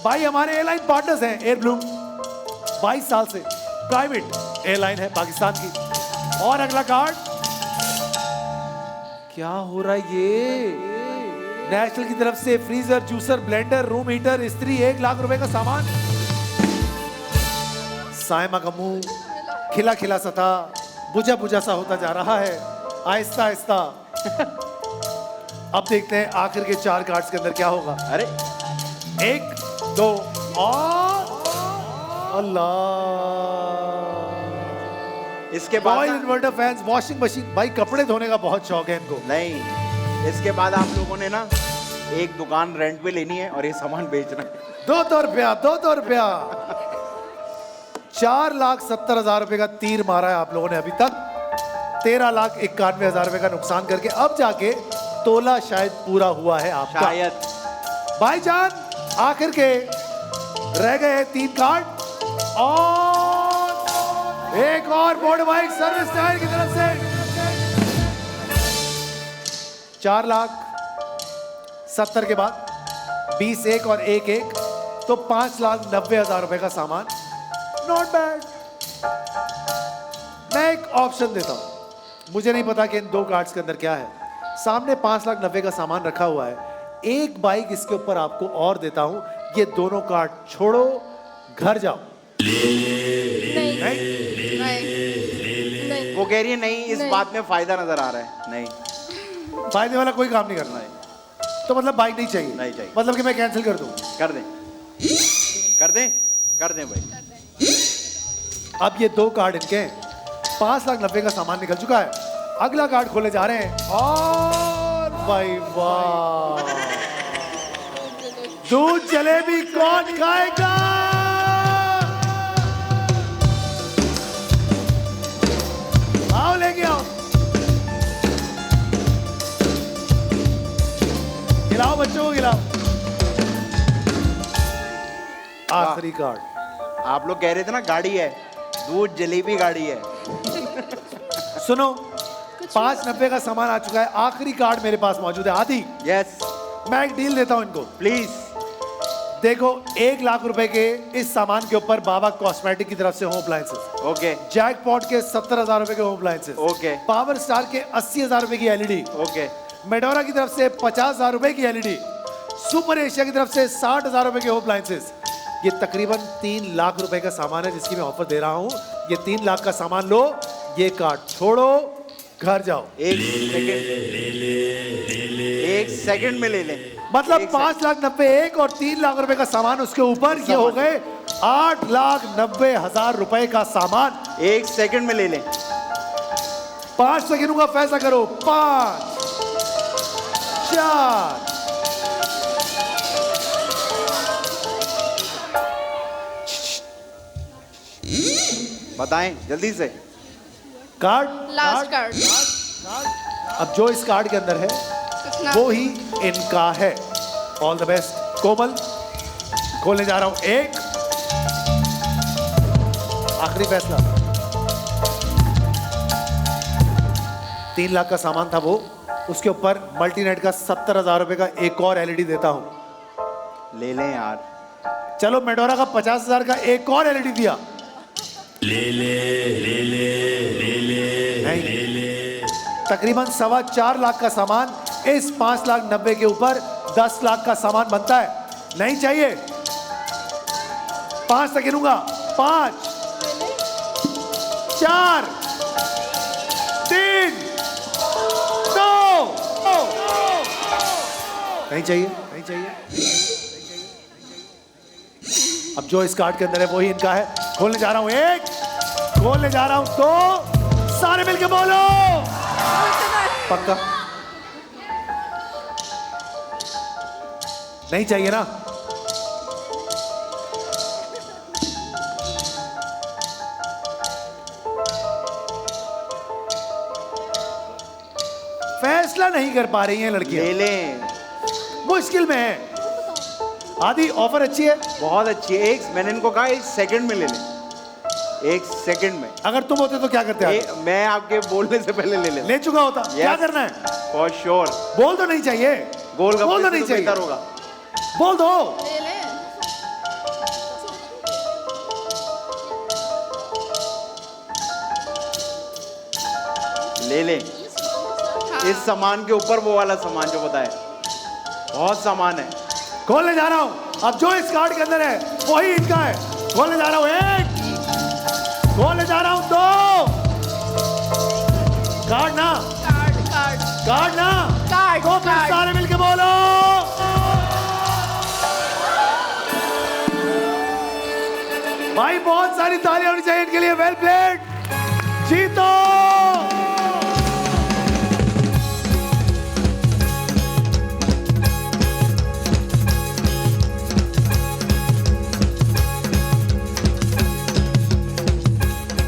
भाई हमारे एयरलाइन पार्टनर्स हैं एयर ब्लूम, 22 साल से प्राइवेट एयरलाइन है पाकिस्तान की। और अगला कार्ड क्या हो रहा है ये? नेशनल की तरफ से freezer, juicer, blender, room heater, इस्त्री, 1 लाख रुपए का सामान। साइमा का मुंह खिला खिला सा था, बुझा बुझा सा होता जा रहा है आहिस्ता आहिस्ता। अब देखते हैं आखिर के 4 कार्ड्स के अंदर क्या होगा। अरे 1 2 और अल्लाह। इसके बाद oil inverter fans, washing machine. भाई कपड़े धोने का बहुत शौक है इनको। नहीं, इसके बाद आप लोगों ने ना एक दुकान रेंट पे लेनी है और ये सामान बेचना है। 2 रुपया 2 रुपया 4,70,000 रुपए का तीर मारा है आप लोगों ने अभी तक। 13,91,000 रुपए का नुकसान करके अब जाके तोला शायद पूरा हुआ है आपका। शायद भाईजान आखिर के रह गए 3 कार्ड और एक और मोटर बाइक सर्विस टायर की तरफ से 4,70,000 के बाद 20 1 और 1 1 तो 5,90,000 रुपए का सामान। Not bad. मैं एक ऑप्शन देता हूं, मुझे नहीं पता कि इन 2 कार्ड्स के अंदर क्या है। सामने 5,90,000 का सामान रखा हुआ है, एक बाइक इसके ऊपर आपको और देता हूं। ये दोनों कार्ड छोड़ो, घर जाओ। नहीं वो कह रही है नहीं, इस बात में फायदा नजर आ रहा है। नहीं, फायदे वाला कोई काम नहीं करना है। तो मतलब बाइक नहीं चाहिए? नहीं चाहिए। मतलब कि मैं कैंसिल कर दूं? कर दें, कर दें, कर दें भाई। अब ये 2 कार्ड इनके हैं, 5,90,000 का सामान निकल चुका है। अगला कार्ड खोले जा रहे हैं और भाई वाह, दूध जलेबी कौन खाएगा? आओ लेके आओ, खिलाओ बच्चों को खिलाओ। आखिरी कार्ड। आप लोग कह रहे थे ना गाड़ी है, दूध जलेबी गाड़ी है। सुनो, 5,90,000 का सामान आ चुका है। आखिरी कार्ड मेरे पास मौजूद है। आदि, यस, मैं एक डील देता हूं इनको, प्लीज। देखो 1 लाख रुपए के इस सामान के ऊपर बाबा कॉस्मेटिक की तरफ से होम अप्लायंसेस। ओके। जैकपॉट के 70,000 रुपए के home appliances. Okay. Power star के 80,000 रुपए की एलईडी। ओके। मेडोरा की तरफ से 50,000 रुपए की एलईडी। सुपर एशिया की तरफ से 60,000 रुपए के होम अप्लायंसेस। ये तकरीबन 3 लाख रुपए का सामान है जिसकी मैं ऑफर दे रहा हूं। ये 3 लाख का सामान लो, ये कार्ड छोड़ो, घर जाओ। एक सेकंड में ले लें। मतलब 5,90,000 एक और 3 लाख रुपए का सामान, उसके ऊपर ये हो गए 8,90,000 रुपए का सामान। 1 सेकंड में ले लें। 5 सेकंडों का फैसला करो। 5 4 बताएं जल्दी से। Card, last card. अब जो इस कार्ड के अंदर है वो ही इनका है। All the best. कोमल, खोलने जा रहा हूं। 1 आखिरी फैसला। 3 लाख का सामान था वो, उसके ऊपर मल्टीनेट का 70,000 रुपए का एक और एलईडी देता हूं। ले लें यार। चलो मेडोरा का 50,000 का एक और एलईडी दिया। ले ले ले ले ले तकरीबन 4.25 लाख का सामान इस 5,90,000 के ऊपर 10 लाख का सामान बनता है। नहीं चाहिए? 5 तक गिनूंगा। 5 4 3 2 नहीं चाहिए? नहीं चाहिए? अब जो इस कार्ड के अंदर है वही इनका है। खोलने जा रहा हूं 1, खोलने जा रहा हूं 2, सारे मिलके बोलो। पक्का? नहीं चाहिए ना? फैसला नहीं कर पा रही हैं लड़कियां। ले लें, मुश्किल में है। आदि ऑफर अच्छी है, बहुत अच्छी है। एक मैंने इनको कहा 1 सेकंड में ले लें, 1 सेकंड में। अगर तुम होते तो क्या करते? मैं आपके बोलने से पहले ले लें। ले चुका होता। क्या करना है? For sure. बोल तो नहीं चाहिए? गोलगप्पे बोल तो से नहीं चाहिए? बेहतर होगा। बोल दो। ले लें। इस सामान के ऊपर वो वाला सामान जो बताया, बहुत सामान है। खोलने जा रहा हूं। अब जो इस कार्ड के अंदर है वही इनका है। खोलने जा रहा हूं 1, खोलने जा रहा हूं 2। कार्ड ना, कार्ड ना, तो फिर सारे मिलके बोलो। भाई बहुत सारी तालियां होनी चाहिए इनके लिए। Well played. जीतो।